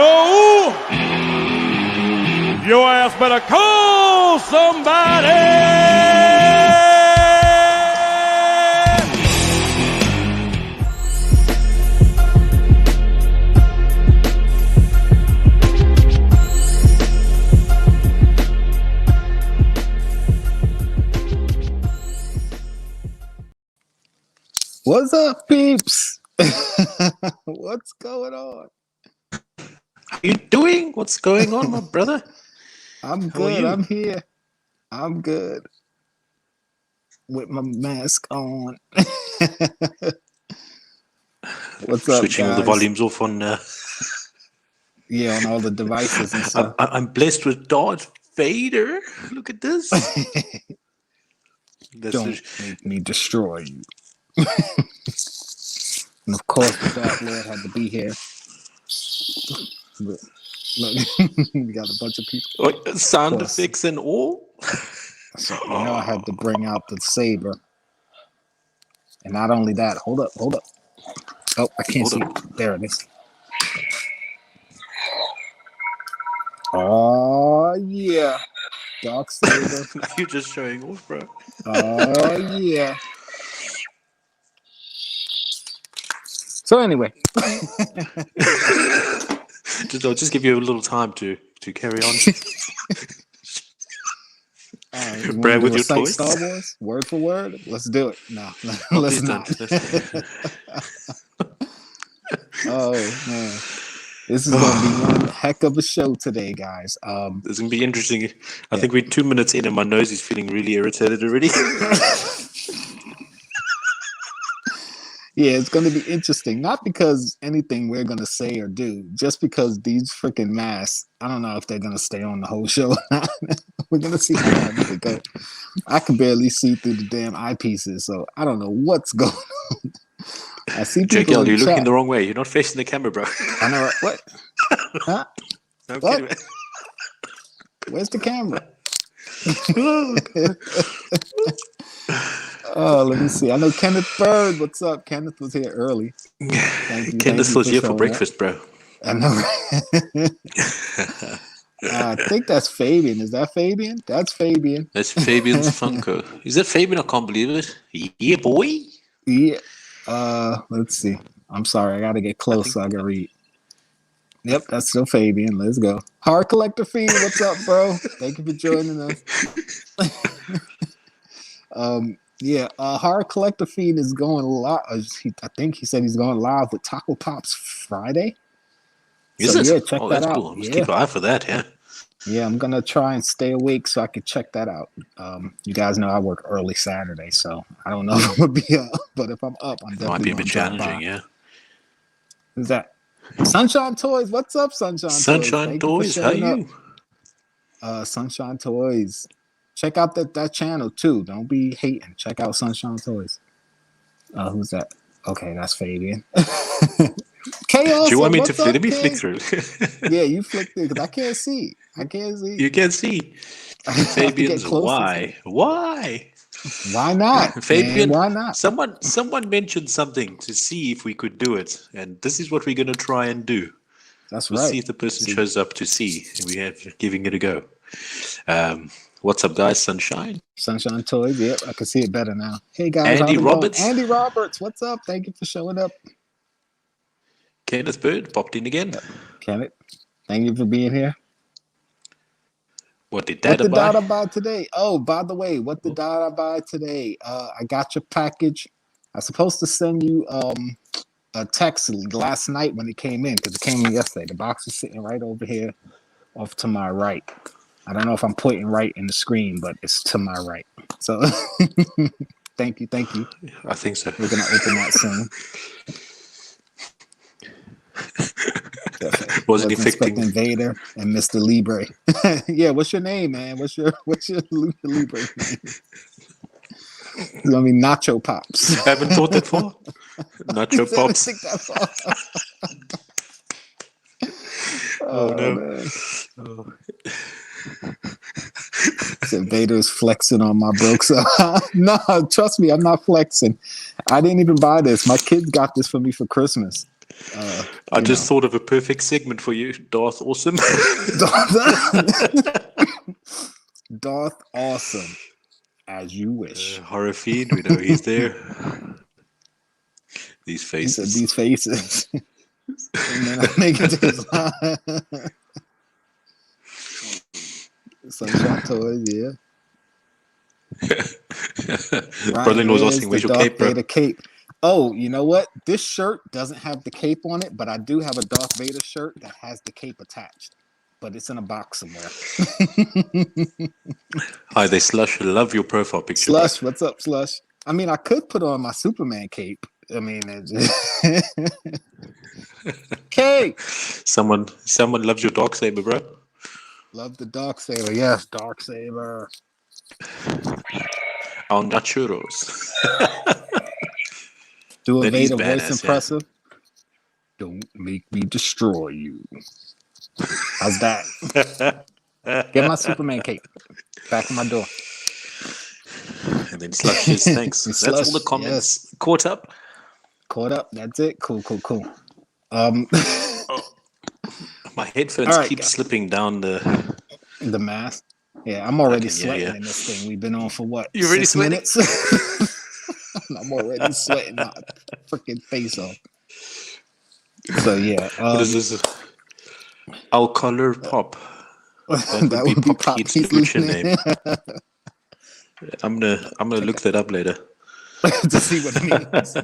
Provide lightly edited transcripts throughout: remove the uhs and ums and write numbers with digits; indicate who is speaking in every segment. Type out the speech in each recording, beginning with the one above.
Speaker 1: show, your ass better call somebody.
Speaker 2: What's up, peeps? What's going on?
Speaker 3: How you doing? What's going on, my brother?
Speaker 2: I'm good. I'm here. I'm good. With my mask on. What's up,
Speaker 3: Switching
Speaker 2: guys?
Speaker 3: all the volumes off on...
Speaker 2: Yeah, on all the devices and stuff.
Speaker 3: I'm blessed with Darth Vader. Look at this.
Speaker 2: Don't make me destroy you. And of course, the Dark Lord had to be here. Look, we got a bunch of people.
Speaker 3: Sound effects and all.
Speaker 2: So I had to bring out the saber. And not only that, hold up. Oh, I can't see. There it is. Oh yeah, Dark Saber.
Speaker 3: You're just showing off, bro.
Speaker 2: Oh yeah. So anyway,
Speaker 3: I'll just give you a little time to carry on. Brad with your toys.
Speaker 2: Star Wars, word for word. Let's do it. No, let's not. Oh man, this is gonna be one heck of a show today, guys.
Speaker 3: It's gonna be interesting. I think we're 2 minutes in, and my nose is feeling really irritated already.
Speaker 2: Yeah, it's going to be interesting. Not because anything we're going to say or do, just because these freaking masks, I don't know if they're going to stay on the whole show. We're going to see how they go. I can barely see through the damn eyepieces, so I don't know what's going on. I see people
Speaker 3: Jkl, you're looking the wrong way. You're not facing the camera, bro.
Speaker 2: I know, right? What? Huh?
Speaker 3: No,
Speaker 2: what? Where's the camera? Oh, let me see. I know Kenneth Bird. What's up? Kenneth was here early.
Speaker 3: Kenneth was here for breakfast, bro.
Speaker 2: I know. I think that's Fabian. Is that Fabian? That's Fabian.
Speaker 3: That's Fabian's Funko. Is that Fabian? I can't believe it. Yeah, boy.
Speaker 2: Yeah. Let's see. I'm sorry. I got to get close so I can read. Yep, that's still Fabian. Let's go. Hard Collector Fiend. What's up, bro? Thank you for joining us. Hard Collector Fiend is going live. I think he said he's going live with Taco Pops Friday.
Speaker 3: Is it?
Speaker 2: Yeah, check that out.
Speaker 3: Cool. Let's keep an eye for that, yeah.
Speaker 2: Yeah, I'm going to try and stay awake so I can check that out. You guys know I work early Saturday, so I don't know if I'm going to be up, but if I'm up, I'm definitely
Speaker 3: might be a bit challenging, yeah.
Speaker 2: Who's that? Sunshine Toys. What's up, Sunshine Toys?
Speaker 3: Sunshine Toys, how are you?
Speaker 2: Sunshine Toys. Check out that channel too. Don't be hating. Check out Sunshine Toys. Who's that? Okay, that's Fabian. Chaos.
Speaker 3: Do you want me to flick? Let me flick through.
Speaker 2: Yeah, you flick through because I can't see.
Speaker 3: You can't see. Fabian's why? Why
Speaker 2: not?
Speaker 3: Fabian,
Speaker 2: man, why not?
Speaker 3: Someone mentioned something to see if we could do it, and this is what we're going to try and do.
Speaker 2: That's
Speaker 3: we'll
Speaker 2: right.
Speaker 3: See if the person shows up to see. We have giving it a go. What's up, guys? Sunshine
Speaker 2: Toys. Yep, I can see it better now. Hey guys,
Speaker 3: Andy Roberts.
Speaker 2: Andy Roberts, what's up? Thank you for showing up.
Speaker 3: Kenneth Bird popped in again.
Speaker 2: Yep. Kenneth, thank you for being here.
Speaker 3: What did Dada
Speaker 2: buy today? Oh, by the way, what did Dada buy today? I got your package. I was supposed to send you a text last night when it came in because it came in yesterday. The box is sitting right over here off to my right. I don't know if I'm pointing right in the screen, but it's to my right. So thank you.
Speaker 3: I think so.
Speaker 2: We're going to open that soon.
Speaker 3: Wasn't expecting
Speaker 2: Vader and Mr. Libre. Yeah, what's your name, man? What's your Libre name? It's gonna be Nacho Pops.
Speaker 3: I haven't thought that far. Nacho Pops.
Speaker 2: Think that far.
Speaker 3: Oh no.
Speaker 2: Man. So Vader's flexing on my broke stuff. No, trust me, I'm not flexing. I didn't even buy this. My kid got this for me for Christmas.
Speaker 3: I just thought of a perfect segment for you, Darth Awesome.
Speaker 2: Darth Awesome, as you wish.
Speaker 3: Horror Fiend, we know he's there. These
Speaker 2: He said
Speaker 3: faces.
Speaker 2: these faces. And then I make it to his line. Sunshine Toys, yeah.
Speaker 3: Brother-in-law was asking, where's your cape, bro?
Speaker 2: Vader cape. Oh, you know what? This shirt doesn't have the cape on it, but I do have a Darth Vader shirt that has the cape attached. But it's in a box somewhere.
Speaker 3: Hi there, Slush. Love your profile picture.
Speaker 2: Slush, what's up, Slush? I mean, I could put on my Superman cape. I mean, okay.
Speaker 3: Someone loves your Darksaber, bro.
Speaker 2: Love the Darksaber. Yes, Darksaber.
Speaker 3: Our Nachuros.
Speaker 2: Do a
Speaker 3: Then he's
Speaker 2: Vader voice
Speaker 3: badass,
Speaker 2: impressive. Don't make me destroy you. How's that? Get my Superman cape back in my door.
Speaker 3: And then Slush says thanks. That's
Speaker 2: Slush,
Speaker 3: all the comments.
Speaker 2: yes.
Speaker 3: Caught up.
Speaker 2: Caught up. That's it. Cool.
Speaker 3: My headphones
Speaker 2: All right,
Speaker 3: keep
Speaker 2: guys.
Speaker 3: slipping down the
Speaker 2: mask. Yeah, I'm already
Speaker 3: Okay,
Speaker 2: sweating
Speaker 3: yeah.
Speaker 2: in this thing. We've been on for what?
Speaker 3: You already
Speaker 2: 6
Speaker 3: sweating?
Speaker 2: minutes? I'm already sweating my freaking face off. So yeah,
Speaker 3: what is this? I'll color Pop. That would be Pop Heat's future name. I'm gonna look that up later.
Speaker 2: to see what it means.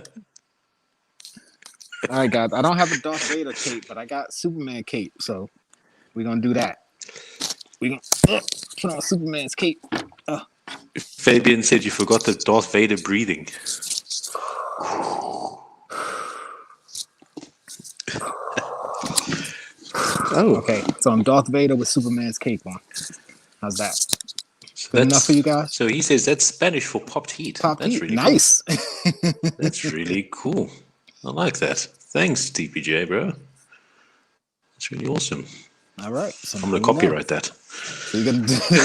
Speaker 2: All right, guys. I don't have a Darth Vader cape, but I got Superman cape, so we're gonna do that. We're gonna put on Superman's cape.
Speaker 3: Fabian said you forgot the Darth Vader breathing.
Speaker 2: Oh, okay. So I'm Darth Vader with Superman's cape on. How's that?
Speaker 3: So
Speaker 2: Good enough for you guys?
Speaker 3: So he says that's Spanish for popped heat.
Speaker 2: Pop
Speaker 3: That's
Speaker 2: heat.
Speaker 3: really
Speaker 2: Nice.
Speaker 3: Cool. That's really cool. I like that. Thanks, TPJ, bro. That's really awesome.
Speaker 2: All right. So
Speaker 3: I'm gonna copyright that.
Speaker 2: So you're gonna do, there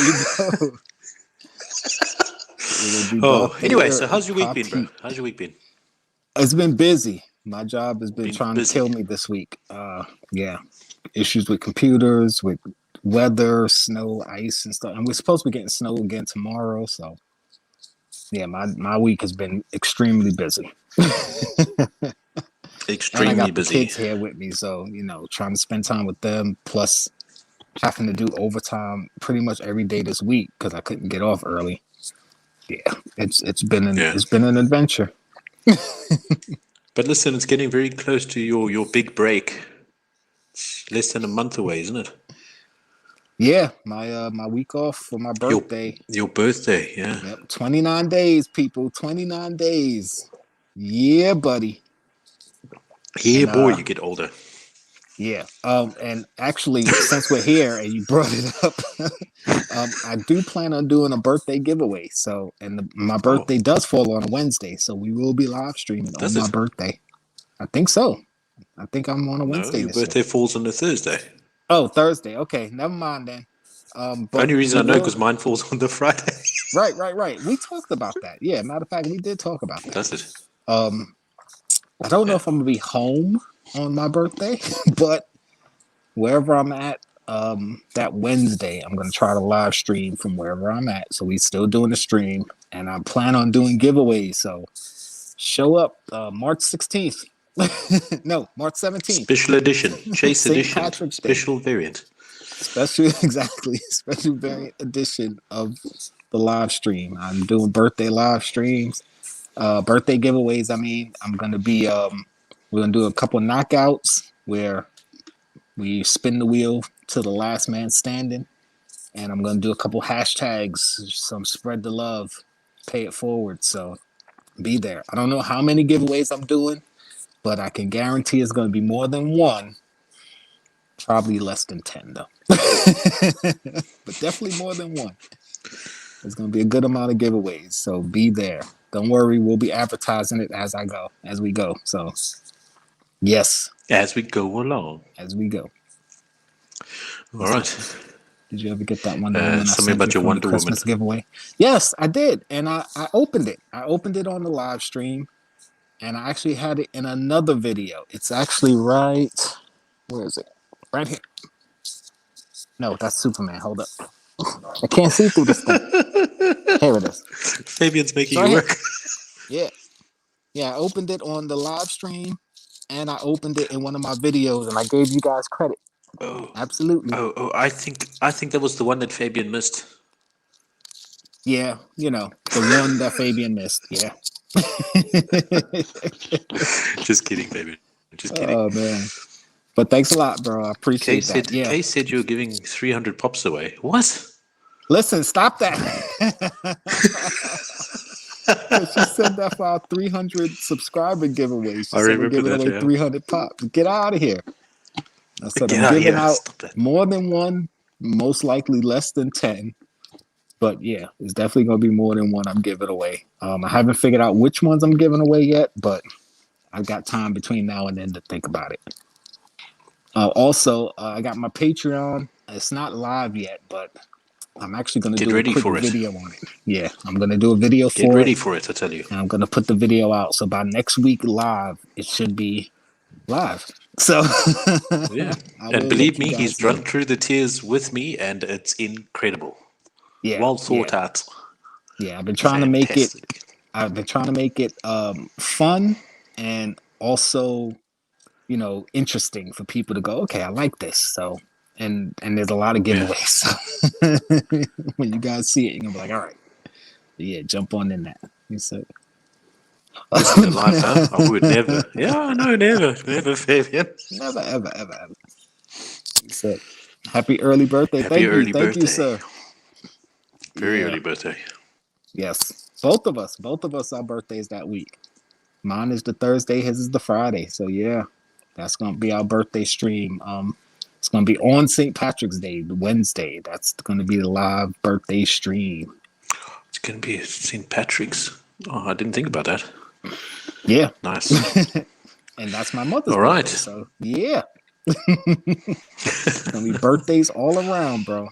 Speaker 2: you go.
Speaker 3: Oh, anyway, so how's your week been, bro? How's your week been?
Speaker 2: It's been busy. My job has been trying
Speaker 3: busy.
Speaker 2: to kill me this week. Yeah. Issues with computers, with weather, snow, ice, and stuff. And we're supposed to be getting snow again tomorrow. So, yeah, my week has been extremely busy.
Speaker 3: Extremely
Speaker 2: and I got
Speaker 3: busy.
Speaker 2: the kids here with me, so trying to spend time with them, plus having to do overtime pretty much every day this week because I couldn't get off early. Yeah, it's been an adventure.
Speaker 3: But listen, it's getting very close to your big break. It's less than a month away, isn't it?
Speaker 2: Yeah, my week off for my birthday.
Speaker 3: Your birthday, yeah.
Speaker 2: Yep, 29 days, people. 29 days. Yeah, buddy.
Speaker 3: Yeah,
Speaker 2: And,
Speaker 3: boy, you get older.
Speaker 2: Yeah. And actually, since we're here and you brought it up, I do plan on doing a birthday giveaway. So, and my birthday does fall on a Wednesday, so we will be live streaming on my birthday. I think so. I think I'm on a Wednesday.
Speaker 3: Your
Speaker 2: this year.
Speaker 3: birthday falls on a Thursday.
Speaker 2: Oh, Thursday. Okay, never mind then. But
Speaker 3: only reason I know because mine falls on the Friday.
Speaker 2: Right. We talked about that. Yeah, matter of fact, we did talk about that.
Speaker 3: Does it?
Speaker 2: I don't know if I'm gonna be home on my birthday, but wherever I'm at, that Wednesday, I'm gonna try to live stream from wherever I'm at. So we still doing the stream, and I plan on doing giveaways. So show up March 16th. No, March 17th.
Speaker 3: Special edition, Chase
Speaker 2: St.
Speaker 3: edition,
Speaker 2: Patrick's Day.
Speaker 3: special variant.
Speaker 2: Special variant edition of the live stream. I'm doing birthday live streams, birthday giveaways. I mean, I'm gonna be we're gonna do a couple knockouts where we spin the wheel to the last man standing, and I'm gonna do a couple hashtags, some spread the love, pay it forward. So be there. I don't know how many giveaways I'm doing, but I can guarantee it's gonna be more than one. Probably less than 10 though. But definitely more than one. There's going to be a good amount of giveaways, so be there. Don't worry, we'll be advertising it as we go. So, yes.
Speaker 3: As we go along.
Speaker 2: As we go.
Speaker 3: All right.
Speaker 2: Did you ever get that one?
Speaker 3: Something about your Wonder Woman
Speaker 2: Christmas giveaway. Yes, I did, and I opened it. I opened it on the live stream. and I actually had it in another video. It's actually right. Where is it? Right here. No, that's Superman. Hold up. I can't see through this thing. Here it is.
Speaker 3: Fabian's making
Speaker 2: Right
Speaker 3: you
Speaker 2: here.
Speaker 3: work.
Speaker 2: Yeah. Yeah, I opened it on the live stream and I opened it in one of my videos and I gave you guys credit.
Speaker 3: Oh,
Speaker 2: Absolutely.
Speaker 3: oh! I think that was the one that Fabian missed.
Speaker 2: Yeah, you know, the one that Fabian missed. Yeah.
Speaker 3: Just kidding, Fabian. Just kidding.
Speaker 2: Oh man. But thanks a lot, bro. I appreciate that. Yeah.
Speaker 3: Kay said you were giving 300 pops away. What?
Speaker 2: Listen, stop that. She said that for our 300 subscriber giveaway. She said we're giving away 300 pops. Get out of here. I said I'm giving out more than one, most likely less than 10. But yeah, it's definitely going to be more than one I'm giving away. I haven't figured out which ones I'm giving away yet, but I've got time between now and then to think about it. Also, I got my Patreon. It's not live yet, but I'm actually going to do a quick video on it. Yeah, I'm going to do a video for it.
Speaker 3: Get ready for it, I tell you.
Speaker 2: And I'm going to put the video out. So by next week live, it should be live. So
Speaker 3: yeah, and believe me, he's run through the tiers with me, and it's incredible.
Speaker 2: Yeah,
Speaker 3: well thought out.
Speaker 2: Yeah, I've been trying to make it. I've been trying to make it fun and also, you know, interesting for people to go. Okay, I like this. So, and there's a lot of giveaways. Yeah. So when you guys see it, you're gonna be like, all right, yeah, jump on in that. You said.
Speaker 3: In life, huh? I would never. Yeah, no, never, Fabian.
Speaker 2: Never, ever. So, happy early birthday! Thank you, sir.
Speaker 3: Very early birthday.
Speaker 2: Yes, both of us. Our birthdays that week. Mine is the Thursday. His is the Friday. So yeah, that's gonna be our birthday stream. It's gonna be on St. Patrick's Day, Wednesday. That's gonna be the live birthday stream.
Speaker 3: It's gonna be St. Patrick's. Oh, I didn't think about that.
Speaker 2: Yeah.
Speaker 3: Nice.
Speaker 2: And that's my mother's birthday. All right. So yeah. It's gonna be birthdays all around, bro.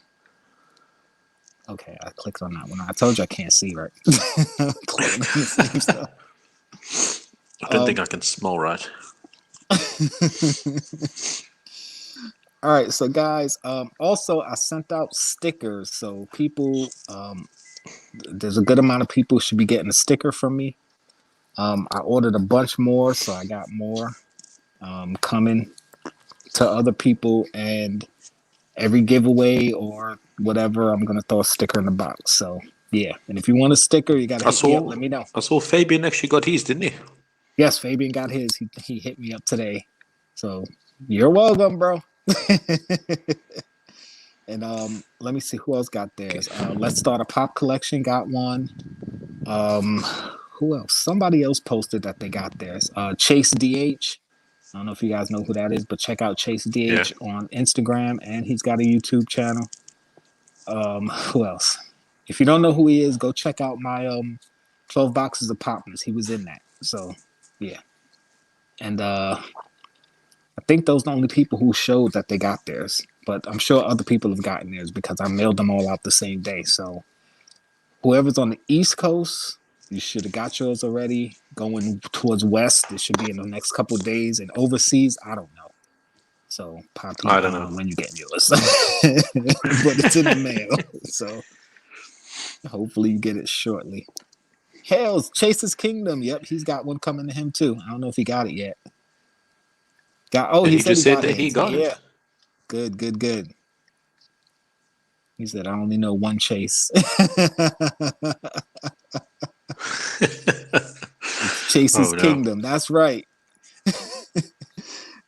Speaker 2: Okay, I clicked on that one. I told you I can't see right.
Speaker 3: I don't think I can smell right.
Speaker 2: All right, so guys, also I sent out stickers. So people, there's a good amount of people who should be getting a sticker from me. I ordered a bunch more, so I got more coming to other people, and every giveaway or whatever, I'm gonna throw a sticker in the box. So yeah, and if you want a sticker, you gotta hit me up. Let me know.
Speaker 3: I saw Fabian actually got his, didn't he?
Speaker 2: Yes, Fabian got his. He hit me up today. So you're welcome, bro. And let me see who else got theirs. Let's Start a Pop Collection got one. Who else? Somebody else posted that they got theirs. Chase DH. I don't know if you guys know who that is, but check out Chase DH on Instagram, and he's got a YouTube channel. Who else? If you don't know who he is, go check out my 12 boxes of Poppers. He was in that. So yeah. And I think those are the only people who showed that they got theirs. But I'm sure other people have gotten theirs because I mailed them all out the same day. So whoever's on the East Coast, you should have got yours already. Going towards West, it should be in the next couple of days. And overseas, I don't know. So Poppy, I don't know when you get yours. But it's in the mail. So hopefully you get it shortly. Hell's Chase's Kingdom. Yep, he's got one coming to him too. I don't know if he got it yet. He said he got it. Yeah. Good. He said, I only know one Chase. Chase's Kingdom. That's right.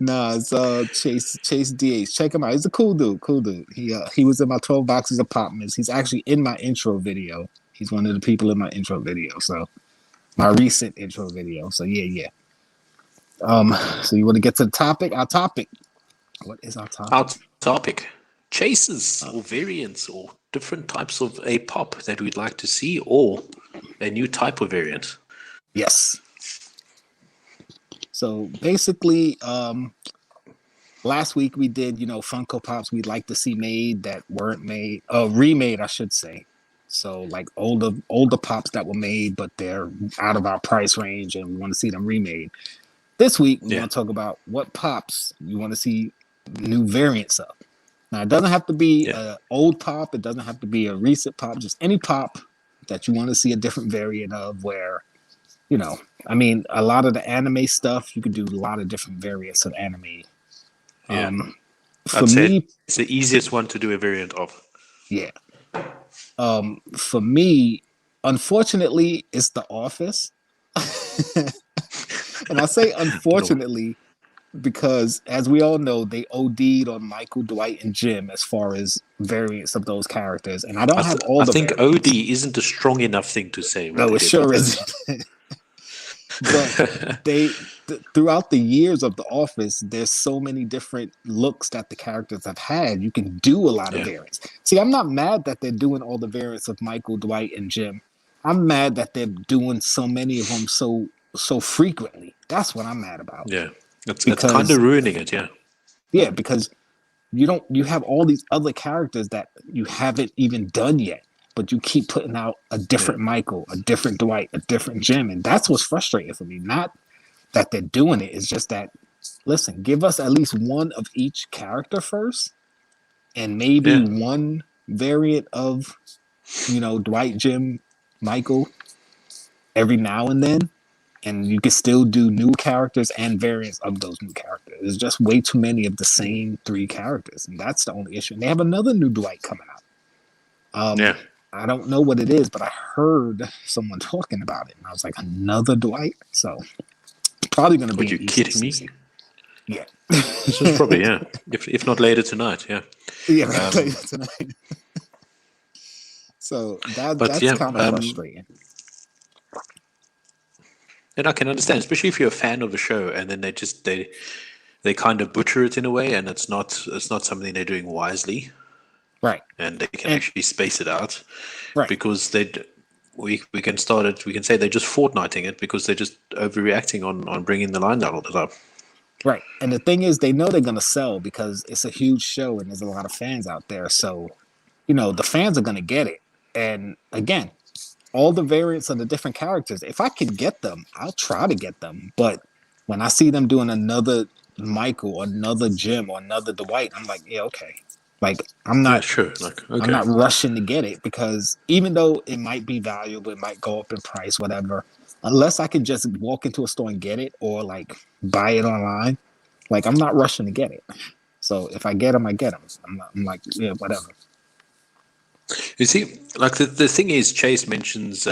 Speaker 2: Nah, it's Chase DH. Check him out. He's a cool dude. He was in my 12 boxes of Popmas. He's actually in my intro video. He's one of the people in my intro video. So my recent intro video. So yeah. So you want to get to the topic? Our topic. What is our topic?
Speaker 3: Our topic. Chases or variants or different types of a pop that we'd like to see, or a new type of variant.
Speaker 2: Yes. So basically, last week we did, Funko Pops we'd like to see made that weren't made, remade, I should say. So like older pops that were made, but they're out of our price range, and we want to see them remade. This week we want to talk about what pops you want to see new variants of. Now it doesn't have to be an old pop. It doesn't have to be a recent pop. Just any pop that you want to see a different variant of. Where, I mean, a lot of the anime stuff you could do a lot of different variants of anime.
Speaker 3: Yeah.
Speaker 2: For me,
Speaker 3: it's the easiest one to do a variant of.
Speaker 2: Yeah. For me, unfortunately, it's The Office. And I say unfortunately because, as we all know, they OD'd on Michael, Dwight, and Jim as far as variants of those characters. And I don't have all the
Speaker 3: think
Speaker 2: variants.
Speaker 3: OD isn't a strong enough thing to say.
Speaker 2: No, it sure isn't. But throughout the years of The Office, there's so many different looks that the characters have had. You can do a lot of variants. See, I'm not mad that they're doing all the variants of Michael, Dwight, and Jim. I'm mad that they're doing so many of them so frequently. That's what I'm mad about.
Speaker 3: Yeah, it's kind of ruining it. Yeah.
Speaker 2: Yeah, because you have all these other characters that you haven't even done yet, but you keep putting out a different Michael, a different Dwight, a different Jim, and that's what's frustrating for me. Not that they're doing it; it's just that, listen, give us at least one of each character first, and maybe one variant of, Dwight, Jim, Michael every now and then, and you can still do new characters and variants of those new characters. There's just way too many of the same 3 characters, and that's the only issue. And they have another new Dwight coming out. I don't know what it is, but I heard someone talking about it, and I was like, another Dwight? So it's probably going to be.
Speaker 3: Are you kidding me?
Speaker 2: Yeah.
Speaker 3: This is probably, if not later tonight,
Speaker 2: Yeah, later tonight. So that's kind of frustrating.
Speaker 3: And I can understand, especially if you're a fan of a show, and then they kind of butcher it in a way, and it's not something they're doing wisely,
Speaker 2: right?
Speaker 3: And they can actually space it out,
Speaker 2: right?
Speaker 3: Because we can start it. We can say they're just Fortniting it because they're just overreacting on bringing the line down all the time.
Speaker 2: Right, and the thing is, they know they're gonna sell because it's a huge show and there's a lot of fans out there. So, the fans are gonna get it. And again, all the variants of the different characters, if I can get them, I'll try to get them. But when I see them doing another Michael or another Jim or another Dwight, I'm like, yeah, okay. Like, I'm not
Speaker 3: sure. Like, okay.
Speaker 2: I'm not rushing to get it because even though it might be valuable, it might go up in price, whatever. Unless I can just walk into a store and get it or like buy it online, like I'm not rushing to get it. So if I get them, I get them. I'm like, yeah, whatever.
Speaker 3: You see, like the thing is, Chase mentions,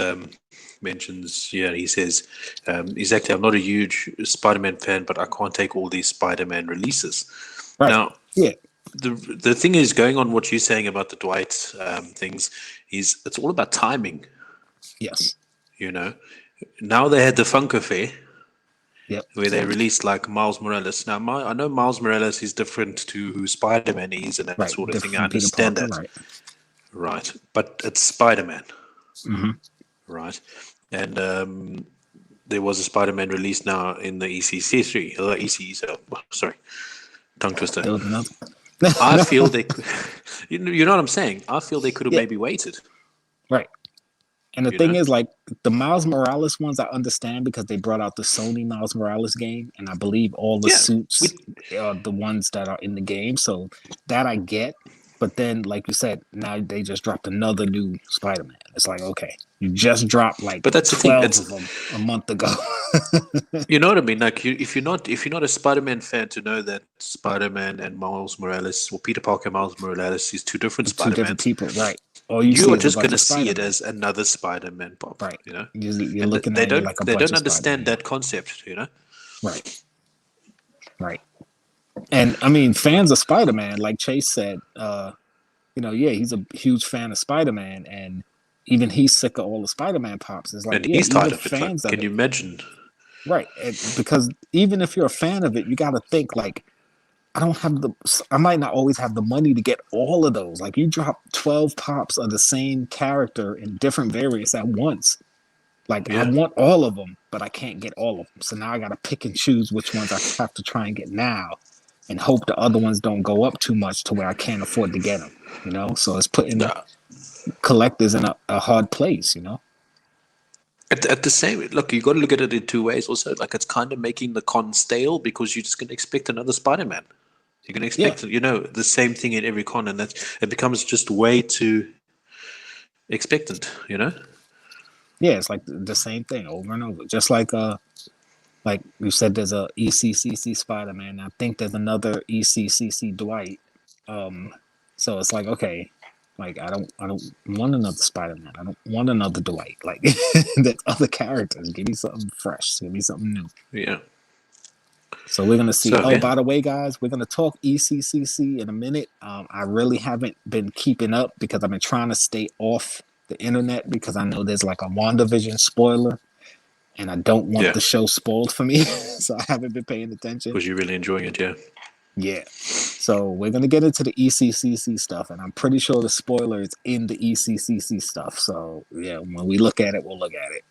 Speaker 3: he says, exactly, I'm not a huge Spider-Man fan, but I can't take all these Spider-Man releases.
Speaker 2: Right.
Speaker 3: Now, the thing is, going on what you're saying about the Dwight things, is it's all about timing.
Speaker 2: Yes.
Speaker 3: Now they had the Funko Fair,
Speaker 2: Yep.
Speaker 3: Where they released like Miles Morales. Now, I know Miles Morales is different to who Spider-Man is and that sort of thing. I understand that. Right. But it's Spider-Man.
Speaker 2: Mm-hmm.
Speaker 3: Right. And there was a Spider-Man release now in the ECCC. Sorry. Tongue twister. I feel they could, you know what I'm saying? I feel they could have maybe waited.
Speaker 2: Right. And the thing is, like, the Miles Morales ones, I understand because they brought out the Sony Miles Morales game, and I believe all the suits are the ones that are in the game. So that I get. But then, like you said, now they just dropped another new Spider-Man. It's like, okay, you just dropped like
Speaker 3: but that's
Speaker 2: 12 of them a month ago.
Speaker 3: You know what I mean? Like, if you're not a Spider-Man fan, to know that Spider-Man and Miles Morales, or Peter Parker and Miles Morales, is two different Spider-Man.
Speaker 2: Two different people, right?
Speaker 3: Or you are just going to see it as another Spider-Man pop,
Speaker 2: right?
Speaker 3: You know,
Speaker 2: you're looking at it like a bunch of Spider-Man.
Speaker 3: They don't understand that concept, you know.
Speaker 2: Right. Right. And I mean, fans of Spider-Man, like Chase said, he's a huge fan of Spider-Man, and even he's sick of all the Spider-Man pops. It's like,
Speaker 3: and he's tired of it.
Speaker 2: Fans
Speaker 3: like, can you imagine?
Speaker 2: Right, because even if you're a fan of it, you got to think like, I might not always have the money to get all of those. Like, you drop 12 pops of the same character in different variants at once. Like, I want all of them, but I can't get all of them. So now I got to pick and choose which ones I have to try and get now, and hope the other ones don't go up too much to where I can't afford to get them. You know, so it's putting collectors in a hard place,
Speaker 3: At the same look, you got to look at it in two ways. Also, like it's kind of making the con stale because you're just going to expect another Spider-Man. You're going to expect, the same thing in every con, and that it becomes just way too expectant.
Speaker 2: Yeah, it's like the same thing over and over. Just like you said, there's a ECCC Spider-Man. I think there's another ECCC Dwight. So it's like, okay, like I don't want another Spider-Man. I don't want another Dwight. Like there's other characters. Give me something fresh. Give me something new.
Speaker 3: Yeah.
Speaker 2: So we're gonna see. By the way, guys, we're gonna talk ECCC in a minute. I really haven't been keeping up because I've been trying to stay off the internet because I know there's like a WandaVision spoiler, and I don't want the show spoiled for me. So I haven't been paying attention.
Speaker 3: Because you're really enjoying it, yeah.
Speaker 2: Yeah. So we're gonna get into the ECCC stuff, and I'm pretty sure the spoiler is in the ECCC stuff. So yeah, when we look at it, we'll look at it.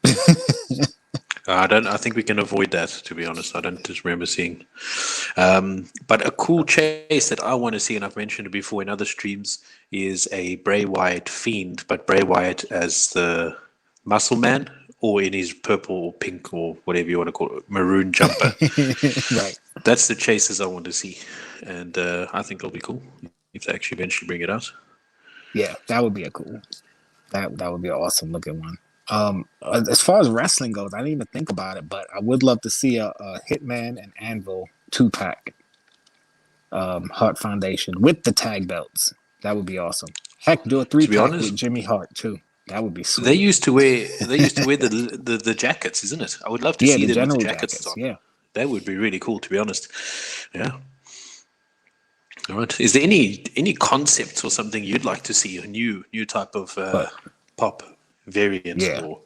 Speaker 3: I think we can avoid that, to be honest. I don't just remember seeing. But a cool chase that I want to see, and I've mentioned it before in other streams, is a Bray Wyatt Fiend, but Bray Wyatt as the Muscle Man, or in his purple or pink or whatever you want to call it, maroon jumper.
Speaker 2: Right.
Speaker 3: That's the chases I want to see. And I think it'll be cool if they actually eventually bring it out.
Speaker 2: Yeah, that would be a cool. That would be an awesome looking one. As far as wrestling goes, I didn't even think about it, but I would love to see a Hitman and Anvil 2-pack Hart Foundation with the tag belts. That would be awesome. Heck, do a 3-pack with Jimmy Hart too. That would be sweet.
Speaker 3: They used to wear the jackets, isn't it? I would love to see
Speaker 2: the
Speaker 3: them with the
Speaker 2: jackets on. Yeah,
Speaker 3: that would be really cool, to be honest. Yeah. All right. Is there any concepts or something you'd like to see, a new type of pop variant, or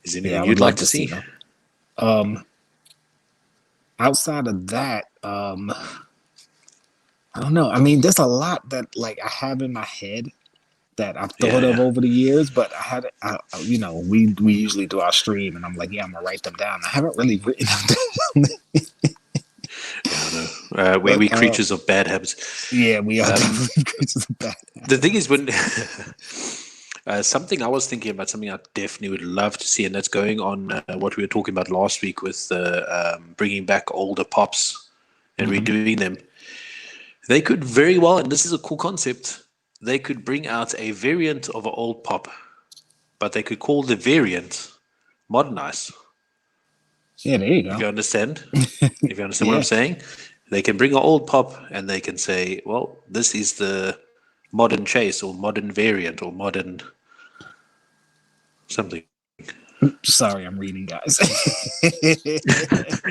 Speaker 3: is there anything you'd like to see?
Speaker 2: Outside of that, I don't know. I mean, there's a lot that like I have in my head that I've thought of over the years, but we usually do our stream, and I'm like, I'm gonna write them down. I haven't really written them down.
Speaker 3: We creatures of bad habits.
Speaker 2: Yeah, we are creatures of bad habits.
Speaker 3: The thing is, when something I was thinking about, something I definitely would love to see, and that's going on what we were talking about last week with bringing back older pops and redoing them. They could very well, and this is a cool concept, they could bring out a variant of an old pop, but they could call the variant Modernize.
Speaker 2: Yeah, there you go.
Speaker 3: If you understand what I'm saying, they can bring an old pop and they can say, well, this is the modern chase or modern variant or modern something.
Speaker 2: Sorry, I'm reading, guys.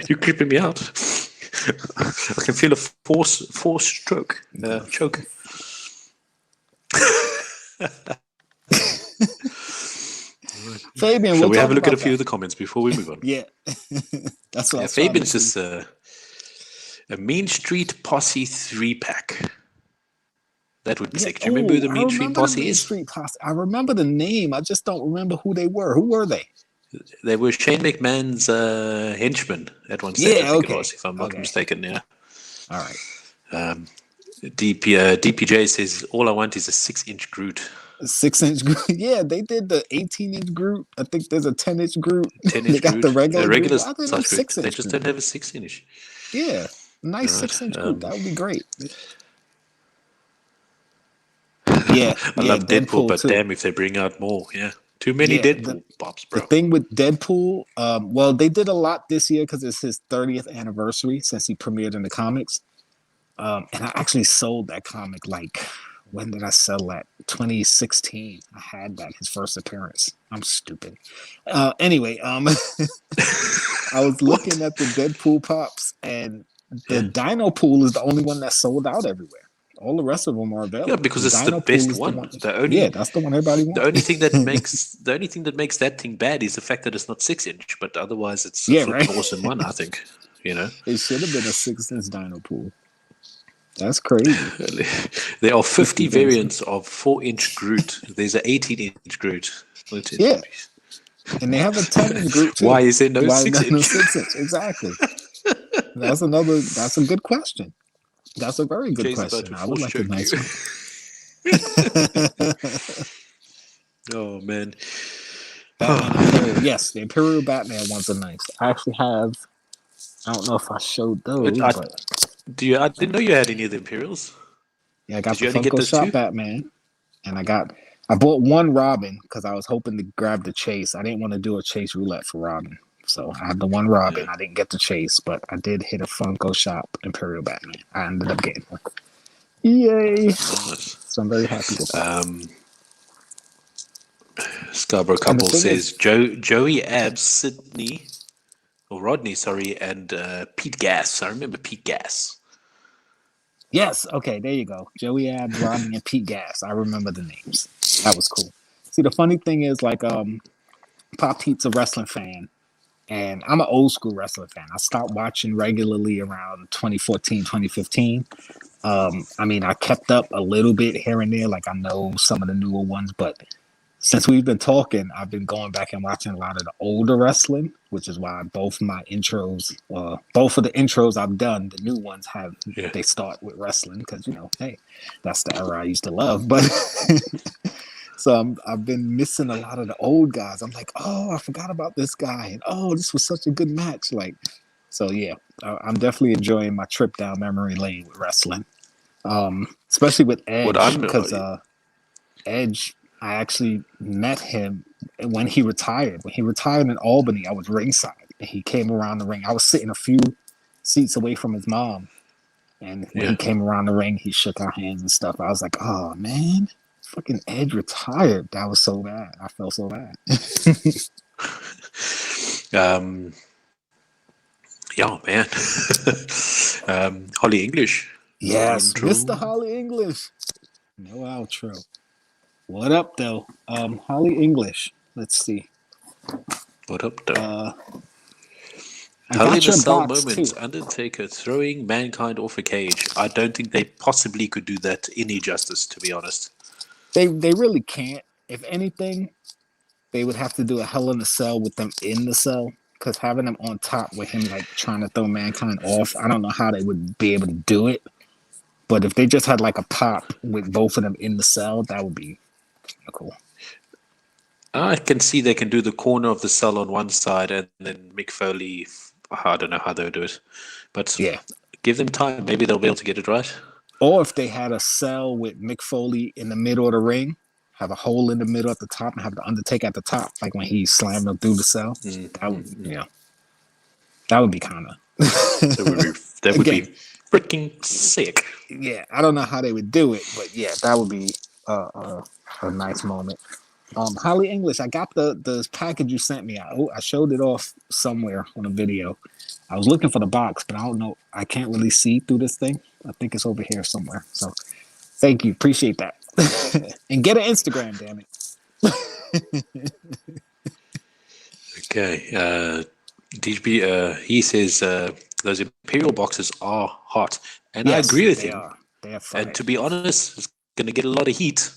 Speaker 3: You're creeping me out. I can feel a force stroke, choke.
Speaker 2: Fabian,
Speaker 3: shall we have a look at a few of the comments before we move on?
Speaker 2: Yeah. That's what
Speaker 3: Fabian's just a Mean Street Posse 3-pack. That would be sick. Do you remember who the Mean Street Posse is?
Speaker 2: I remember the name. I just don't remember who they were. Who were they?
Speaker 3: They were Shane McMahon's henchmen at one stage, I think it was, if I'm not mistaken. Yeah.
Speaker 2: All right.
Speaker 3: DPJ says, all I want is a 6-inch Groot.
Speaker 2: 6-inch Groot. Yeah, they did the 18-inch Groot. I think there's a 10-inch Groot.
Speaker 3: 10-inch
Speaker 2: they got
Speaker 3: Groot.
Speaker 2: the regular
Speaker 3: size Groot. They just don't have a 6-inch.
Speaker 2: Yeah, nice 6-inch Groot. That would be great. Yeah,
Speaker 3: I love Deadpool, but damn if they bring out more. Yeah, too many Deadpool pops, bro.
Speaker 2: The thing with Deadpool, well, they did a lot this year because it's his 30th anniversary since he premiered in the comics. And I actually sold that comic like, when did I sell that? 2016. I had that, his first appearance. I'm stupid. Anyway, I was looking at the Deadpool pops, and the Dino Pool is the only one that's sold out everywhere. All the rest of them are available.
Speaker 3: Yeah, because it's the best one.
Speaker 2: That's the one everybody wants.
Speaker 3: The only thing that makes that thing bad is the fact that it's not 6-inch, but otherwise it's an awesome one, I think.
Speaker 2: It should have been a 6-inch Dino Pool. That's crazy.
Speaker 3: There are 50 variants of 4-inch Groot. There's an 18-inch Groot.
Speaker 2: Yeah. And they have a 10-inch Groot too.
Speaker 3: Why is there no 6-inch?
Speaker 2: No 6-inch? Exactly. That's a good question. That's a very good question. I would like to answer.
Speaker 3: Oh man.
Speaker 2: Batman yes, the Imperial Batman ones are nice. I actually have. I don't know if I showed those, but
Speaker 3: I didn't know you had any of the Imperials.
Speaker 2: yeah, I got
Speaker 3: Did
Speaker 2: the
Speaker 3: you only get
Speaker 2: Funko
Speaker 3: those
Speaker 2: Shop
Speaker 3: two?
Speaker 2: Batman, and I bought one Robin because I was hoping to grab the Chase. I didn't want to do a Chase roulette for Robin, so I had the one Robin.
Speaker 3: Yeah.
Speaker 2: I didn't get the Chase, but I did hit a Funko Shop Imperial Batman. I ended up getting one. Yay!
Speaker 3: Nice.
Speaker 2: So I'm very happy with that.
Speaker 3: Scarborough
Speaker 2: And the
Speaker 3: couple
Speaker 2: thing
Speaker 3: says
Speaker 2: is,
Speaker 3: Joey Abs, Rodney, sorry, and Pete Gas. I remember Pete Gas.
Speaker 2: yes, okay, there you go. Joey Abs, Rodney, and Pete Gas. I remember the names. That was cool. See, the funny thing is, like, Pop Pete's a wrestling fan, and I'm an old school wrestling fan. I stopped watching regularly around 2014, 2015. I mean, I kept up a little bit here and there, like I know some of the newer ones, but since we've been talking, I've been going back and watching a lot of the older wrestling, which is why both of the intros I've done, the new ones they start with wrestling because hey, that's the era I used to love. But so I've been missing a lot of the old guys. I'm like, oh, I forgot about this guy, and oh, this was such a good match. Like, so yeah, I'm definitely enjoying my trip down memory lane with wrestling, especially with Edge because Edge. I actually met him when he retired. When he retired in Albany, I was ringside. And he came around the ring. I was sitting a few seats away from his mom. And when he came around the ring, he shook our hands and stuff. I was like, oh, man, fucking Edge retired. That was so bad. I felt so bad.
Speaker 3: Yeah, man. Holly English.
Speaker 2: Yes, Mr. Holly English. No outro. What up, though? Holly English. Let's see.
Speaker 3: What up, though?
Speaker 2: Hell in a Cell
Speaker 3: moments.
Speaker 2: Too.
Speaker 3: Undertaker throwing Mankind off a cage. I don't think they possibly could do that any justice, to be honest.
Speaker 2: They really can't. If anything, they would have to do a Hell in a Cell with them in the cell. Because having them on top with him like trying to throw Mankind off, I don't know how they would be able to do it. But if they just had like a pop with both of them in the cell, that would be cool.
Speaker 3: I can see they can do the corner of the cell on one side and then Mick Foley. I don't know how they'll do it, but
Speaker 2: yeah,
Speaker 3: give them time. Maybe they'll be able to get it right.
Speaker 2: Or if they had a cell with Mick Foley in the middle of the ring, have a hole in the middle at the top, and have the Undertaker at the top, like when he slammed them through the cell. That would be kind of.
Speaker 3: that would be freaking sick.
Speaker 2: Yeah, I don't know how they would do it, but yeah, that would be a nice moment. Holly English, I got the package you sent me. I showed it off somewhere on a video. I was looking for the box, but I don't know. I can't really see through this thing. I think it's over here somewhere. So thank you. Appreciate that. And get an Instagram, damn it.
Speaker 3: Okay. DHB, he says those Imperial boxes are hot. And yes, I agree with him.
Speaker 2: They are
Speaker 3: and to be honest, it's going to get a lot of heat.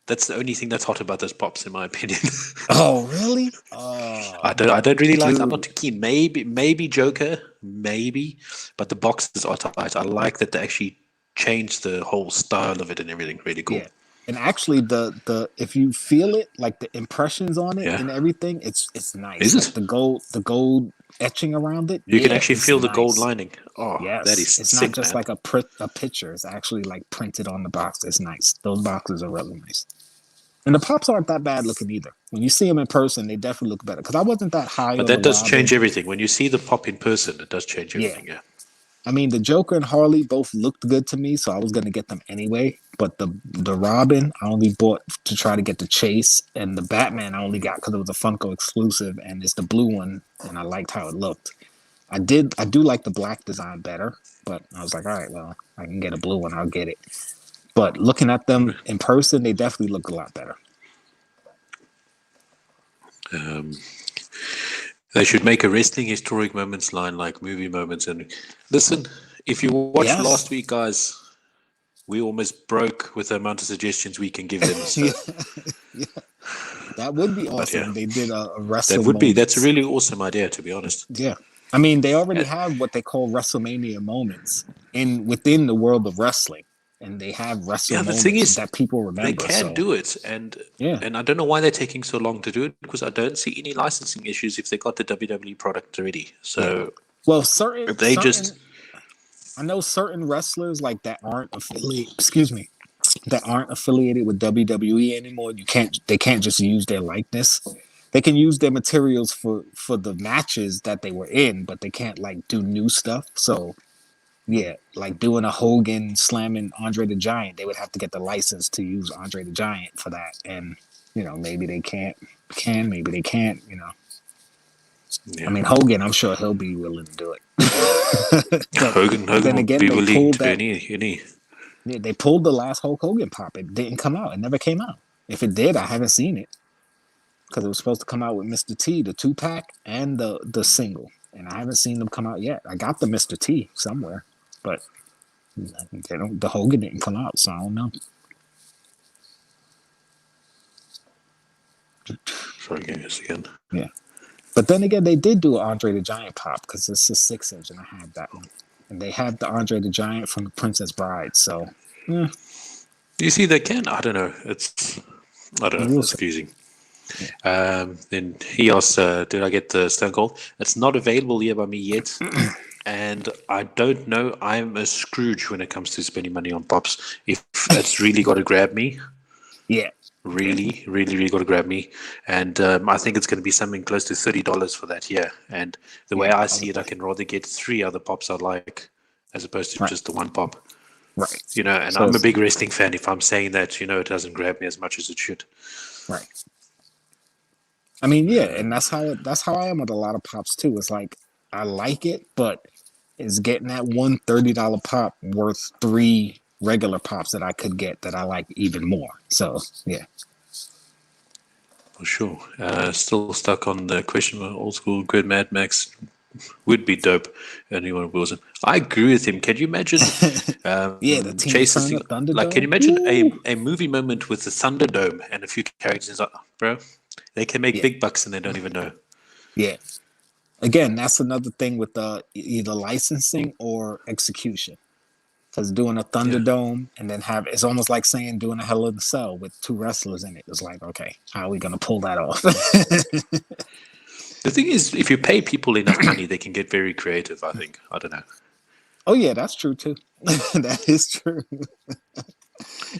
Speaker 3: That's the only thing that's hot about those pops, in my opinion.
Speaker 2: Oh, really? Oh,
Speaker 3: I don't really like. I'm not too keen. Maybe Joker, maybe, but the boxes are tight. I like that they actually changed the whole style of it and everything. Really cool.
Speaker 2: Yeah. And actually, the if you feel it, like the impressions on it and everything, it's nice.
Speaker 3: Is
Speaker 2: like it? The gold etching around it.
Speaker 3: You can actually feel the gold lining. Oh,
Speaker 2: yes.
Speaker 3: That is
Speaker 2: it's
Speaker 3: sick,
Speaker 2: not just
Speaker 3: man.
Speaker 2: like a picture. It's actually like printed on the box. It's nice. Those boxes are really nice. And the pops aren't that bad looking either. When you see them in person, they definitely look better. Because I wasn't that high.
Speaker 3: But that does change everything. When you see the pop in person, it does change everything. Yeah.
Speaker 2: I mean, the Joker and Harley both looked good to me, so I was going to get them anyway. But the Robin, I only bought to try to get the Chase. And the Batman, I only got because it was a Funko exclusive. And it's the blue one. And I liked how it looked. I do like the black design better. But I was like, all right, well, I can get a blue one. I'll get it. But looking at them in person, they definitely look a lot better.
Speaker 3: They should make a wrestling historic moments line like movie moments. And listen, if you watched last week, guys, we almost broke with the amount of suggestions we can give them. So.
Speaker 2: Yeah. That would be awesome. They did a wrestling.
Speaker 3: That's a really awesome idea, to be honest.
Speaker 2: Yeah. I mean, they already have what they call WrestleMania moments within the world of wrestling. and they have wrestling
Speaker 3: Yeah, the
Speaker 2: moments
Speaker 3: thing is,
Speaker 2: that people remember.
Speaker 3: they can do it, and I don't know why they're taking so long to do it, because I don't see any licensing issues if they got the WWE product already. So,
Speaker 2: well,
Speaker 3: if they just
Speaker 2: I know certain wrestlers like that aren't affiliated. Excuse me, that aren't affiliated with WWE anymore. They can't just use their likeness. They can use their materials for the matches that they were in, but they can't like do new stuff. So yeah, like doing a Hogan slamming Andre the Giant, they would have to get the license to use Andre the Giant for that. And maybe they maybe they can't. I mean, Hogan, I'm sure he'll be willing to do it. But
Speaker 3: Hogan
Speaker 2: then
Speaker 3: will
Speaker 2: again,
Speaker 3: be
Speaker 2: they
Speaker 3: willing
Speaker 2: pulled
Speaker 3: to
Speaker 2: that.
Speaker 3: any.
Speaker 2: Yeah, they pulled the last Hulk Hogan pop. It didn't come out. It never came out. If it did, I haven't seen it because it was supposed to come out with Mr. T, the 2-pack, and the single, and I haven't seen them come out yet. I got the Mr. T somewhere, but the Hogan didn't come out, so I don't know.
Speaker 3: Sorry, give us again.
Speaker 2: Yeah, but then again, they did do an Andre the Giant pop because it's a 6-inch, and I had that one, and they had the Andre the Giant from the Princess Bride. So, yeah.
Speaker 3: You see, they can. I don't know. It's confusing.
Speaker 2: Yeah.
Speaker 3: Then he asked, "Did I get the Stone Cold?" It's not available here by me yet, and I don't know. I'm a Scrooge when it comes to spending money on pops. If it's really got to grab me,
Speaker 2: Yeah.
Speaker 3: really, really, really got to grab me, and I think it's going to be something close to $30 for that here. And the way I see it, I can rather get 3 other pops I like as opposed to just the one pop.
Speaker 2: Right.
Speaker 3: And so I'm a big wrestling fan. If I'm saying that, it doesn't grab me as much as it should.
Speaker 2: Right. I mean, yeah, and that's how I am with a lot of pops too. It's like I like it, but it's getting that one $30 pop worth 3 regular pops that I could get that I like even more. So yeah.
Speaker 3: For sure. Still stuck on the question of old school Grid Mad Max would be dope. Anyone wasn't. I agree with him. Can you imagine?
Speaker 2: The Tina
Speaker 3: Chase's
Speaker 2: Turner Thunderdome.
Speaker 3: like, can you imagine a movie moment with the Thunderdome and a few characters? Like, bro, they can make big bucks and they don't even know.
Speaker 2: Yeah. Again, that's another thing with either licensing or execution. Because doing a Thunderdome and then it's almost like saying doing a Hell in a Cell with 2 wrestlers in it. It's like, okay, how are we gonna pull that off?
Speaker 3: The thing is, if you pay people enough money, they can get very creative, I think. I don't know.
Speaker 2: Oh, yeah, that's true, too. That is true.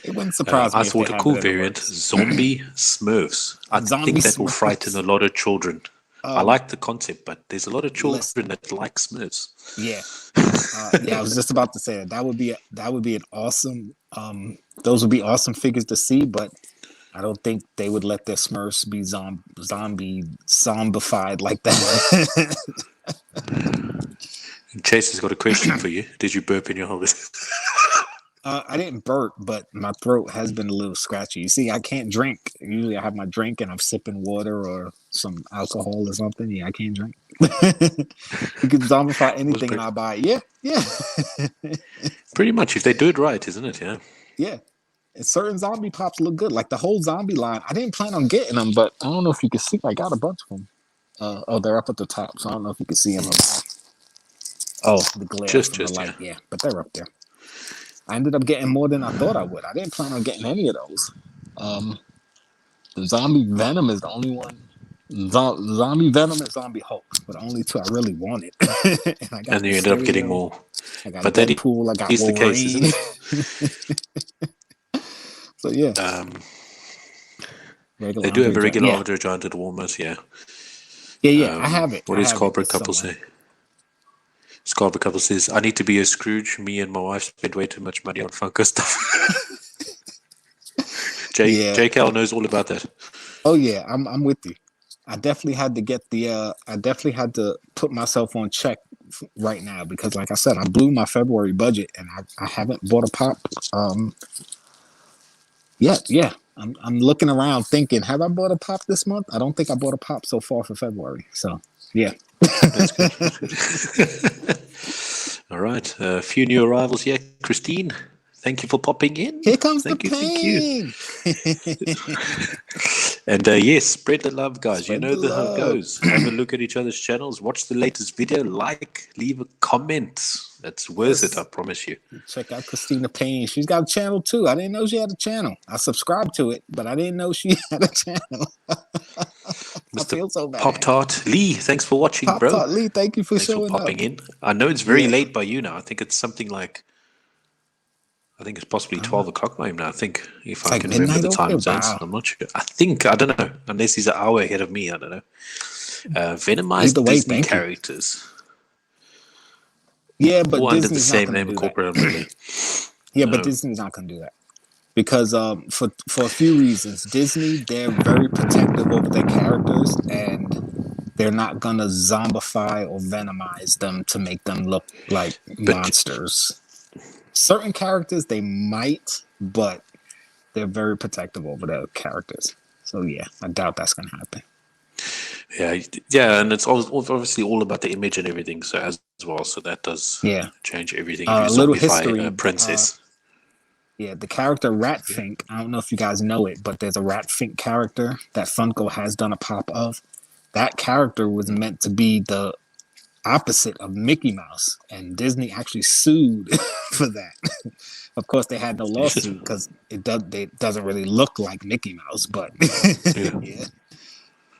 Speaker 2: It wouldn't surprise me.
Speaker 3: I thought a cool variant, Zombie Smurfs. I think that will frighten a lot of children. I like the concept, but there's a lot of children that like Smurfs.
Speaker 2: Yeah. I was just about to say that would be an awesome, those would be awesome figures to see, but I don't think they would let their Smurfs be zombified like that.
Speaker 3: Chase has got a question for you. Did you burp in your holidays?
Speaker 2: I didn't burp, but my throat has been a little scratchy. You see, I can't drink. Usually I have my drink and I'm sipping water or some alcohol or something. Yeah, I can't drink. You can zombify anything and I'll buy it. Yeah.
Speaker 3: Pretty much, if they do it right, isn't it? Yeah.
Speaker 2: Yeah. And certain zombie pops look good. Like the whole zombie line. I didn't plan on getting them, but I don't know if you can see. I got a bunch of them. They're up at the top, so I don't know if you can see them. The glare from the light. Yeah, but they're up there. I ended up getting more than I thought I would. I didn't plan on getting any of those. The Zombie Venom is the only one. Zombie Venom and Zombie Hulk were the only 2 I really wanted. and
Speaker 3: you ended up getting more.
Speaker 2: I got
Speaker 3: but
Speaker 2: Deadpool, I got Wolverine.
Speaker 3: The case, isn't it?
Speaker 2: So yeah.
Speaker 3: They do have a regular Andre Giant at Walmart, yeah.
Speaker 2: Yeah, I have it.
Speaker 3: What does Scarborough Couple say? Scarborough Couple says, I need to be a Scrooge. Me and my wife spend way too much money on Funko stuff. Jkl knows all about that.
Speaker 2: Oh yeah, I'm with you. I definitely had to get I definitely had to put myself on check right now because, like I said, I blew my February budget and I haven't bought a pop yet. Yeah, I'm looking around thinking, have I bought a pop this month? I don't think I bought a pop so far for February. So yeah.
Speaker 3: That's good. All right. A few new arrivals here. Christine, thank you for popping in.
Speaker 2: Here comes the pain.
Speaker 3: And yes, spread the love, guys. You know how it goes. Have a look at each other's channels. Watch the latest video. Leave a comment. It's worth it, I promise you.
Speaker 2: Check out Christina Payne. She's got a channel too. I didn't know she had a channel. I subscribed to it, but I didn't know she had a channel. I feel so bad.
Speaker 3: Pop Tart Lee, thanks for watching,
Speaker 2: Pop
Speaker 3: bro.
Speaker 2: Tart Lee, thank you for showing
Speaker 3: popping
Speaker 2: up.
Speaker 3: in. I know it's very late by you now. I think it's something like, I think it's possibly 12 o'clock by him now. I think, if I can remember the time zones. I'm not sure. I don't know, unless he's an hour ahead of me. I don't know. Venomized Disney characters.
Speaker 2: Yeah, but
Speaker 3: all
Speaker 2: Disney's
Speaker 3: under the same name,
Speaker 2: that.
Speaker 3: corporate umbrella.
Speaker 2: Yeah, but Disney's not going to do that. Because for a few reasons, Disney, they're very protective over their characters, and they're not gonna zombify or venomize them to make them look like monsters. Certain characters they might, but they're very protective over their characters. So yeah, I doubt that's gonna happen.
Speaker 3: Yeah, and it's obviously all about the image and everything. So as well, so that does change everything.
Speaker 2: A little history,
Speaker 3: princess.
Speaker 2: Yeah, the character Ratfink, I don't know if you guys know it, but there's a Ratfink character that Funko has done a pop of. That character was meant to be the opposite of Mickey Mouse, and Disney actually sued for that. Of course, they had no lawsuit because it doesn't really look like Mickey Mouse, but yeah.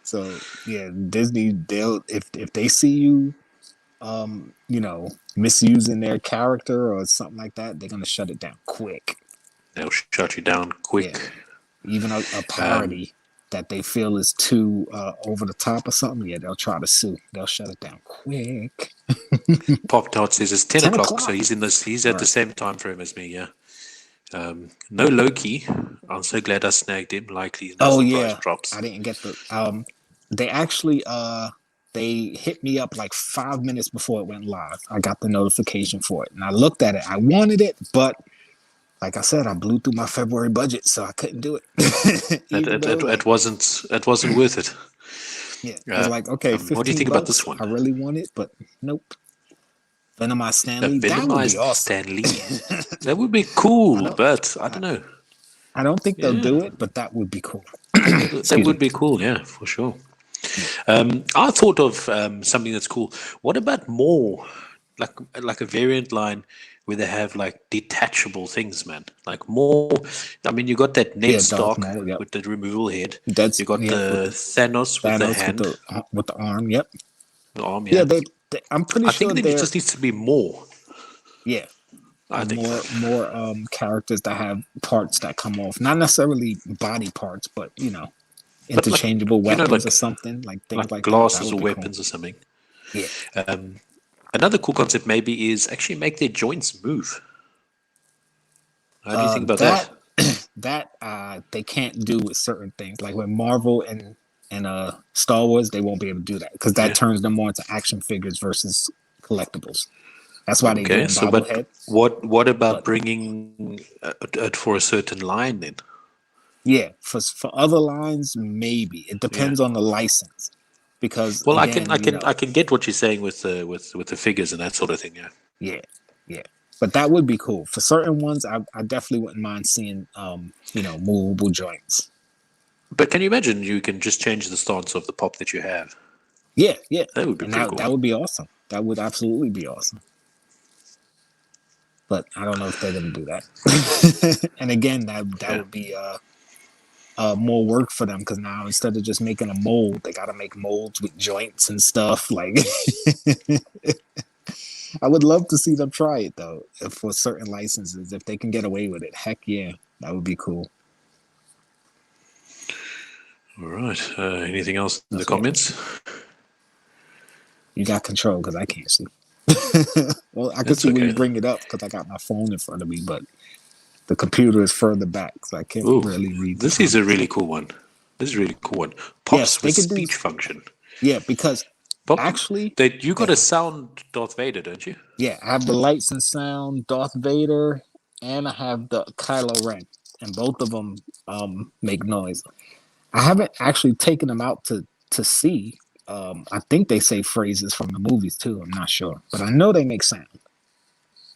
Speaker 2: So yeah, Disney, if they see you, misusing their character or something like that, they're gonna shut it down quick.
Speaker 3: They'll shut you down quick.
Speaker 2: Yeah. Even a parody that they feel is too over the top or something, they'll try to sue. They'll shut it down quick.
Speaker 3: Pop Tart says it's 10 o'clock, so he's at the same time frame as me. Yeah. No Loki. I'm so glad I snagged him. Likely. Drops.
Speaker 2: I didn't get the. They actually they hit me up like 5 minutes before it went live. I got the notification for it, and I looked at it. I wanted it, but like I said, I blew through my February budget, so I couldn't do it.
Speaker 3: It wasn't worth it.
Speaker 2: Yeah, I was like, okay,
Speaker 3: what do you think about this one?
Speaker 2: I really want it, but nope. Venomized Stan Lee, that would be awesome.
Speaker 3: Stan Lee. That would be cool, but I don't know.
Speaker 2: I don't think they'll do it, but that would be cool.
Speaker 3: That would be cool, yeah, for sure. I thought of something that's cool. What about more like a variant line where they have like detachable things, man? Like more. I mean, you got that Ned Stark with the removable head. You got the Thanos with the hand,
Speaker 2: with the arm. Yep.
Speaker 3: The arm.
Speaker 2: Yeah. I'm pretty sure
Speaker 3: there just needs to be more.
Speaker 2: Yeah.
Speaker 3: I think
Speaker 2: more characters that have parts that come off, not necessarily body parts, but interchangeable weapons or something like things like
Speaker 3: glasses or weapons or something.
Speaker 2: Yeah.
Speaker 3: Another cool concept maybe is actually make their joints move. How do you think about that?
Speaker 2: That they can't do with certain things, like with Marvel and Star Wars, they won't be able to do that because that turns them more into action figures versus collectibles. That's why they do bobblehead.
Speaker 3: But what about bringing it for a certain line then?
Speaker 2: Yeah, for other lines, maybe it depends on the license. Because again,
Speaker 3: I can get what you're saying with the figures and that sort of thing.
Speaker 2: Yeah. But that would be cool for certain ones. I definitely wouldn't mind seeing movable joints.
Speaker 3: But can you imagine you can just change the stance of the pop that you have?
Speaker 2: Yeah.
Speaker 3: That would be pretty cool.
Speaker 2: That would be awesome. That would absolutely be awesome. But I don't know if they're going to do that. And again, that would be more work for them because now instead of just making a mold, they got to make molds with joints and stuff. Like, I would love to see them try it though for certain licenses. If they can get away with it, heck yeah, that would be cool.
Speaker 3: All right. Anything else in the comments?
Speaker 2: You got control because I can't see. Well, I can see when you bring it up because I got my phone in front of me, but the computer is further back, so I can't really read.
Speaker 3: This is a really cool one. Pops with speech function.
Speaker 2: Yeah, because actually,
Speaker 3: you got a sound Darth Vader, don't you?
Speaker 2: Yeah, I have the lights and sound Darth Vader, and I have the Kylo Ren, and both of them make noise. I haven't actually taken them out to see. I think they say phrases from the movies too. I'm not sure, but I know they make sound.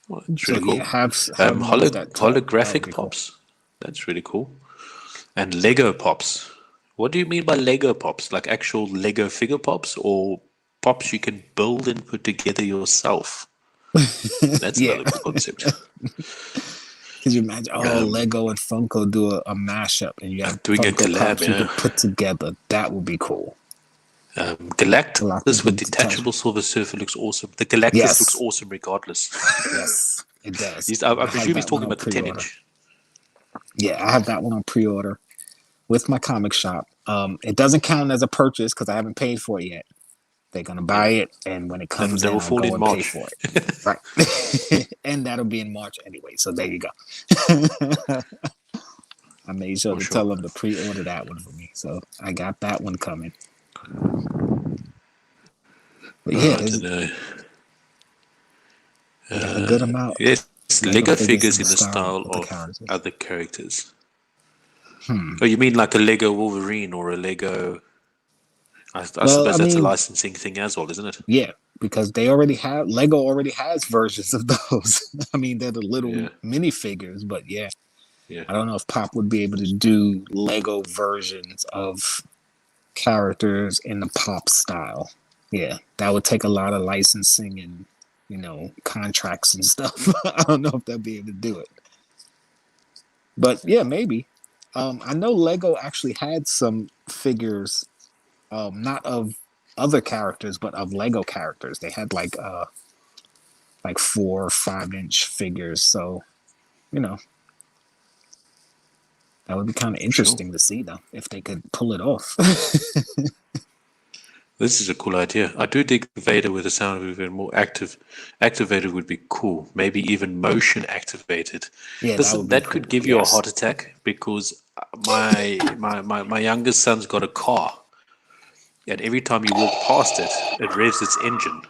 Speaker 3: Well, that's really cool.
Speaker 2: Have
Speaker 3: holographic pops. Cool. That's really cool. And Lego pops. What do you mean by Lego pops? Like actual Lego figure pops, or pops you can build and put together yourself? That's
Speaker 2: Yeah.
Speaker 3: another good concept.
Speaker 2: Could you imagine? Lego and Funko do a mashup, and you have
Speaker 3: Doing a
Speaker 2: Funko
Speaker 3: collab,
Speaker 2: Pops you could put together. That would be cool.
Speaker 3: Galactus with detachable Silver Surfer looks awesome. The Galactus looks awesome regardless.
Speaker 2: Yes, it does.
Speaker 3: I presume he's talking about the 10-inch.
Speaker 2: Yeah, I have that one on pre-order with my comic shop. It doesn't count as a purchase because I haven't paid for it yet. They're gonna buy it, and when it comes in, I'll go and pay for it. Right, and that'll be in March anyway. So there you go. I made sure to tell them to pre-order that one for me, so I got that one coming. But yeah, a good amount.
Speaker 3: Yes, Lego figures in the style of other characters. Oh, you mean like a Lego Wolverine or a Lego? I suppose that's a licensing thing as well, isn't it?
Speaker 2: Yeah, because Lego already has versions of those. I mean, they're the little minifigures, but yeah. I don't know if Pop would be able to do Lego versions of characters in the Pop style. Yeah, that would take a lot of licensing and, contracts and stuff. I don't know if they'll be able to do it. But yeah, maybe. I know Lego actually had some figures, not of other characters, but of Lego characters. They had like 4 or 5-inch figures. So, that would be kind of interesting to see, though, if they could pull it off.
Speaker 3: This is a cool idea. I do dig Vader with the sound of even more activated would be cool. Maybe even motion activated.
Speaker 2: Yeah,
Speaker 3: that could give you a heart attack because my youngest son's got a car, and every time you walk past it, it revs its engine.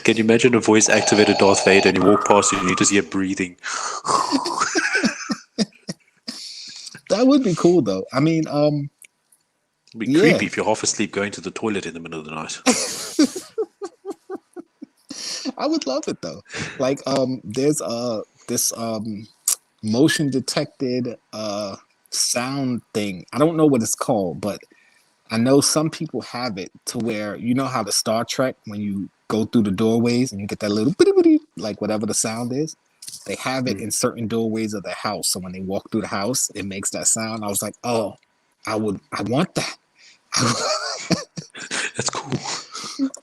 Speaker 3: Can you imagine a voice-activated Darth Vader and you walk past it and you just hear breathing?
Speaker 2: That would be cool, though. I mean,
Speaker 3: it'd be creepy if you're half asleep going to the toilet in the middle of the night.
Speaker 2: I would love it, though. Like, there's this motion detected sound thing. I don't know what it's called, but I know some people have it to where, you know how the Star Trek, when you go through the doorways and you get that little like whatever the sound is, they have it in certain doorways of the house. So when they walk through the house, it makes that sound. I was like, oh, I want that.
Speaker 3: That's cool.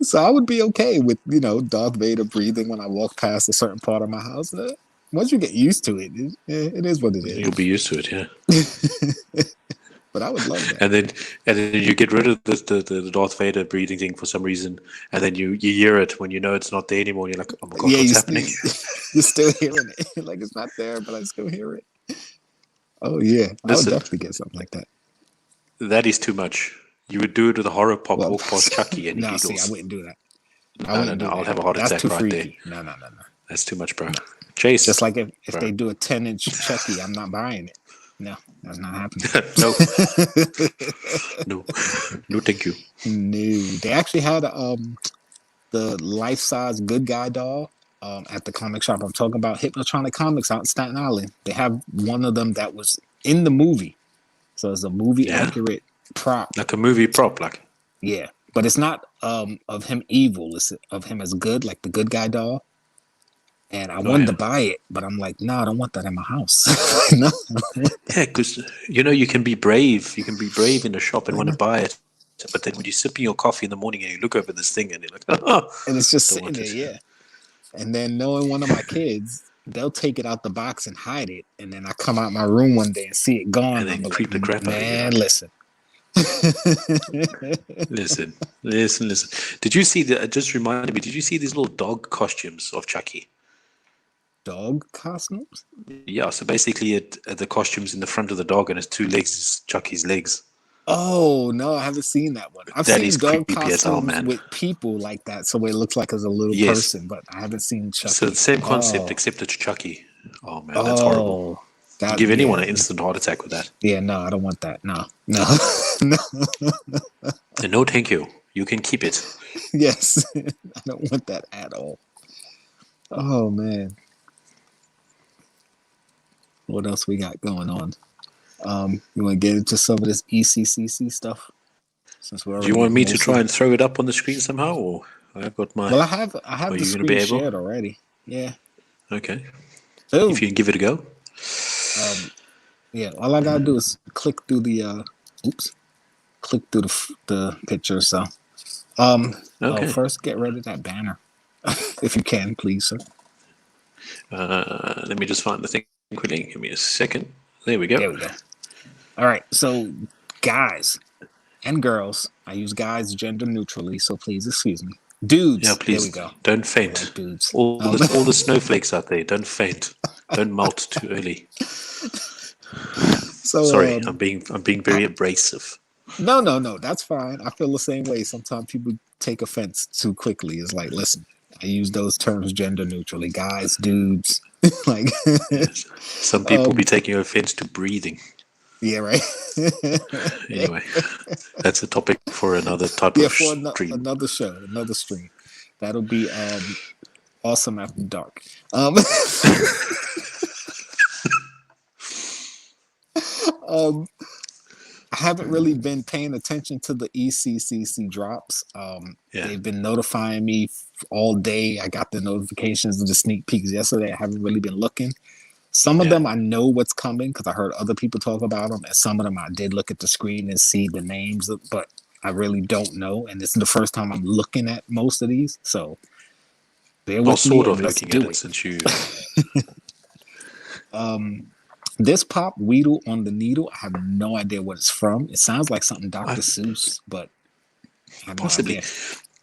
Speaker 2: So I would be okay with, Darth Vader breathing when I walk past a certain part of my house. Once you get used to it, it is what it is.
Speaker 3: You'll be used to it, yeah.
Speaker 2: But I would love that.
Speaker 3: And then you get rid of the Darth Vader breathing thing for some reason, and then you hear it when you know it's not there anymore. And you're like, oh my god, what's happening?
Speaker 2: You're still hearing it. Like it's not there, but I still hear it. Oh yeah, I would definitely get something like that.
Speaker 3: That is too much. You would do it with a horror pop, walk past Chucky and
Speaker 2: no, see, I wouldn't do that.
Speaker 3: No, I'll have a heart attack right there.
Speaker 2: No.
Speaker 3: That's too much, bro. No. Chase.
Speaker 2: Just like if they do a 10-inch Chucky, I'm not buying it. No, that's not happening.
Speaker 3: No, thank you.
Speaker 2: No, they actually had the life-size Good Guy doll at the comic shop I'm talking about, Hypnotronic Comics out in Staten Island. They have one of them that was in the movie, so it's a movie-accurate prop,
Speaker 3: like a movie prop, like.
Speaker 2: Yeah, but it's not of him evil; it's of him as good, like the Good Guy doll. And I wanted to buy it, but I'm like, no, I don't want that in my house. No.
Speaker 3: Yeah, because, you can be brave. You can be brave in the shop and want to buy it. But then when you're sipping your coffee in the morning and you look over this thing and you're like, oh.
Speaker 2: And it's just sitting there, yeah. And then knowing one of my kids, they'll take it out the box and hide it. And then I come out my room one day and see it gone.
Speaker 3: And then creep the crap out of you.
Speaker 2: Man, listen.
Speaker 3: Listen. Did you see just reminded me, did you see these little dog costumes of Chucky?
Speaker 2: Dog costumes?
Speaker 3: Yeah, so basically the costumes in the front of the dog and his 2 legs is Chucky's legs.
Speaker 2: Oh, no, I haven't seen that one. I've seen dog costumes with people like that, so it looks like it's a little person, but I haven't seen Chucky.
Speaker 3: So the same concept, except it's Chucky. Oh, man, that's horrible. You give anyone an instant heart attack with that.
Speaker 2: Yeah, no, I don't want that. No.
Speaker 3: No, thank you. You can keep it.
Speaker 2: Yes, I don't want that at all. Oh, man. What else we got going on? You want to get into some of this ECCC stuff? since we're
Speaker 3: Do you
Speaker 2: already
Speaker 3: want me to
Speaker 2: mostly-
Speaker 3: try and throw it up on the screen somehow, or I've got my?
Speaker 2: Well, I have
Speaker 3: Are
Speaker 2: the
Speaker 3: you gonna be
Speaker 2: screen
Speaker 3: able?
Speaker 2: shared already. Yeah.
Speaker 3: Okay.
Speaker 2: Boom.
Speaker 3: If you can give it a go.
Speaker 2: Yeah. All I gotta do is click through the click through the picture. So,
Speaker 3: Okay.
Speaker 2: first get rid of that banner, if you can, please, sir.
Speaker 3: Let me just find the thing quickly. Give me a second. There we go.
Speaker 2: There we go. All right. So, guys and girls, I use guys gender neutrally, so please excuse me. Dudes.
Speaker 3: Yeah, please
Speaker 2: There we go.
Speaker 3: don't faint.
Speaker 2: Like dudes.
Speaker 3: All the snowflakes out there, don't faint. Don't melt too early.
Speaker 2: So,
Speaker 3: Sorry, I'm being very abrasive.
Speaker 2: No, that's fine. I feel the same way. Sometimes people take offense too quickly. It's like, listen, I use those terms gender neutrally. Guys, dudes. Like,
Speaker 3: Yes. Some people be taking offense to breathing.
Speaker 2: yeah, right.
Speaker 3: Anyway, that's a topic for another type
Speaker 2: Yeah,
Speaker 3: of
Speaker 2: for
Speaker 3: stream.
Speaker 2: another show, another stream. That'll be awesome after dark. I haven't really been paying attention to the ECCC drops. They've been notifying me all day. I got the notifications of the sneak peeks yesterday. I haven't really been looking. Some of them I know what's coming because I heard other people talk about them, and some of them I did look at the screen and see the names, but I really don't know. And this is the first time I'm looking at most of these, so bear with me.
Speaker 3: Sort of
Speaker 2: and let's
Speaker 3: looking
Speaker 2: do
Speaker 3: at it since you.
Speaker 2: This Pop Weedle on the Needle, I have no idea what it's from. It sounds like something Dr. Seuss, but I have
Speaker 3: Possibly.
Speaker 2: no idea.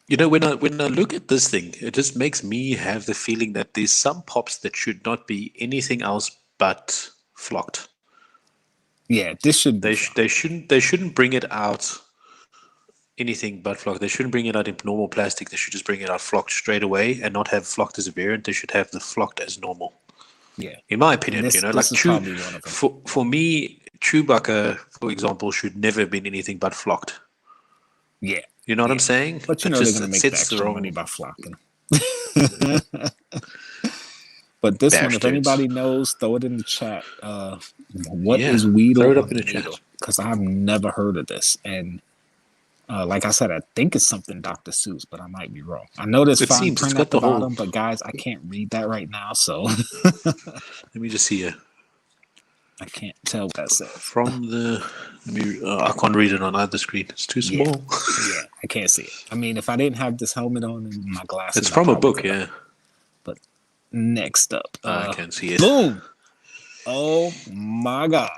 Speaker 3: You know, when I look at this thing, it just makes me have the feeling that there's some pops that should not be anything else but flocked.
Speaker 2: Yeah, this should
Speaker 3: They
Speaker 2: be
Speaker 3: shouldn't bring it out anything but flocked. They shouldn't bring it out in normal plastic. They should just bring it out flocked straight away and not have flocked as a variant. They should have the flocked as normal.
Speaker 2: Yeah,
Speaker 3: in my opinion,
Speaker 2: this,
Speaker 3: you know,
Speaker 2: this
Speaker 3: like
Speaker 2: is probably one of them.
Speaker 3: for me, Chewbacca, for example, should never have been anything but flocked.
Speaker 2: Yeah,
Speaker 3: You know what I'm saying?
Speaker 2: but you know they're gonna make the extra money by flocking. But this one, if anybody knows, throw it in the chat. What is Weedle?
Speaker 3: Throw it up in the chat
Speaker 2: because I've never heard of this, and like I said, I think it's something Dr. Seuss, but I might be wrong. I know there's fine print at the bottom, but guys, I can't read that right now, so
Speaker 3: let me just see here.
Speaker 2: I can't tell what that says.
Speaker 3: From the, I can't read it on either screen. It's too small.
Speaker 2: Yeah, I can't see it. I mean, if I didn't have this helmet on and my glasses,
Speaker 3: it's from a book, yeah.
Speaker 2: But next up,
Speaker 3: I can't see it.
Speaker 2: Boom! Oh my God!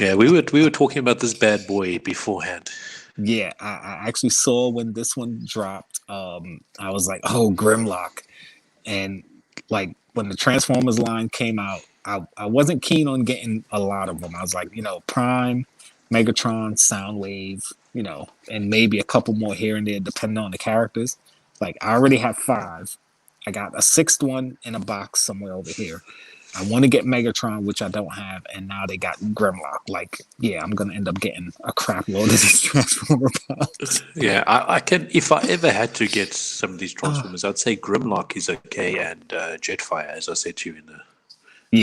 Speaker 3: Yeah, we were talking about this bad boy beforehand.
Speaker 2: Yeah, I actually saw when this one dropped. I was like, "Oh, Grimlock," and like when the Transformers line came out, I wasn't keen on getting a lot of them. I was like, you know, Prime, Megatron, Soundwave, you know, and maybe a couple more here and there depending on the characters. Like I already have 5. I got a 6th one in a box somewhere over here. I want to get Megatron, which I don't have, and now they got Grimlock. Like, yeah, I'm gonna end up getting a crap load of these Transformer Pops.
Speaker 3: Yeah, I can. If I ever had to get some of these Transformers, I'd say Grimlock is okay, and Jetfire, as I said to you in the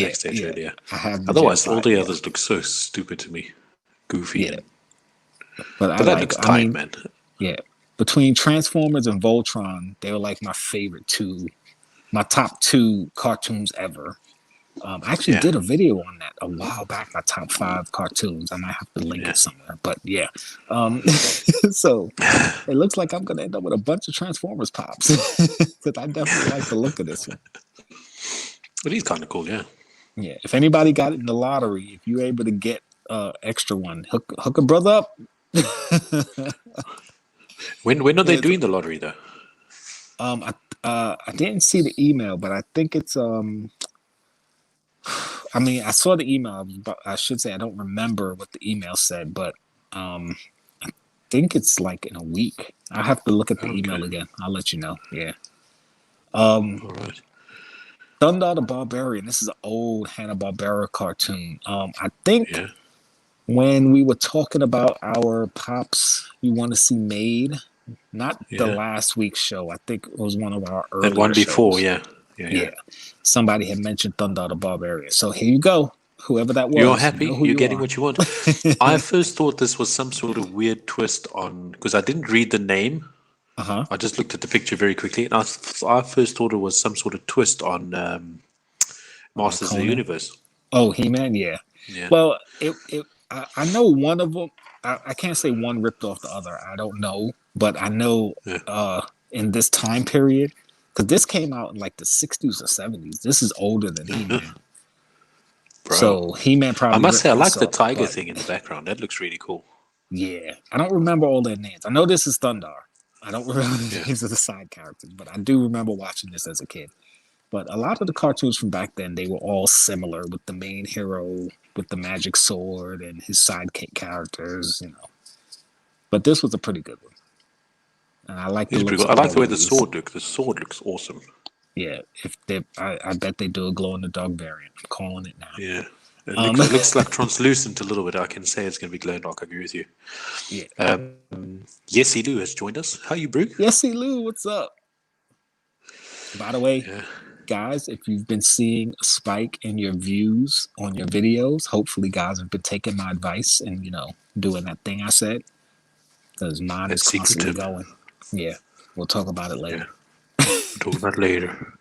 Speaker 3: backstage earlier. Otherwise, all the others look so stupid to me, goofy.
Speaker 2: Yeah,
Speaker 3: but that looks tight, man.
Speaker 2: Yeah, between Transformers and Voltron, they were like my favorite 2, my top 2 cartoons ever. I actually did a video on that a while back, my top 5 cartoons. I might have to link it somewhere, but yeah. So it looks like I'm gonna end up with a bunch of Transformers Pops because I definitely like the look of this one.
Speaker 3: But he's kind of cool, yeah.
Speaker 2: Yeah, if anybody got it in the lottery, if you're able to get extra one, hook a brother up.
Speaker 3: When are they doing the lottery though?
Speaker 2: I didn't see the email, but I think it's I mean, I saw the email, but I should say I don't remember what the email said, but I think it's like in a week. I have to look at the email again. I'll let you know. Yeah.
Speaker 3: All right.
Speaker 2: Thunder the Barbarian. This is an old Hanna-Barbera cartoon. I think when we were talking about our pops you want to see made, not the last week's show. I think it was one of our earlier
Speaker 3: one before,
Speaker 2: shows.
Speaker 3: Yeah.
Speaker 2: Somebody had mentioned Thunder the Barbarian. So here you go. whoever that was.
Speaker 3: You're happy.
Speaker 2: You know who
Speaker 3: You're
Speaker 2: you
Speaker 3: getting
Speaker 2: are.
Speaker 3: what you want. I first thought this was some sort of weird twist on because I didn't read the name.
Speaker 2: Uh-huh.
Speaker 3: I just looked at the picture very quickly, and I first thought it was some sort of twist on Masters of the
Speaker 2: Conan.
Speaker 3: Universe.
Speaker 2: Oh, He-Man, yeah.
Speaker 3: Yeah.
Speaker 2: Well, I know one of them. I can't say one ripped off the other. I don't know, but I know in this time period, because this came out in like the 60s or 70s. This is older than He-Man.
Speaker 3: Bro.
Speaker 2: So He-Man probably.
Speaker 3: I must say, I
Speaker 2: ripped
Speaker 3: like
Speaker 2: this
Speaker 3: the
Speaker 2: off,
Speaker 3: tiger
Speaker 2: but
Speaker 3: thing in the background. That looks really cool.
Speaker 2: yeah, I don't remember all their names. I know this is Thundar. I don't remember the
Speaker 3: Yeah.
Speaker 2: names of the side characters, but I do remember watching this as a kid. But a lot of the cartoons from back then, they were all similar with the main hero with the magic sword and his sidekick characters, you know. But this was a pretty good one. And I like the
Speaker 3: It's
Speaker 2: looks
Speaker 3: pretty cool.
Speaker 2: of
Speaker 3: I like
Speaker 2: all
Speaker 3: the way
Speaker 2: of
Speaker 3: the
Speaker 2: these.
Speaker 3: sword looks. The sword looks awesome.
Speaker 2: Yeah, I bet they do a glow in the dark variant. I'm calling it now.
Speaker 3: Yeah. It looks like translucent a little bit. I can say it's going to be glow in the dark. I agree with you.
Speaker 2: Yeah.
Speaker 3: Yes, Lou has joined us. How are you, Brew?
Speaker 2: Yesy Lou, what's up? By the way,
Speaker 3: Yeah.
Speaker 2: guys, if you've been seeing a spike in your views on your videos, hopefully guys have been taking my advice and, you know, doing that thing I said. Because mine
Speaker 3: That's
Speaker 2: is constantly
Speaker 3: secretive.
Speaker 2: going. Yeah, we'll talk about it later.
Speaker 3: Yeah. We'll talk about later.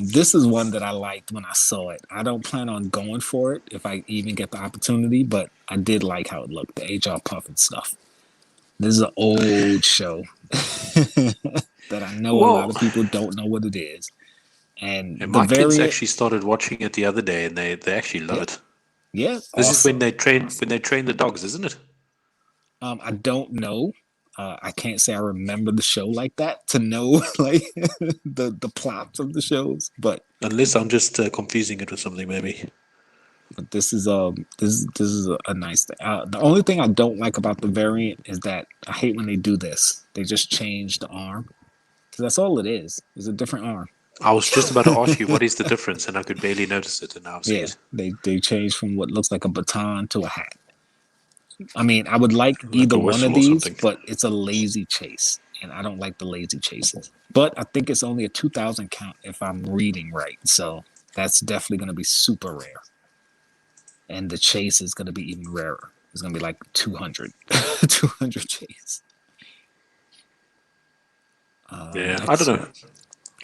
Speaker 2: This is one that I liked when I saw it. I don't plan on going for it if I even get the opportunity, but I did like how it looked, the HR Puffin stuff. This is an old show that I know a lot of people don't know what it is. And
Speaker 3: my kids actually started watching it the other day, and they actually love it.
Speaker 2: Yeah,
Speaker 3: this is when they train the dogs, isn't it?
Speaker 2: I don't know. I can't say I remember the show like that to know like the plots of the shows, but
Speaker 3: unless I'm just confusing it with something, maybe.
Speaker 2: But this is a nice thing. The only thing I don't like about the variant is that I hate when they do this. They just change the arm because that's all it is. It's a different arm.
Speaker 3: I was just about to ask you what is the difference, and I could barely notice it, and now I see it.
Speaker 2: They change from what looks like a baton to a hat. I mean, I would like either one of these, but it's a lazy chase, and I don't like the lazy chases. But I think it's only a 2,000 count if I'm reading right, so that's definitely going to be super rare. And the chase is going to be even rarer. It's going to be like 200 chase.
Speaker 3: Yeah, I don't know.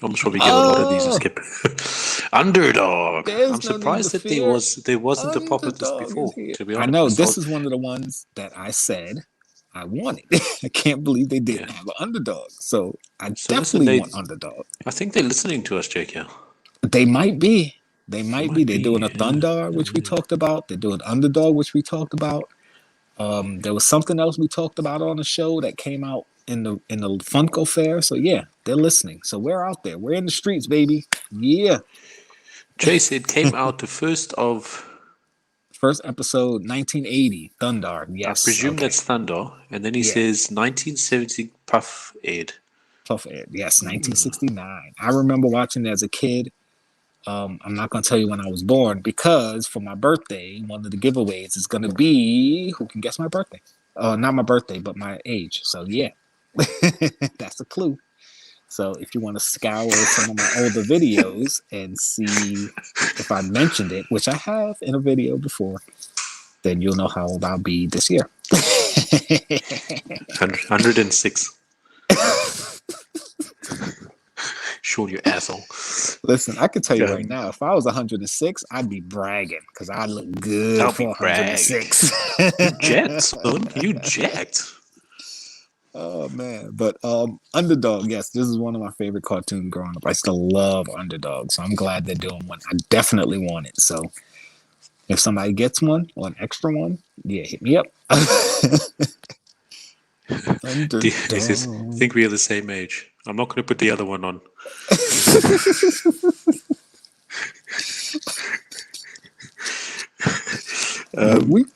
Speaker 3: I'm sure we get a lot of these and skip. Underdog. I'm surprised that there wasn't a pop at this before. To be honest,
Speaker 2: I know this is one of the ones that I said I wanted. I can't believe they didn't have an underdog. So I definitely want underdog.
Speaker 3: I think they're listening to us, Jkl.
Speaker 2: They might be. They might be. They're doing a Thundar, which we talked about. They're doing Underdog, which we talked about. There was something else we talked about on the show that came out in the Funko Fair. So yeah, they're listening. So we're out there. We're in the streets, baby. Yeah.
Speaker 3: Chase, it came out the first
Speaker 2: episode, 1980, Thundar. Yes.
Speaker 3: I presume that's Thundar. And then he says 1970 Puff Ed.
Speaker 2: Puff Ed. Yes, 1969. I remember watching it as a kid. I'm not going to tell you when I was born because for my birthday, one of the giveaways is going to be who can guess my birthday? Not my birthday, but my age. So yeah, that's a clue. So if you want to scour some of my older videos and see if I mentioned it, which I have in a video before, then you'll know how old I'll be this year.
Speaker 3: 106. Sure, you asshole.
Speaker 2: Listen, I can tell you right now, if I was 106, I'd be bragging because I look good for 106.
Speaker 3: You jacked, son. You jacked.
Speaker 2: Oh man, but Underdog, yes, this is one of my favorite cartoons growing up. I still love Underdog, so I'm glad they're doing one. I definitely want it. So if somebody gets one or an extra one, yeah, hit me up.
Speaker 3: I think we are the same age. I'm not going to put the other one on.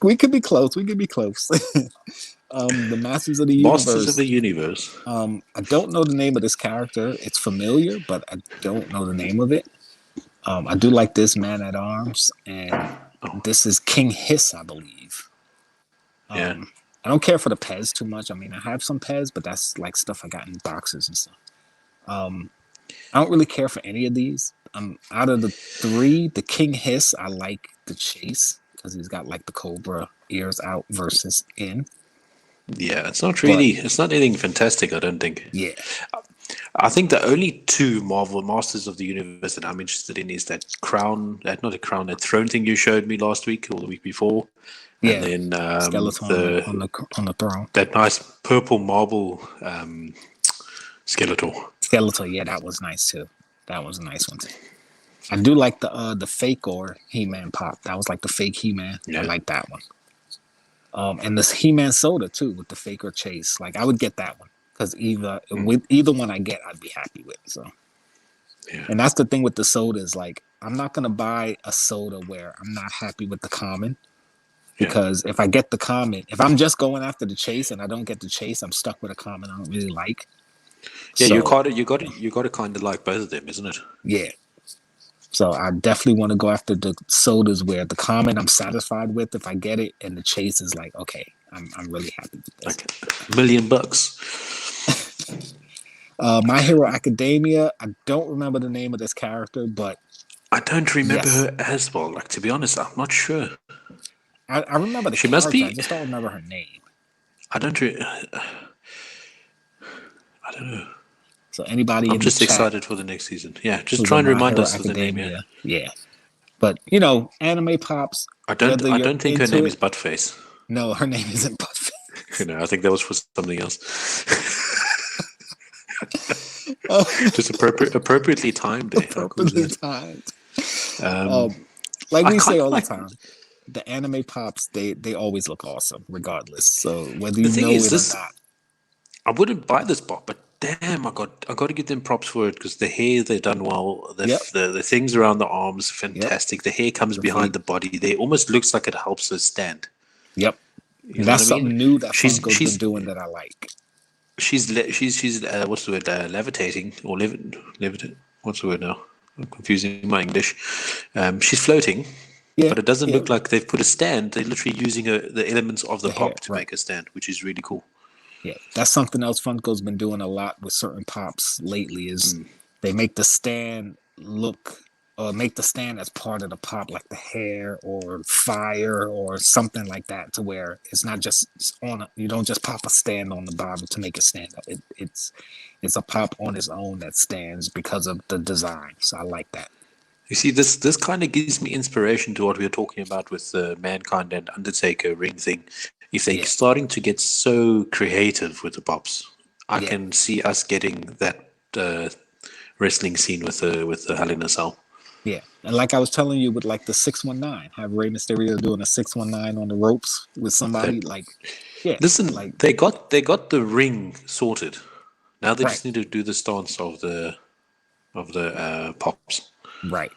Speaker 2: We could be close. We could be close. The Masters of the Universe.
Speaker 3: Masters of the Universe.
Speaker 2: I don't know the name of this character. It's familiar, but I don't know the name of it. I do like this Man at Arms, and this is King Hiss, I believe.
Speaker 3: Yeah.
Speaker 2: I don't care for the Pez too much. I mean, I have some Pez, but that's like stuff I got in boxes and stuff. I don't really care for any of these. out of the three, the King Hiss, I like the chase because he's got like the Cobra ears out versus in.
Speaker 3: Yeah, it's not anything fantastic, I don't think.
Speaker 2: Yeah.
Speaker 3: I think the only two Marvel Masters of the Universe that I'm interested in is that that throne thing you showed me last week or the week before.
Speaker 2: Yeah.
Speaker 3: And then
Speaker 2: Skeletor on the throne.
Speaker 3: That nice purple marble Skeletor.
Speaker 2: Skeletor, yeah, that was nice too. That was a nice one too. I do like the fake or He-Man pop. That was like the fake He-Man. Yeah. I like that one. And this He-Man soda too with the fake or chase. Like I would get that one because with either one I get, I'd be happy with. So, yeah. And that's the thing with the soda is like I'm not gonna buy a soda where I'm not happy with the common. Because if I get the common, if I'm just going after the chase and I don't get the chase, I'm stuck with a common I don't really like.
Speaker 3: Yeah, so, you got to kind of like both of them, isn't it? Yeah.
Speaker 2: So I definitely want to go after the sodas where the common I'm satisfied with if I get it, and the chase is like, okay, I'm really happy with this.
Speaker 3: Like $1 million.
Speaker 2: My Hero Academia. I don't remember the name of this character, but
Speaker 3: I don't remember her as well. Like to be honest, I'm not sure.
Speaker 2: I remember the character. Must be. I just don't remember her name.
Speaker 3: I don't know.
Speaker 2: So anybody?
Speaker 3: I'm just excited for the next season. Yeah, just try and remind us of the name.
Speaker 2: Yeah. But anime pops.
Speaker 3: I don't think her name is Buttface.
Speaker 2: No, her name isn't Buttface.
Speaker 3: I think that was for something else. Just appropriately timed.
Speaker 2: Appropriately timed. Like we say all the time. The anime pops, they always look awesome, regardless. So whether you know it or not,
Speaker 3: I wouldn't buy this pop, but damn, I got to give them props for it because the hair they've done well. The things around the arms, fantastic. Yep. The hair comes behind the body. They almost looks like it helps her stand.
Speaker 2: Yep, that's something new that Funko's been doing that I like.
Speaker 3: She's what's the word? Levitating or levitate? What's the word now? I'm confusing my English. She's floating. Yeah, but it doesn't look like they've put a stand. They're literally using the elements of the pop to make a stand, which is really cool.
Speaker 2: Yeah, that's something else Funko's been doing a lot with certain pops lately is they make the stand make the stand as part of the pop, like the hair or fire or something like that, to where it's not just you don't just pop a stand on the bottom to make it stand up. It's a pop on its own that stands because of the design. So I like that.
Speaker 3: You see, this kind of gives me inspiration to what we were talking about with the Mankind and Undertaker ring thing. If they're starting to get so creative with the pops, I can see us getting that wrestling scene with the Hell in a Cell.
Speaker 2: Yeah, and like I was telling you with like the 619, have Rey Mysterio doing a 619 on the ropes with somebody
Speaker 3: Listen, like they got the ring sorted. Now they just need to do the stance of the pops.
Speaker 2: Right.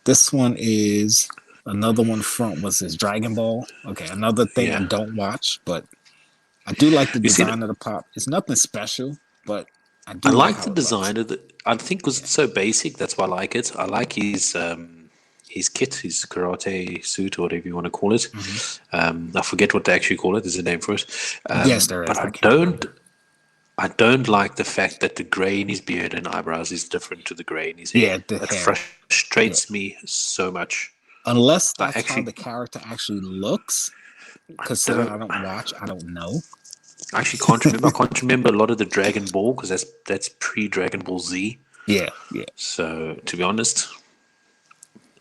Speaker 2: This one is another one front was this Dragon Ball. Okay, another thing I don't watch, but I do like the design of the pop. It's nothing special, but I
Speaker 3: like the design of the. I think because it's so basic, that's why I like it. I like his kit, his karate suit, or whatever you want to call it. I forget what they actually call it. There's a name for it.
Speaker 2: Yes, there is.
Speaker 3: But I don't like the fact that the grey in his beard and eyebrows is different to the grey in his hair.
Speaker 2: Yeah,
Speaker 3: that frustrates me so much.
Speaker 2: Unless that's how the character actually looks. Considering I don't watch, I don't know.
Speaker 3: I actually can't remember. I can't remember a lot of the Dragon Ball because that's pre-Dragon Ball Z.
Speaker 2: Yeah.
Speaker 3: So to be honest,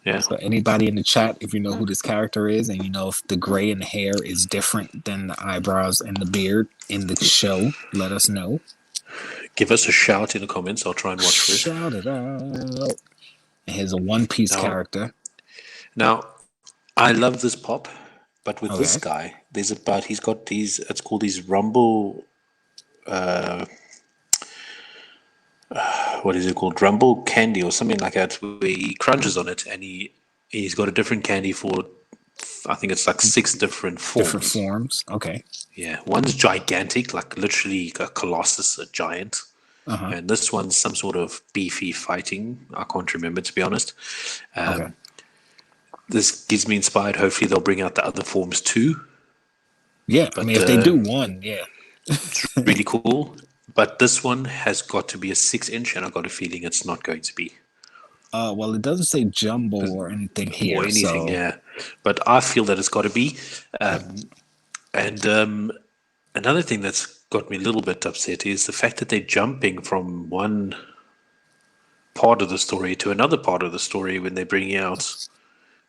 Speaker 3: yeah.
Speaker 2: So anybody in the chat, if you know who this character is, and you know if the gray in the hair is different than the eyebrows and the beard in the show, let us know.
Speaker 3: Give us a shout in the comments. I'll try and watch for it.
Speaker 2: Shout it out. And here's a One Piece character.
Speaker 3: Now, I love this pop. But with this guy, he's got these, it's called these Rumble, what is it called? Rumble candy or something like that, where he crunches on it and he's got a different candy for, I think it's like 6 different forms.
Speaker 2: Different forms, okay.
Speaker 3: Yeah, one's gigantic, like literally a colossus, a giant. And this one's some sort of beefy fighting. I can't remember, to be honest. This gives me inspired. Hopefully they'll bring out the other forms too.
Speaker 2: Yeah, but, I mean, if they do one,
Speaker 3: it's really cool. But this one has got to be a 6-inch, and I got a feeling it's not going to be.
Speaker 2: Well, it doesn't say jumbo or anything here.
Speaker 3: Or anything,
Speaker 2: so.
Speaker 3: yeah. But I feel that it's got to be. And another thing that's got me a little bit upset is the fact that they're jumping from one part of the story to another part of the story when they're bringing out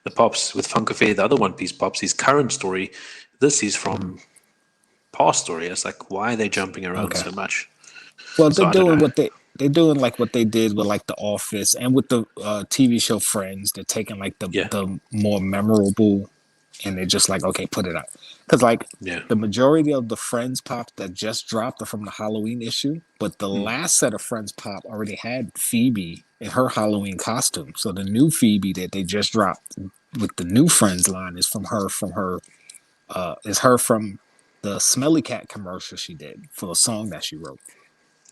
Speaker 3: the Pops with Funko Fair, the other One Piece Pops, his current story. This is from past story. It's like, why are they jumping around so much?
Speaker 2: Well, they're doing they're doing like what they did with like The Office and with the TV show Friends. They're taking like the more memorable, and they're just like, okay, put it out. Because like the majority of the Friends Pop that just dropped are from the Halloween issue, but the last set of Friends Pop already had Phoebe in her Halloween costume. So the new Phoebe that they just dropped with the new Friends line is from her from the Smelly Cat commercial she did for a song that she wrote.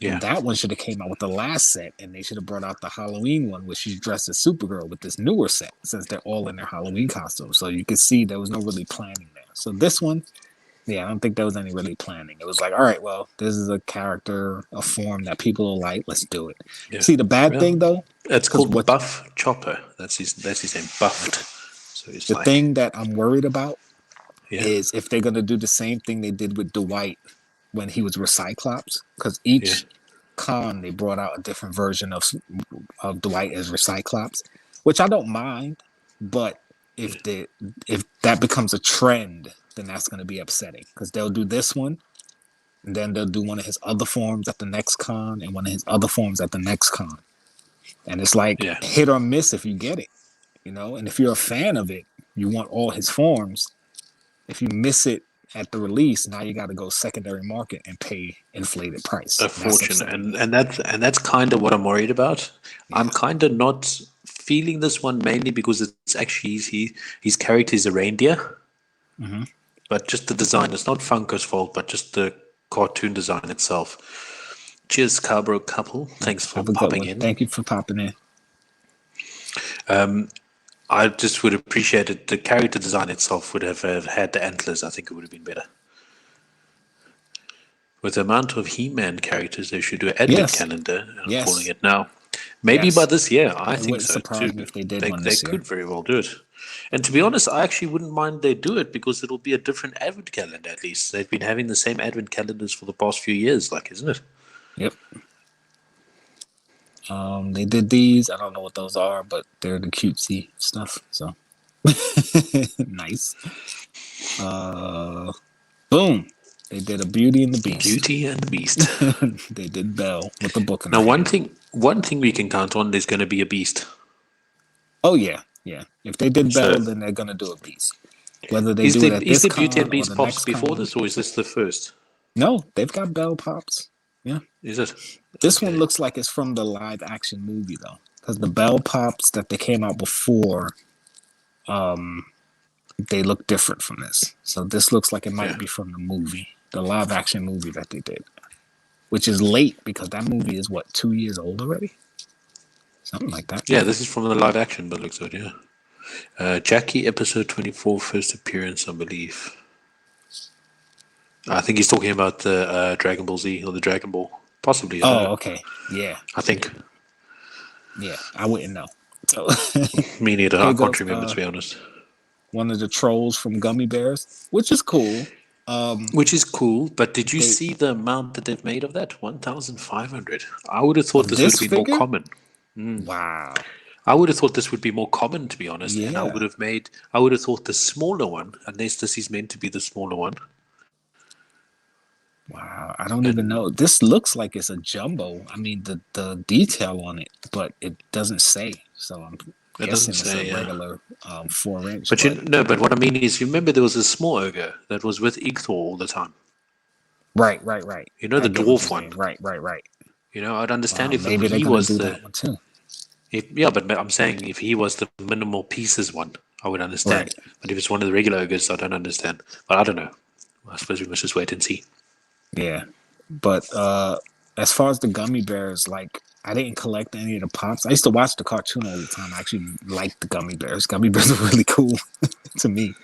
Speaker 2: Yeah. And that one should have came out with the last set, and they should have brought out the Halloween one where she's dressed as Supergirl with this newer set, since they're all in their Halloween costumes. So you can see there was no really planning there. So this one, I don't think there was any really planning. It was like, all right, well, this is a character, a form that people are like, let's do it. Yeah. See, the bad thing though,
Speaker 3: it's called Buff Chopper. That's his name, Buffed. So it's
Speaker 2: the thing that I'm worried about is if they're gonna do the same thing they did with Dwight when he was with Cyclops, because each con they brought out a different version of Dwight as Cyclops, which I don't mind, but if that becomes a trend, then that's going to be upsetting, because they'll do this one, and then they'll do one of his other forms at the next con, and one of his other forms at the next con, and it's like hit or miss if you get it, and if you're a fan of it, you want all his forms. If you miss it at the release, now you got to go secondary market and pay inflated price.
Speaker 3: A fortune, and that's kind of what I'm worried about. Yeah. I'm kind of not feeling this one mainly because it's actually his character is a reindeer, but just the design. It's not Funko's fault, but just the cartoon design itself. Cheers, Scarborough couple. Thanks for popping in.
Speaker 2: Thank you for popping in.
Speaker 3: I just would appreciate it. The character design itself would have had the antlers. I think it would have been better. With the amount of He-Man characters, they should do an advent calendar. I'm calling it now. Maybe by this year. I think so too.
Speaker 2: If they did
Speaker 3: they could very well do it. And to be honest, I actually wouldn't mind they do it, because it'll be a different advent calendar at least. They've been having the same advent calendars for the past few years, isn't it?
Speaker 2: Yep. They did these. I don't know what those are, but they're the cutesy stuff. So nice. Boom. They did a Beauty and the Beast.
Speaker 3: Beauty and the Beast.
Speaker 2: They did Belle with the book.
Speaker 3: Now, one thing we can count on, there's going to be a Beast.
Speaker 2: Oh yeah. If they did Belle, then they're going to do a Beast. Whether they do it at this con,
Speaker 3: is the Beauty and Beast Pops before this, or is this the first?
Speaker 2: No, they've got Belle Pops. Yeah.
Speaker 3: Is it?
Speaker 2: This one looks like it's from the live action movie though, because the Belle Pops that they came out before, they look different from this. So this looks like it might be from the movie, the live action movie that they did, which is late because that movie is 2 years old already, something like that.
Speaker 3: Yeah, this is from the live action, but looks good. Yeah. Jackie episode 24 first appearance, I believe. I think he's talking about the Dragon Ball Z or the Dragon Ball, possibly.
Speaker 2: Okay. Yeah.
Speaker 3: I think.
Speaker 2: Yeah, I wouldn't know. So
Speaker 3: me neither. I can't remember, to be honest.
Speaker 2: One of the trolls from Gummy Bears, which is cool.
Speaker 3: But did you see the amount that they've made of that? 1,500. I would have thought this would be more common.
Speaker 2: Wow.
Speaker 3: I would have thought this would be more common, to be honest. Yeah. And I would have thought the smaller one, unless this is meant to be the smaller one.
Speaker 2: Wow, I don't even know. This looks like it's a jumbo. I mean, the detail on it, but it doesn't say. So I'm guessing it's a regular 4-inch.
Speaker 3: But what I mean is, you remember there was a small ogre that was with Igthor all the time.
Speaker 2: Right.
Speaker 3: You know, the dwarf one.
Speaker 2: Right.
Speaker 3: I'd understand if
Speaker 2: maybe
Speaker 3: he was
Speaker 2: that one too.
Speaker 3: But I'm saying if he was the minimal pieces one, I would understand. Right. But if it's one of the regular ogres, I don't understand. But I don't know. I suppose we must just wait and see.
Speaker 2: Yeah, but as far as the Gummy Bears, like, I didn't collect any of the Pops. I used to watch the cartoon all the time. I actually liked the Gummy Bears. Gummy Bears are really cool to me.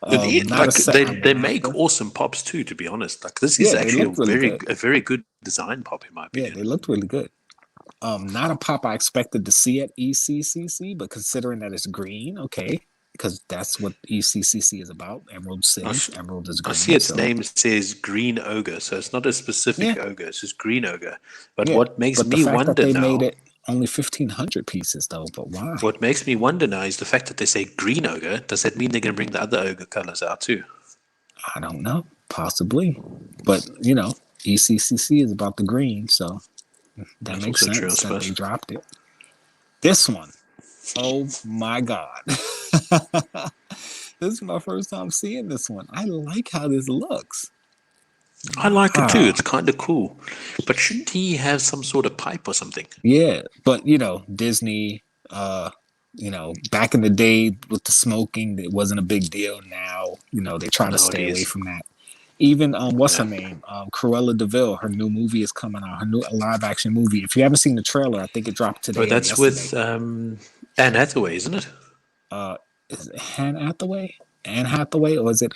Speaker 2: Not a set I
Speaker 3: they
Speaker 2: went
Speaker 3: make
Speaker 2: after.
Speaker 3: awesome pops too. To be honest, like this is
Speaker 2: Yeah, they
Speaker 3: actually
Speaker 2: looked really good.
Speaker 3: a very good design pop in my
Speaker 2: Yeah,
Speaker 3: opinion.
Speaker 2: they looked really good. Not a pop I expected to see at ECCC, but considering that it's green, okay, because that's what ECCC is about. Emerald Cities, Emerald is
Speaker 3: I see
Speaker 2: green.
Speaker 3: its
Speaker 2: So
Speaker 3: name says Green Ogre, so it's not a specific
Speaker 2: yeah,
Speaker 3: ogre. It's just Green Ogre. But
Speaker 2: yeah.
Speaker 3: what makes
Speaker 2: But the
Speaker 3: me
Speaker 2: fact that
Speaker 3: wonder
Speaker 2: they made
Speaker 3: now,
Speaker 2: it only 1,500 pieces, though, but why?
Speaker 3: what makes me wonder now is the fact that they say Green Ogre. Does that mean they're going to bring the other ogre colors out too?
Speaker 2: I don't know. Possibly, but you know, ECCC is about the green, so that
Speaker 3: That's
Speaker 2: makes
Speaker 3: also true, I
Speaker 2: sense that they
Speaker 3: suppose.
Speaker 2: dropped it. This one, oh my god. This is my first time seeing this one. I like how this looks.
Speaker 3: I like it too.
Speaker 2: Wow.
Speaker 3: It's kind of cool. But shouldn't he have some sort of pipe or something?
Speaker 2: Yeah, but you know, Disney, you know, back in the day with the smoking, it wasn't a big deal. Now, you know, they try to
Speaker 3: No, it
Speaker 2: stay away
Speaker 3: is.
Speaker 2: from that. Even what's her
Speaker 3: Yeah.
Speaker 2: name? Cruella Deville, her new movie is coming out, her new live action movie. If you haven't seen the trailer, I think it dropped
Speaker 3: Oh,
Speaker 2: today or
Speaker 3: that's
Speaker 2: yesterday.
Speaker 3: with Anne Hathaway, isn't it?
Speaker 2: Is it Anne Hathaway? Anne Hathaway, or is it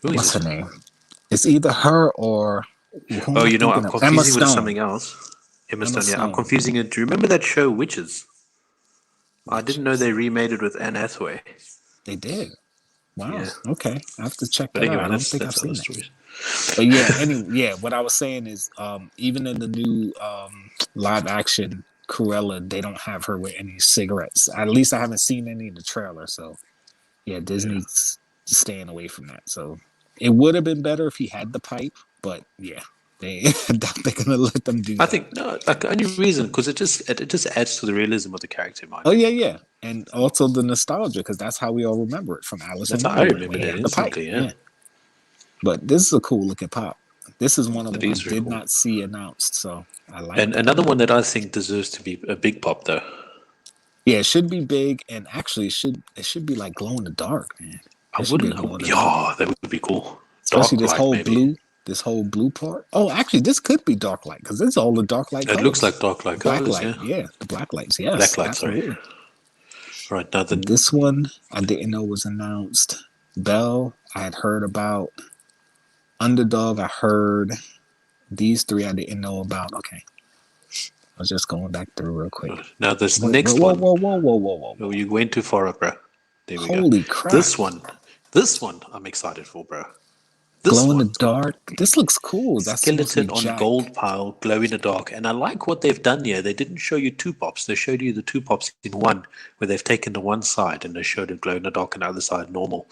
Speaker 3: Who is
Speaker 2: what's her
Speaker 3: it?
Speaker 2: name? It's either her or who am
Speaker 3: Oh,
Speaker 2: I
Speaker 3: you know, I'm
Speaker 2: thinking of? Emma
Speaker 3: confusing it with
Speaker 2: Stone.
Speaker 3: something else. Emma
Speaker 2: Emma
Speaker 3: Stone, yeah, I'm
Speaker 2: Stone.
Speaker 3: confusing it. Do you remember that show, Witches? I didn't know
Speaker 2: Witches.
Speaker 3: they remade it with Anne Hathaway.
Speaker 2: They did. Wow.
Speaker 3: Yeah.
Speaker 2: Okay. I have to check
Speaker 3: But
Speaker 2: that out.
Speaker 3: anyway,
Speaker 2: I don't think I've
Speaker 3: that's other
Speaker 2: seen it.
Speaker 3: stories.
Speaker 2: But yeah, yeah, what I was saying is even in the new live action Cruella, they don't have her with any cigarettes. At least I haven't seen any in the trailer. So yeah,
Speaker 3: Yeah.
Speaker 2: Disney's staying away from that. So it would have been better if he had the pipe, but yeah, I doubt they're gonna let them do
Speaker 3: I
Speaker 2: that.
Speaker 3: think no, like the only reason because it just adds to the realism of the character, in my
Speaker 2: Oh yeah,
Speaker 3: opinion.
Speaker 2: yeah. And also the nostalgia, because that's how we all remember it from Alice in
Speaker 3: That's how I
Speaker 2: Wonderland,
Speaker 3: remember
Speaker 2: when he
Speaker 3: that
Speaker 2: had the pipe.
Speaker 3: instantly. Yeah,
Speaker 2: Yeah. But this is a cool looking pop. This is one of
Speaker 3: that
Speaker 2: them I
Speaker 3: is very
Speaker 2: did
Speaker 3: cool.
Speaker 2: not see announced, so I like
Speaker 3: And
Speaker 2: that.
Speaker 3: another one that I think deserves to be a big pop, though.
Speaker 2: Yeah, it should be big, and actually, it should be like glow in the dark, man.
Speaker 3: I
Speaker 2: It should be a
Speaker 3: wouldn't.
Speaker 2: glow in the dark,
Speaker 3: Yeah, that would be cool.
Speaker 2: especially
Speaker 3: Dark
Speaker 2: this
Speaker 3: light,
Speaker 2: whole
Speaker 3: maybe.
Speaker 2: blue, part. Oh, actually, this could be dark light because it's all the dark light
Speaker 3: It looks
Speaker 2: colors.
Speaker 3: like dark light
Speaker 2: Black
Speaker 3: colors.
Speaker 2: light,
Speaker 3: Yeah,
Speaker 2: yeah, the black lights, yes,
Speaker 3: black light. Sorry.
Speaker 2: absolutely.
Speaker 3: Right now, the
Speaker 2: This one I didn't know was announced. Belle, I had heard about. Underdog, I heard. These three I didn't know about. Okay, I was just going back through real quick.
Speaker 3: now this
Speaker 2: Wait,
Speaker 3: next
Speaker 2: whoa,
Speaker 3: one.
Speaker 2: whoa, whoa, whoa, whoa, whoa,
Speaker 3: Oh,
Speaker 2: whoa!
Speaker 3: you went too far up, bro. There we go.
Speaker 2: Holy crap!
Speaker 3: This one, this one, I'm excited for, bro. This
Speaker 2: Glow in the
Speaker 3: one.
Speaker 2: dark. This looks cool. That's supposed to be
Speaker 3: Skeleton on
Speaker 2: Jack.
Speaker 3: gold pile, glow in the dark. And I like what they've done here. They didn't show you two pops. They showed you the two pops in one, where they've taken the one side and they showed it glow in the dark and the other side normal.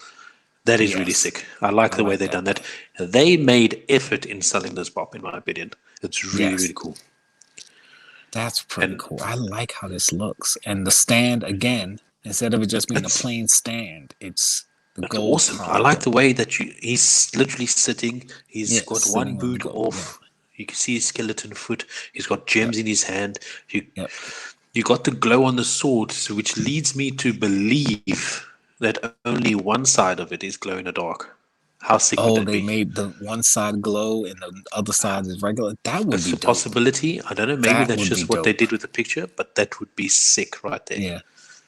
Speaker 3: That is really
Speaker 2: Yes,
Speaker 3: sick. I like
Speaker 2: I
Speaker 3: the way
Speaker 2: like
Speaker 3: they've
Speaker 2: that.
Speaker 3: done that. They made effort in selling this pop, in my opinion. It's really,
Speaker 2: Yes,
Speaker 3: really cool.
Speaker 2: that's pretty
Speaker 3: And
Speaker 2: cool. I like how this looks. And the stand again, instead of it just being a
Speaker 3: it's
Speaker 2: plain stand, it's the
Speaker 3: it's
Speaker 2: gold
Speaker 3: awesome. I
Speaker 2: pile.
Speaker 3: like the way that he's literally sitting. He's
Speaker 2: Yeah,
Speaker 3: got one
Speaker 2: sitting on the
Speaker 3: boot
Speaker 2: gold. Yeah.
Speaker 3: off. You can see his skeleton foot. He's got gems
Speaker 2: Yep.
Speaker 3: in his hand.
Speaker 2: Yep.
Speaker 3: You got the glow on the sword, so which leads me to believe that only one side of it is glow in the dark. How sick would
Speaker 2: Oh,
Speaker 3: that
Speaker 2: they
Speaker 3: be?
Speaker 2: made the one side glow and the other side is regular. That would
Speaker 3: It's
Speaker 2: be
Speaker 3: a
Speaker 2: dope.
Speaker 3: possibility. I don't know. Maybe
Speaker 2: That
Speaker 3: that's
Speaker 2: would be
Speaker 3: just what they
Speaker 2: dope.
Speaker 3: did with the picture, but that would be sick right there.
Speaker 2: Yeah.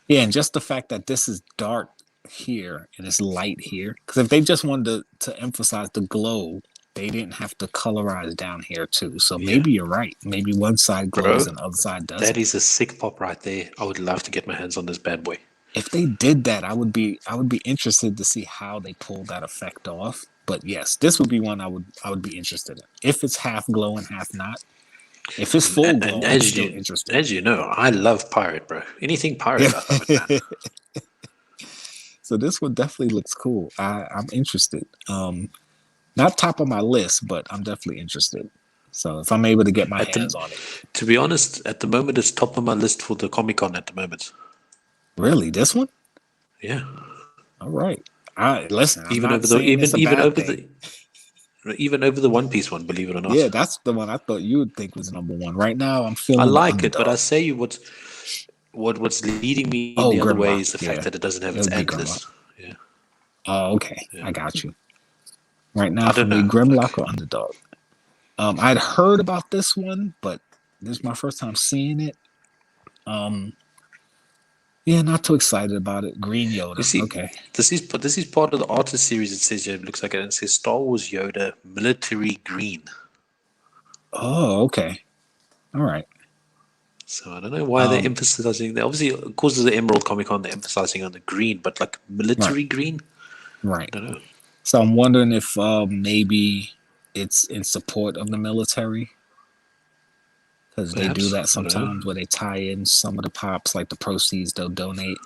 Speaker 2: Yeah, and just the fact that this is dark here and it's light here. Because if they just wanted to emphasize the glow, they didn't have to colorize down here too. So
Speaker 3: Yeah,
Speaker 2: maybe you're right. Maybe one side glows
Speaker 3: bro,
Speaker 2: and the other side
Speaker 3: that
Speaker 2: doesn't.
Speaker 3: is a sick pop right there. I would love to get my hands on this bad boy.
Speaker 2: If they did that, I would be interested to see how they pull that effect off. But yes, this would be one I would be interested in. If it's half glow and half not. If it's full
Speaker 3: And
Speaker 2: glow, I'm still interested.
Speaker 3: as you know, I love pirate, bro. Anything pirate,
Speaker 2: Yeah.
Speaker 3: I love it, man.
Speaker 2: So this one definitely looks cool. I'm interested. Not top of my list, but I'm definitely interested. So if I'm able to get my
Speaker 3: At
Speaker 2: hands
Speaker 3: the,
Speaker 2: on it.
Speaker 3: to be honest, at the moment, it's top of my list for the Comic Con at the moment.
Speaker 2: Really, this one?
Speaker 3: Yeah,
Speaker 2: All right. I listen, I'm
Speaker 3: even
Speaker 2: not
Speaker 3: over the
Speaker 2: saying it's a
Speaker 3: even
Speaker 2: bad
Speaker 3: over
Speaker 2: thing.
Speaker 3: even over the One Piece one. Believe it or
Speaker 2: Yeah,
Speaker 3: not,
Speaker 2: that's the one I thought you would think was number one. Right now, I'm
Speaker 3: I
Speaker 2: feeling the
Speaker 3: like it. But I
Speaker 2: underdog.
Speaker 3: say you what's leading me in
Speaker 2: Oh,
Speaker 3: the other way
Speaker 2: Grimlock.
Speaker 3: is the fact
Speaker 2: Yeah,
Speaker 3: that it doesn't have
Speaker 2: it
Speaker 3: its
Speaker 2: would be Grimlock.
Speaker 3: antlers. Yeah,
Speaker 2: Oh, okay.
Speaker 3: yeah.
Speaker 2: I got you. Right now,
Speaker 3: I
Speaker 2: for
Speaker 3: don't
Speaker 2: me,
Speaker 3: know.
Speaker 2: Grimlock
Speaker 3: Like,
Speaker 2: or underdog. I'd heard about this one, but this is my first time seeing it. Um, Yeah, not too excited about it. Green Yoda.
Speaker 3: You see,
Speaker 2: Okay.
Speaker 3: this is part of the artist series. It says it looks like it says Star Wars Yoda military green.
Speaker 2: Oh, okay. All right.
Speaker 3: So I don't know why they're emphasizing. Obviously, of course, there's the Emerald Comic Con. They're emphasizing on the green, but like
Speaker 2: Right.
Speaker 3: military green.
Speaker 2: Right.
Speaker 3: I don't know.
Speaker 2: So I'm wondering if maybe it's in support of the military, because they do
Speaker 3: Perhaps,
Speaker 2: that
Speaker 3: I don't know.
Speaker 2: sometimes where they tie in some of the pops, like the proceeds they'll donate.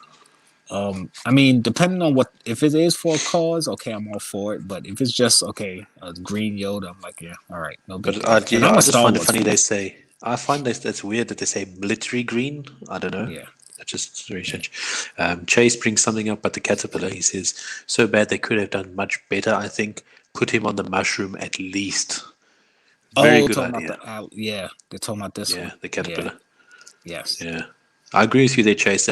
Speaker 2: I mean, depending on what, if it is for a cause, okay, I'm all for it. But if it's just okay, a green Yoda, I'm like, yeah, all right, no big
Speaker 3: But
Speaker 2: deal. And I'm
Speaker 3: I
Speaker 2: a
Speaker 3: just
Speaker 2: Star
Speaker 3: find it
Speaker 2: Wars
Speaker 3: funny
Speaker 2: fan.
Speaker 3: they say. I find that's weird that they say military green. I don't know.
Speaker 2: Yeah.
Speaker 3: That's just very strange. Chase brings something up about the caterpillar. He says, so bad they could have done much better, I think. Put him on the mushroom at least. Very
Speaker 2: Oh,
Speaker 3: good
Speaker 2: talking
Speaker 3: idea.
Speaker 2: about yeah, they're talking about this
Speaker 3: Yeah,
Speaker 2: one.
Speaker 3: the caterpillar.
Speaker 2: Yeah. Yes.
Speaker 3: Yeah. I agree with you there, Chase. I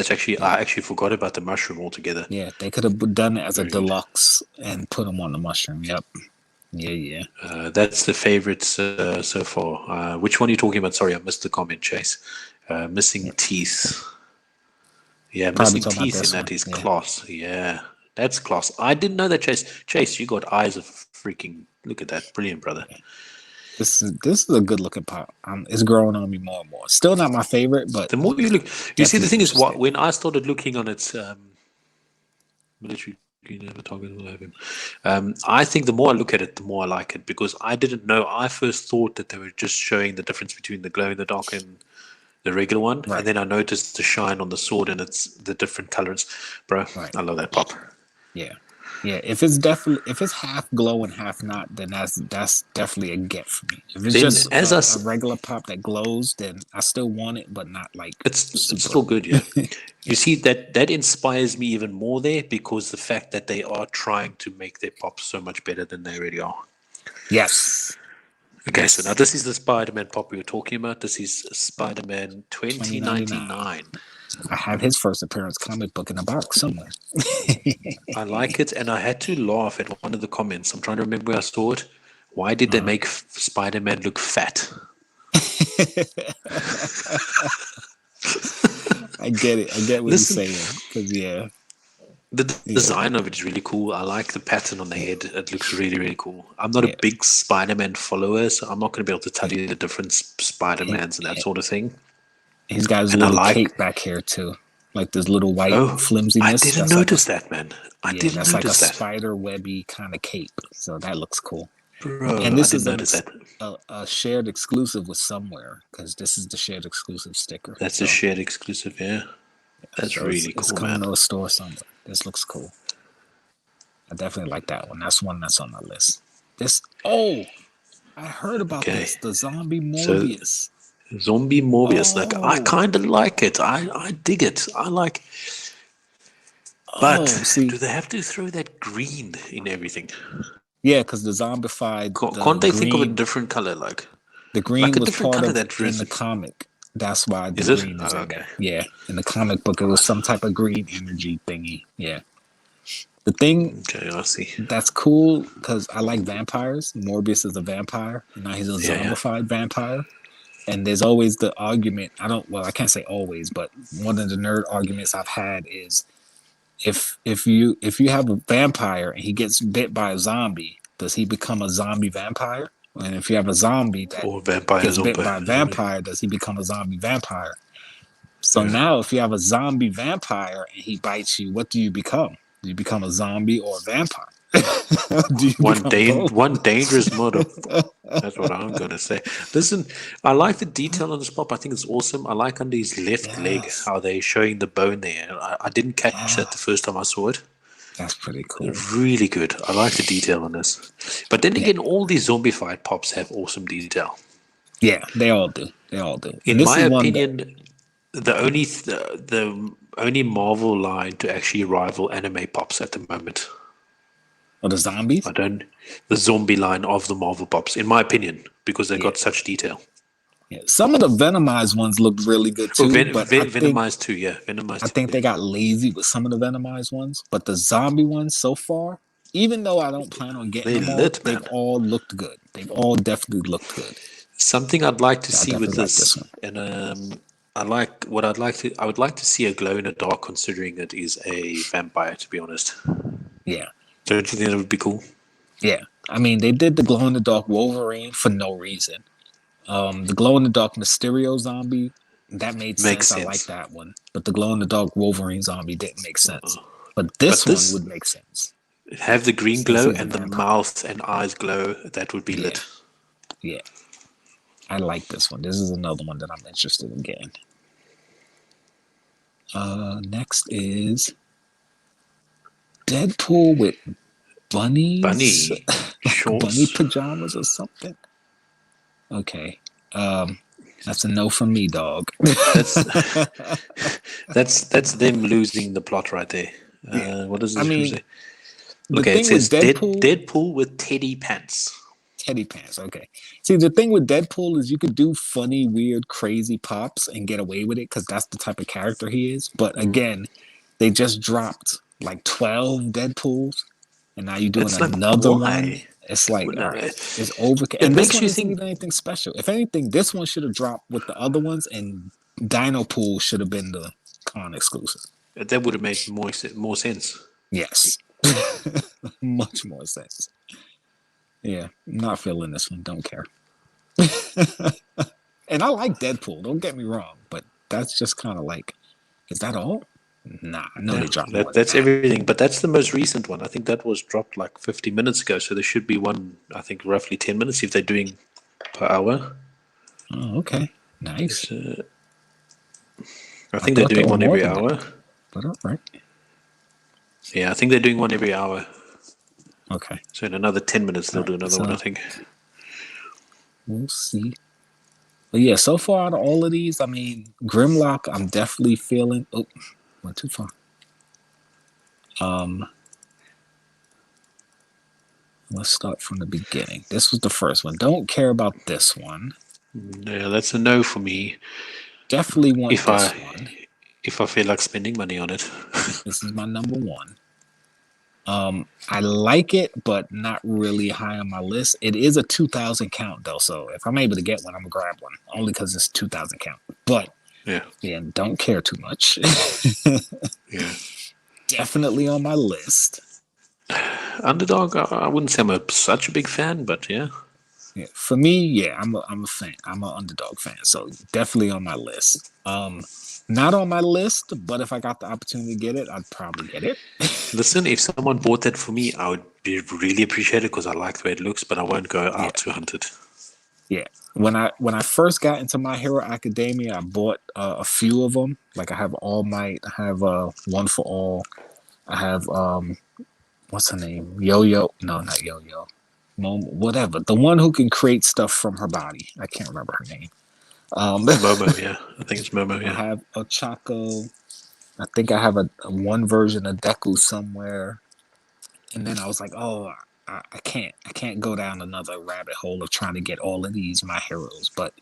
Speaker 3: actually forgot about the mushroom altogether.
Speaker 2: Yeah, they could have done it as a
Speaker 3: Very good.
Speaker 2: deluxe and put them on the mushroom. Yep. Yeah.
Speaker 3: That's the favorites so far. Which one are you talking about? Sorry, I missed the comment, Chase. Missing teeth. Yeah,
Speaker 2: Probably
Speaker 3: missing
Speaker 2: talking about
Speaker 3: teeth in
Speaker 2: this
Speaker 3: that
Speaker 2: one.
Speaker 3: is
Speaker 2: Yeah.
Speaker 3: class. Yeah, that's class. I didn't know that, Chase. Chase, you got eyes of freaking. Look at that, brilliant, brother.
Speaker 2: This is a good looking pop. It's growing on me more and more. Still not my favorite, but
Speaker 3: The more you look, you see, the
Speaker 2: definitely
Speaker 3: thing is,
Speaker 2: interesting.
Speaker 3: when I started looking on its military green target, will have him. I think the more I look at it, the more I like it because I didn't know. I first thought that they were just showing the difference between the glow in the dark and the regular one,
Speaker 2: Right.
Speaker 3: and then I noticed the shine on the sword and it's the different colors, bro.
Speaker 2: Right.
Speaker 3: I love that pop.
Speaker 2: Yeah. If it's half glow and half not, then that's definitely a get for me. If it's
Speaker 3: Then,
Speaker 2: just a regular pop that glows, then I still want it, but not like
Speaker 3: it's still good, yeah. You see that inspires me even more there because the fact that they are trying to make their pops so much better than they already are.
Speaker 2: Yes.
Speaker 3: Okay, so now this is the Spider-Man pop we were talking about. This is Spider-Man 2099.
Speaker 2: I have his first appearance comic book in a box somewhere.
Speaker 3: I like it, and I had to laugh at one of the comments. I'm trying to remember where I saw it. Why did they make Spider-Man look fat?
Speaker 2: I get it. I get what he's saying. Because
Speaker 3: the design of it is really cool. I like the pattern on the head. It looks really, really cool. I'm not a big Spider-Man follower, so I'm not going to be able to tell you the different Spider-Mans and that sort of thing.
Speaker 2: He's got his little cape back here too, like this little white flimsiness.
Speaker 3: I didn't notice that, man. I didn't
Speaker 2: that's
Speaker 3: notice
Speaker 2: like a
Speaker 3: that.
Speaker 2: spider webby kind of cape. So that looks cool.
Speaker 3: Bro,
Speaker 2: and this is
Speaker 3: a
Speaker 2: shared exclusive with Somewhere because this is the shared exclusive sticker.
Speaker 3: That's a shared exclusive, yeah. That's really cool,
Speaker 2: it's coming to a store somewhere. This looks cool. I definitely like that one. That's one that's on my list. I heard about this. The zombie Morbius.
Speaker 3: Zombie Morbius. Like I kind of like it. I dig it. I like. But do they have to throw that green in everything?
Speaker 2: Yeah, because the zombified.
Speaker 3: Can't they think of a different color? Like
Speaker 2: the green
Speaker 3: like
Speaker 2: was part of in the comic. That's why the green is in there. Yeah, in the comic book, it was some type of green energy thingy. Yeah. The thing
Speaker 3: I see.
Speaker 2: That's cool because I like vampires. Morbius is a vampire, and now he's a zombified vampire. And there's always the argument. I can't say always, but one of the nerd arguments I've had is if you have a vampire and he gets bit by a zombie, does he become a zombie vampire? And if you have a zombie that gets bit by a vampire, does he become a zombie vampire? So now if you have a zombie vampire and he bites you, what do you become? Do you become a zombie or a vampire?
Speaker 3: One dangerous mode. That's what I'm gonna say. Listen, I like the detail on this pop. I think it's awesome. I like under his left leg how they're showing the bone there. I didn't catch that the first time I saw it.
Speaker 2: That's pretty cool.
Speaker 3: Really good. I like the detail on this. But then again, all these zombified pops have awesome detail.
Speaker 2: Yeah, they all do.
Speaker 3: In my opinion, the only Marvel line to actually rival anime pops at the moment.
Speaker 2: Or the zombies?
Speaker 3: The zombie line of the Marvel pops, in my opinion, because they got such detail.
Speaker 2: Yeah, some of the Venomized ones looked really good too.
Speaker 3: Venomized too, yeah.
Speaker 2: I think they got lazy with some of the Venomized ones, but the zombie ones so far, even though I don't plan on getting them all, they've all looked good. They've all definitely looked good.
Speaker 3: Something I'd like to see with this, and I would like to see a glow in the dark, considering it is a vampire. To be honest,
Speaker 2: Yeah.
Speaker 3: don't you think that would be cool?
Speaker 2: Yeah. I mean, they did the glow in the dark Wolverine for no reason. The glow in the dark Mysterio zombie, that made
Speaker 3: Makes
Speaker 2: sense. I like
Speaker 3: sense.
Speaker 2: that one. But the glow in the dark Wolverine zombie didn't make sense. But
Speaker 3: But
Speaker 2: this one
Speaker 3: this
Speaker 2: would make sense.
Speaker 3: have the green
Speaker 2: Since
Speaker 3: glow
Speaker 2: he's a
Speaker 3: and the
Speaker 2: vampire.
Speaker 3: mouth and eyes glow. That would be
Speaker 2: Yeah.
Speaker 3: lit.
Speaker 2: Yeah. I like this one. This is another one that I'm interested in getting. Next is Deadpool with bunnies,
Speaker 3: Bunny
Speaker 2: like bunny
Speaker 3: shorts.
Speaker 2: pajamas or something. Okay, that's a no from me, dog.
Speaker 3: That's that's them losing the plot right there.
Speaker 2: Yeah,
Speaker 3: What does
Speaker 2: I
Speaker 3: this
Speaker 2: mean,
Speaker 3: say?
Speaker 2: the
Speaker 3: Okay, it
Speaker 2: thing with
Speaker 3: says
Speaker 2: Deadpool,
Speaker 3: Deadpool with teddy pants.
Speaker 2: teddy pants. Okay, see, the thing with Deadpool is you could do funny, weird, crazy pops and get away with it because that's the type of character he is. But again, they just dropped like 12 Deadpools, and now you're doing
Speaker 3: It's like,
Speaker 2: another one.
Speaker 3: why?
Speaker 2: It's like,
Speaker 3: Well,
Speaker 2: all
Speaker 3: no,
Speaker 2: right, it's over.
Speaker 3: it
Speaker 2: And this
Speaker 3: makes
Speaker 2: one
Speaker 3: you
Speaker 2: isn't
Speaker 3: think
Speaker 2: even anything special. If anything, this one should have dropped with the other ones, and Dino Pool should have been the con exclusive.
Speaker 3: that would have made more sense.
Speaker 2: Yes, much more sense. Yeah, not feeling this one. Don't care. And I like Deadpool. Don't get me wrong, but that's just kind of like, is that all? Nah, I know
Speaker 3: Yeah,
Speaker 2: they dropped more.
Speaker 3: that's everything. But that's the most recent one. I think that was dropped like 50 minutes ago. So there should be one, I think, roughly 10 minutes if they're doing per hour.
Speaker 2: Oh, okay, nice.
Speaker 3: I think they're doing one every
Speaker 2: that,
Speaker 3: hour.
Speaker 2: but all right.
Speaker 3: Yeah, I think they're doing one every hour.
Speaker 2: Okay,
Speaker 3: So in another 10 minutes, they'll do another one, I think.
Speaker 2: we'll see. But yeah, so far out of all of these, I mean, Grimlock, I'm definitely feeling. Oh, went too far. Let's start from the beginning. This was the first one. Don't care about this one.
Speaker 3: Yeah, that's a no for me.
Speaker 2: Definitely want
Speaker 3: If
Speaker 2: this
Speaker 3: I
Speaker 2: one.
Speaker 3: if I feel like spending money on it.
Speaker 2: This is my number one. I like it, but not really high on my list. It is a 2,000 count though, so if I'm able to get one, I'm gonna grab one. Only because it's 2,000 count. But yeah, don't care too much.
Speaker 3: Yeah.
Speaker 2: Definitely on my list.
Speaker 3: Underdog, I wouldn't say I'm such a big fan, but yeah.
Speaker 2: Yeah, for me, yeah, I'm a fan. I'm an Underdog fan, so definitely on my list. Not on my list, but if I got the opportunity to get it, I'd probably get it.
Speaker 3: Listen, if someone bought that for me, I would be really appreciate it because I like the way it looks, but I won't go out to hunt it.
Speaker 2: Yeah, when I first got into My Hero Academia, I bought a few of them. Like I have All Might, I have One for All, I have what's her name? Yo-Yo? No, not Yo-Yo. Whatever. The one who can create stuff from her body. I can't remember her name.
Speaker 3: Momo, yeah. I think it's Momo, yeah.
Speaker 2: I have Ochako. I think I have a one version of Deku somewhere. And then I was like, oh, I can't go down another rabbit hole of trying to get all of these My Heroes. But,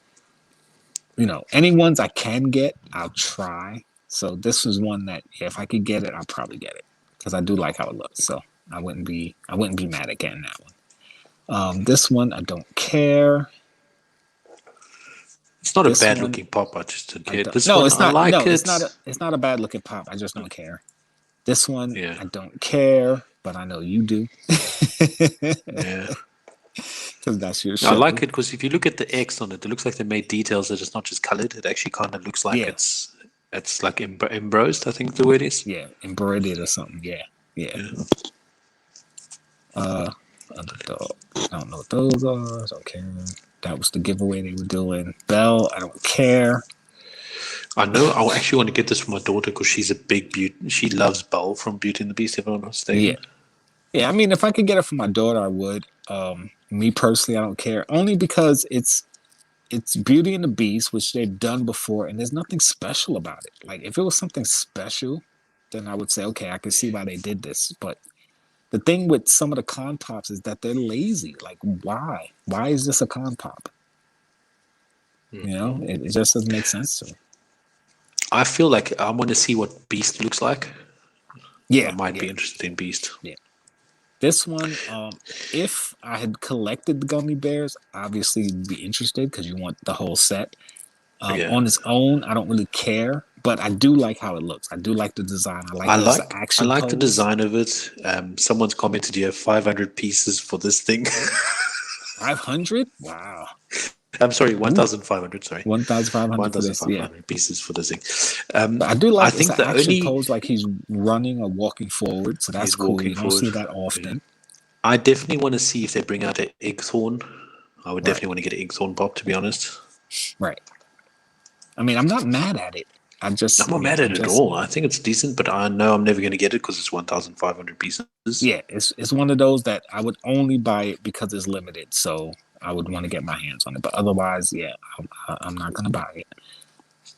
Speaker 2: you know, any ones I can get, I'll try. So this was one that, yeah, if I could get it, I'll probably get it. Because I do like how it looks. So I wouldn't be mad at getting that one. This one, I don't care.
Speaker 3: It's not a bad looking pop. I just didn't care. This
Speaker 2: no,
Speaker 3: one,
Speaker 2: it's not.
Speaker 3: I like
Speaker 2: no,
Speaker 3: it.
Speaker 2: it's not a bad looking pop. I just don't care. This one,
Speaker 3: Yeah.
Speaker 2: I don't care, but I know you do.
Speaker 3: Yeah.
Speaker 2: Because that's your show.
Speaker 3: I like it because if you look at the X on it, it looks like they made details that it's not just colored. It actually kind of looks like it's like embossed, I think the word is.
Speaker 2: Yeah, embroidered or something. Yeah. Underdog. I don't know what those are. I don't care. That was the giveaway they were doing. Belle, I don't care.
Speaker 3: I know. I actually want to get this for my daughter because she's a big beauty. She loves Belle from Beauty and the Beast. If I'm not mistaken.
Speaker 2: Yeah. I mean, if I could get it for my daughter, I would. Me personally, I don't care. Only because it's Beauty and the Beast, which they've done before, and there's nothing special about it. Like, if it was something special, then I would say, okay, I can see why they did this. But the thing with some of the con pops is that they're lazy. Like, why? Why is this a con pop? You know, it just doesn't make sense to me.
Speaker 3: I feel like I want to see what Beast looks like.
Speaker 2: Yeah.
Speaker 3: I might be interested in Beast.
Speaker 2: Yeah. This one, if I had collected the gummy bears, obviously you'd be interested because you want the whole set.
Speaker 3: Yeah.
Speaker 2: On its own, I don't really care, but I do like how it looks. I do like the design. I like
Speaker 3: I
Speaker 2: that it's
Speaker 3: like
Speaker 2: an action
Speaker 3: the
Speaker 2: pose.
Speaker 3: design of it. Someone's commented here 500 pieces for this thing.
Speaker 2: 500? Wow.
Speaker 3: I'm sorry, 1,500. Sorry,
Speaker 2: 1,500 for this. Yeah.
Speaker 3: 1,500 pieces for this thing.
Speaker 2: But I do
Speaker 3: I
Speaker 2: like it's
Speaker 3: think
Speaker 2: an
Speaker 3: the
Speaker 2: action
Speaker 3: only
Speaker 2: pose, like he's running or walking forward. So that's
Speaker 3: he's
Speaker 2: cool.
Speaker 3: walking
Speaker 2: You don't
Speaker 3: forward.
Speaker 2: see that often.
Speaker 3: I definitely want to see if they bring out an Eggthorn. I would definitely want to get an Eggthorn pop, to be honest.
Speaker 2: Right. I mean, I'm not mad at it.
Speaker 3: I'm not mad at it at all. I think it's decent, but I know I'm never going to get it because it's 1,500 pieces.
Speaker 2: Yeah, it's one of those that I would only buy it because it's limited. So I would want to get my hands on it. But otherwise, yeah, I'm not going to buy it.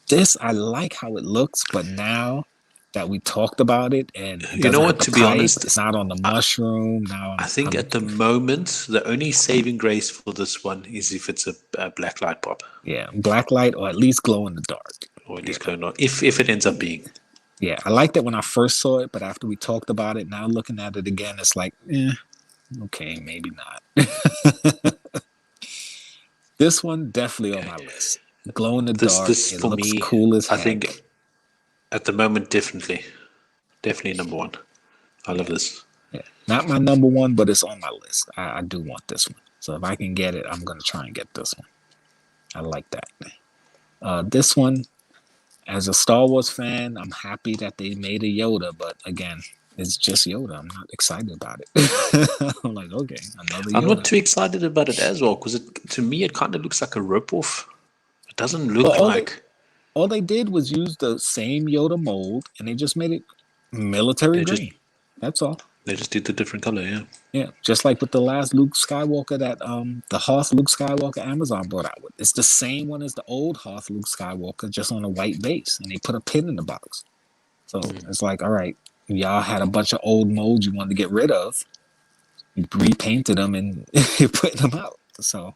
Speaker 2: This, I like how it looks, but now that we talked about it and it
Speaker 3: You know
Speaker 2: doesn't
Speaker 3: what,
Speaker 2: have the
Speaker 3: to be
Speaker 2: pipe,
Speaker 3: honest,
Speaker 2: it's not on the mushroom. Now
Speaker 3: I think at the moment, the only saving grace for this one is if it's a black light pop.
Speaker 2: Yeah, black light or at least glow in the dark.
Speaker 3: Or at least going on, if it ends up being.
Speaker 2: Yeah, I liked it when I first saw it, but after we talked about it, now looking at it again, it's like, okay, maybe not. This one definitely on my list. Glow in the dark.
Speaker 3: This
Speaker 2: it
Speaker 3: for
Speaker 2: looks
Speaker 3: me,
Speaker 2: cool as
Speaker 3: I
Speaker 2: heck.
Speaker 3: think at the moment, definitely number one. I love this.
Speaker 2: Yeah. Not my number one, but it's on my list. I do want this one. So if I can get it, I'm going to try and get this one. I like that. This one, as a Star Wars fan, I'm happy that they made a Yoda, but again, it's just Yoda. I'm not excited about it. I'm like, okay, another Yoda.
Speaker 3: I'm not too excited about it as well because to me it kind of looks like a rip-off. It doesn't look like.
Speaker 2: All they did was use the same Yoda mold, and they just made it military green. That's all.
Speaker 3: They just did the different color, yeah.
Speaker 2: Yeah, just like with the last Luke Skywalker that the Hoth Luke Skywalker Amazon brought out with. It's the same one as the old Hoth Luke Skywalker, just on a white base, and they put a pin in the box. So it's like, all right, y'all had a bunch of old molds you wanted to get rid of. You repainted them and you're putting them out. So,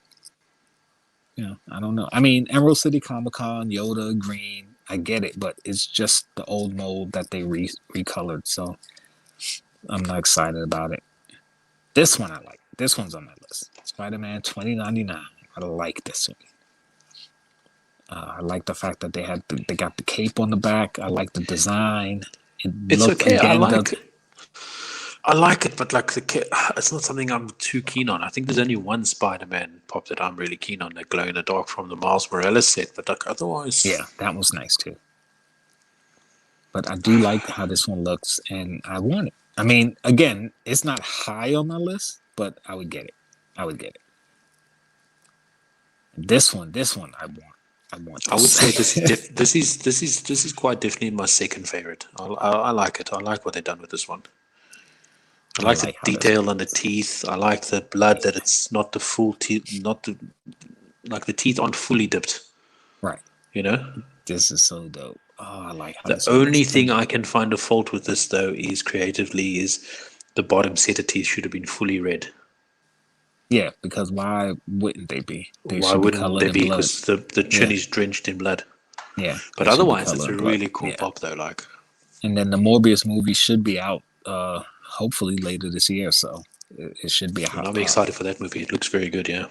Speaker 2: I don't know. I mean, Emerald City Comic Con, Yoda, green, I get it, but it's just the old mold that they recolored. So I'm not excited about it. This one I like. This one's on my list. Spider-Man 2099. I like this one. I like the fact that they got the cape on the back. I like the design.
Speaker 3: It's okay. I like it, but like it's not something I'm too keen on. I think there's only one Spider-Man pop that I'm really keen on, the glow in the dark from the Miles Morales set. But like otherwise,
Speaker 2: yeah, that was nice too. But I do like how this one looks, and I want it. I mean, again, it's not high on my list, but I would get it. This one, I want.
Speaker 3: I would say this is quite definitely my second favorite. I like it. I like what they've done with this one. I like the detail on the teeth. I like the blood that it's not the full teeth, like the teeth aren't fully dipped.
Speaker 2: Right. This is so dope. Oh, I like how
Speaker 3: the only thing I can find a fault with this though is creatively is the bottom set of teeth should have been fully red.
Speaker 2: Yeah, because why wouldn't they be?
Speaker 3: Why wouldn't they be? Because the chin is drenched in blood.
Speaker 2: Yeah.
Speaker 3: But otherwise, it's a really cool pop though. Like,
Speaker 2: and then the Morbius movie should be out hopefully later this year, so it should be a hot.
Speaker 3: I'm excited for that movie. It looks very good. Yeah.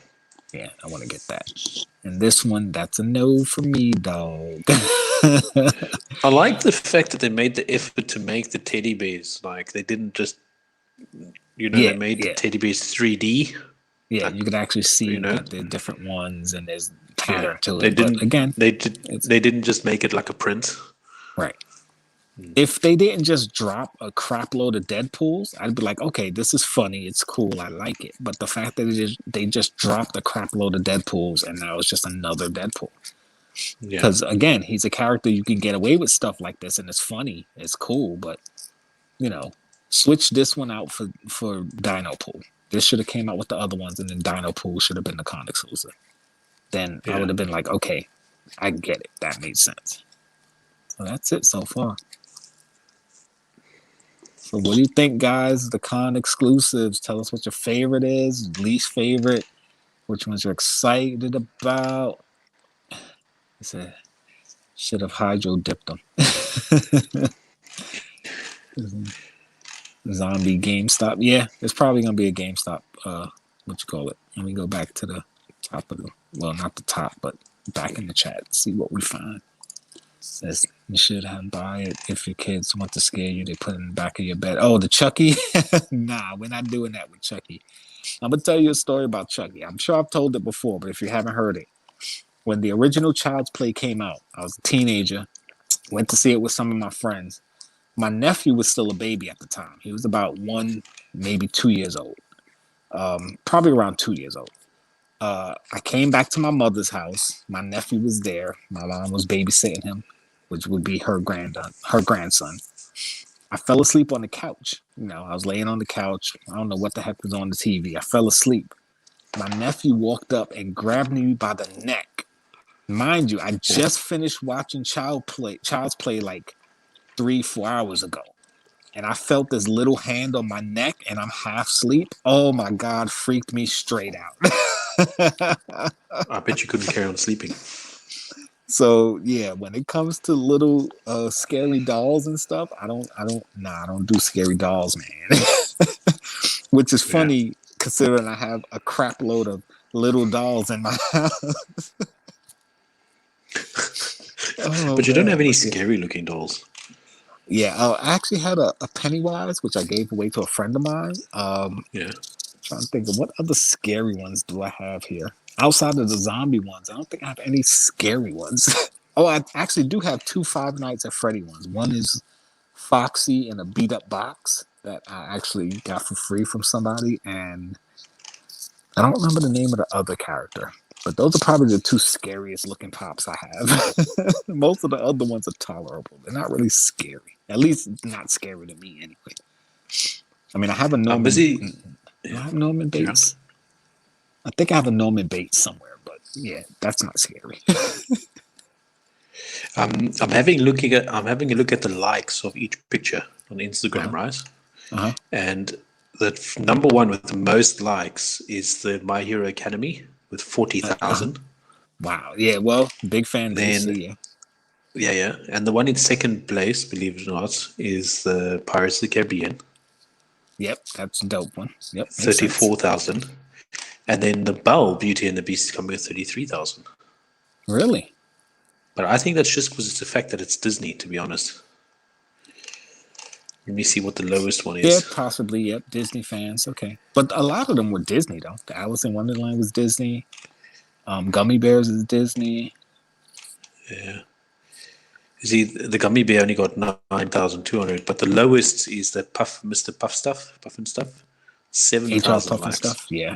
Speaker 2: Yeah, I want to get that. And this one, that's a no for me, dog.
Speaker 3: I like the fact that they made the effort to make the teddy bears. Like they didn't just, they made the teddy bears 3D.
Speaker 2: Yeah, you could actually see that there are different ones and there's pattern to it.
Speaker 3: They didn't just make it like a print.
Speaker 2: Right. If they didn't just drop a crap load of Deadpools, I'd be like, okay, this is funny, it's cool, I like it. But the fact that they just dropped a crap load of Deadpools and now it's just another Deadpool. Because again, he's a character you can get away with stuff like this and it's funny, it's cool, but switch this one out for Dino Pool. This should have came out with the other ones, and then Dino Pool should have been the con exclusive. Then I would have been like, okay, I get it. That made sense. So that's it so far. So what do you think, guys? The con exclusives. Tell us what your favorite is, least favorite, which ones you're excited about. He said, should have hydro dipped them. Zombie GameStop. Yeah, it's probably gonna be a GameStop. Let me go back to the top of well, not the top, but back in the chat, see what we find. Says you should have buy it if your kids want to scare you. They put it in the back of your bed. Oh, the Chucky? Nah, we're not doing that with Chucky. I'm gonna tell you a story about Chucky. I'm sure I've told it before, but if you haven't heard it, when the original Child's Play came out, I was a teenager. Went to see it with some of my friends. My nephew was still a baby at the time. He was about 1, maybe 2 years old. Probably around 2 years old. I came back to my mother's house. My nephew was there. My mom was babysitting him, which would be her grandson. I fell asleep on the couch. I was laying on the couch. I don't know what the heck was on the TV. I fell asleep. My nephew walked up and grabbed me by the neck. Mind you, I just finished watching Child's Play like 3-4 hours ago. And I felt this little hand on my neck and I'm half asleep. Oh my God, freaked me straight out.
Speaker 3: I bet you couldn't carry on sleeping.
Speaker 2: So yeah, when it comes to little scary dolls and stuff, I don't do scary dolls, man. Which is funny considering I have a crap load of little dolls in my house.
Speaker 3: But you don't have any scary looking dolls.
Speaker 2: Yeah, I actually had a Pennywise, which I gave away to a friend of mine. Trying to think of what other scary ones do I have here outside of the zombie ones. I don't think I have any scary ones. Oh, I actually do have 2 Five Nights at Freddy ones. One is Foxy in a beat up box that I actually got for free from somebody, and I don't remember the name of the other character. But those are probably the 2 scariest looking pops I have. Most of the other ones are tolerable. They're not really scary. At least not scary to me anyway. I mean, I have a Norman. I have Norman Bates. I think I have a Norman Bates somewhere, but yeah, that's not scary.
Speaker 3: I'm having a look at the likes of each picture on Instagram, right? And the number one with the most likes is the My Hero Academy with 40,000.
Speaker 2: Wow. Yeah. Well, big fan.
Speaker 3: Then, yeah. And the one in second place, believe it or not, is the Pirates of the Caribbean.
Speaker 2: Yep, that's a dope one. Yep,
Speaker 3: 34,000. And then the Belle, Beauty and the Beast, is coming with 33,000.
Speaker 2: Really?
Speaker 3: But I think that's just because it's the fact that it's Disney, to be honest. Let me see what the lowest one is.
Speaker 2: Yeah, possibly. Yep, Disney fans. Okay. But a lot of them were Disney, though. The Alice in Wonderland was Disney. Gummy Bears is Disney.
Speaker 3: Yeah. You see, the Gummy Bear only got 9,200, but the lowest is that Mr. Puff and Stuff, 7,000 likes.
Speaker 2: Stuff. Yeah.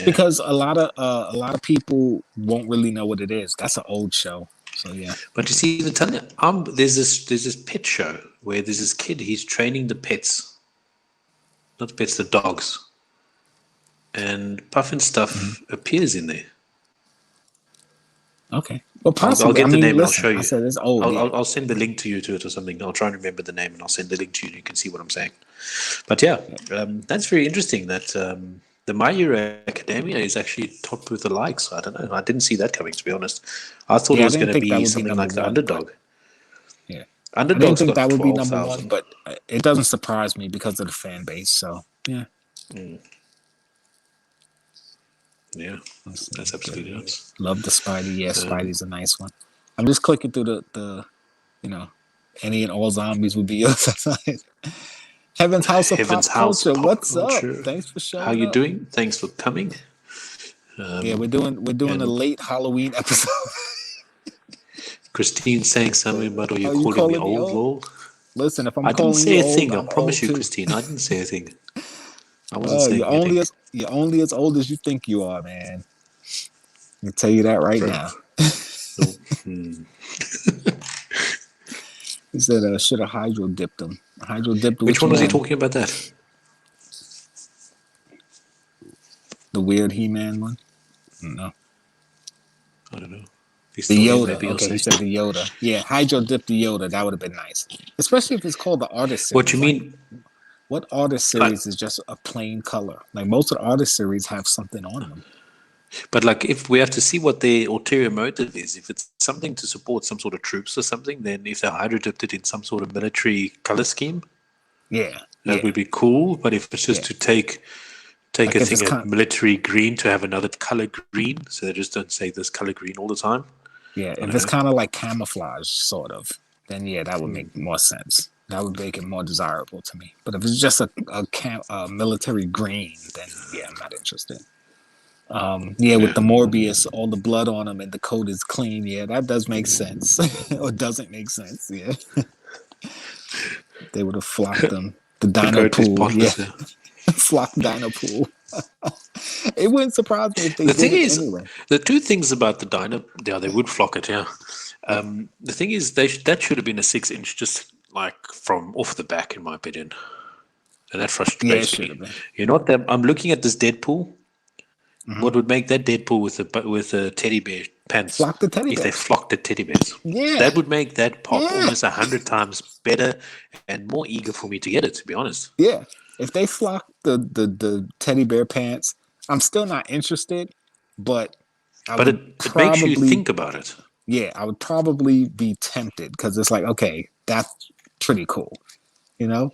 Speaker 2: Because a lot of people won't really know what it is. That's an old show, so yeah.
Speaker 3: But you see, there's this pet show where there's this kid. He's training the pets, not the pets, the dogs, and Puff and Stuff appears in there.
Speaker 2: Okay. Well, possibly.
Speaker 3: I'll get the name and I'll show you.
Speaker 2: I said it's old.
Speaker 3: I'll send the link to you to it or something. I'll try and remember the name and I'll send the link to you and you can see what I'm saying. But yeah, that's very interesting that the My Hero Academia is actually topped with the likes. I don't know. I didn't see that coming, to be honest. I thought it was going to be something like the Underdog.
Speaker 2: Yeah.
Speaker 3: Underdog.
Speaker 2: I don't think that would be number 1, but it doesn't surprise me because of the fan base. So, yeah.
Speaker 3: Yeah, that's absolutely nuts.
Speaker 2: Love the Spidey. Yeah, Spidey's a nice one. I'm just clicking through the any and all zombies would be yours. Heaven's House of Pop Culture. What's up? Thanks for showing up.
Speaker 3: How you doing? Thanks for coming.
Speaker 2: Yeah, we're doing a late Halloween episode.
Speaker 3: Christine saying something about, you calling me old, lol?
Speaker 2: Listen, if
Speaker 3: I didn't say a thing. I promise you, Christine. I didn't say a thing. I wasn't saying anything.
Speaker 2: You're only as old as you think you are, man. I can tell you that right now. He said, should have hydro dipped him.
Speaker 3: Which one was he talking about that?
Speaker 2: The weird He-Man one? No.
Speaker 3: I don't know.
Speaker 2: The Yoda. Okay, he said the Yoda. Yeah, hydro dipped the Yoda. That would have been nice. Especially if it's called the Artist Series.
Speaker 3: What you mean?
Speaker 2: What Artist Series is just a plain color? Like most of the Artist Series have something on them.
Speaker 3: But like, if we have to see what their ulterior motive is, if it's something to support some sort of troops or something, then if they hydro dipped it in some sort of military color scheme, that would be cool. But if it's just to take take
Speaker 2: Like
Speaker 3: a
Speaker 2: if
Speaker 3: thing
Speaker 2: it's
Speaker 3: at military green to have another color green, so they just don't say this color green all the time.
Speaker 2: yeah,
Speaker 3: I
Speaker 2: if
Speaker 3: don't
Speaker 2: it's
Speaker 3: know.
Speaker 2: kind of like camouflage, sort of, then yeah, that would make more sense. That would make it more desirable to me. But if it's just a military green, then yeah, I'm not interested. Yeah, with
Speaker 3: Yeah.
Speaker 2: the Morbius, all the blood on him and the coat is clean. Yeah, that does make sense, or doesn't make sense. Yeah, they would have flocked them. The
Speaker 3: The
Speaker 2: Dino
Speaker 3: coat is
Speaker 2: Pool, yeah,
Speaker 3: spotless. Yeah.
Speaker 2: flocked Dino Pool. It wouldn't surprise me if they
Speaker 3: The thing
Speaker 2: did it
Speaker 3: is,
Speaker 2: anyway.
Speaker 3: the two things about the Dino, yeah, they would flock it, yeah.
Speaker 2: Yeah,
Speaker 3: The thing is, that should have been a 6 inch, just like from off the back, in my opinion, and that
Speaker 2: yeah, it
Speaker 3: frustrates
Speaker 2: should
Speaker 3: me.
Speaker 2: have been.
Speaker 3: You know what? I'm looking at this Deadpool.
Speaker 2: Hmm.
Speaker 3: What would make that Deadpool with the teddy bear pants?
Speaker 2: Flock the teddy
Speaker 3: If they
Speaker 2: bears.
Speaker 3: flocked the teddy bears,
Speaker 2: Yeah,
Speaker 3: that would make that pop
Speaker 2: yeah,
Speaker 3: almost 100 times better and more eager for me to get it. To be honest,
Speaker 2: yeah. If they flock the teddy bear pants, I'm still not interested, but I
Speaker 3: but
Speaker 2: would
Speaker 3: it makes you
Speaker 2: probably,
Speaker 3: think about it.
Speaker 2: yeah, I would probably be tempted because it's like, okay, that's pretty cool, you know?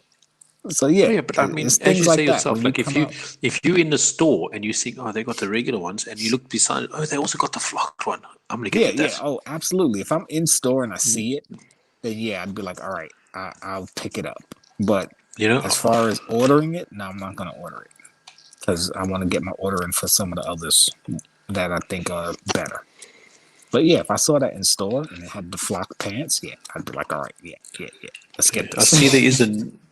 Speaker 2: So
Speaker 3: Oh
Speaker 2: yeah,
Speaker 3: yeah, but I mean,
Speaker 2: it's
Speaker 3: as
Speaker 2: things
Speaker 3: you say
Speaker 2: like that
Speaker 3: yourself,
Speaker 2: when you
Speaker 3: like
Speaker 2: come out.
Speaker 3: if you in the store and you see, oh, they got the regular ones, and you look beside, oh, they also got the flocked one. I'm gonna
Speaker 2: Yeah,
Speaker 3: get
Speaker 2: yeah.
Speaker 3: that.
Speaker 2: Oh, absolutely. If I'm in store and I see it, then yeah, I'd be like, all right, I'll pick it up. But
Speaker 3: You know,
Speaker 2: as far as ordering it, no, I'm not gonna order it because I want to get my order in for some of the others that I think are better. But yeah, if I saw that in store and it had the flock pants, yeah, I'd be like, all right, yeah, yeah, yeah, let's
Speaker 3: yeah,
Speaker 2: get
Speaker 3: I see
Speaker 2: this.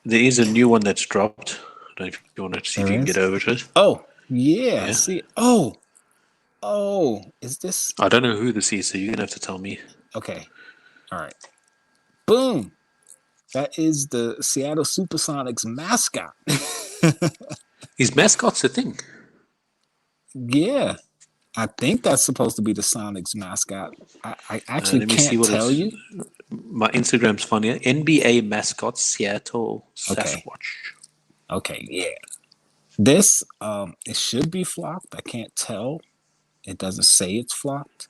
Speaker 3: there is a new one that's dropped. I don't know if you want to see if
Speaker 2: There
Speaker 3: you can get
Speaker 2: is.
Speaker 3: over to it.
Speaker 2: Oh, yeah, I
Speaker 3: Yeah,
Speaker 2: see. Oh, oh, is this
Speaker 3: I don't know who this is, so you're gonna have to tell me.
Speaker 2: okay? All right, boom. That is the Seattle Supersonics mascot.
Speaker 3: Is mascots a thing?
Speaker 2: Yeah, I think that's supposed to be the Sonics mascot. I actually
Speaker 3: Let me see
Speaker 2: can't
Speaker 3: what
Speaker 2: tell
Speaker 3: it's.
Speaker 2: you.
Speaker 3: My Instagram's funnier. NBA mascot Seattle
Speaker 2: Okay,
Speaker 3: Sasquatch.
Speaker 2: okay, yeah. This it should be flocked. I can't tell. It doesn't say it's flocked.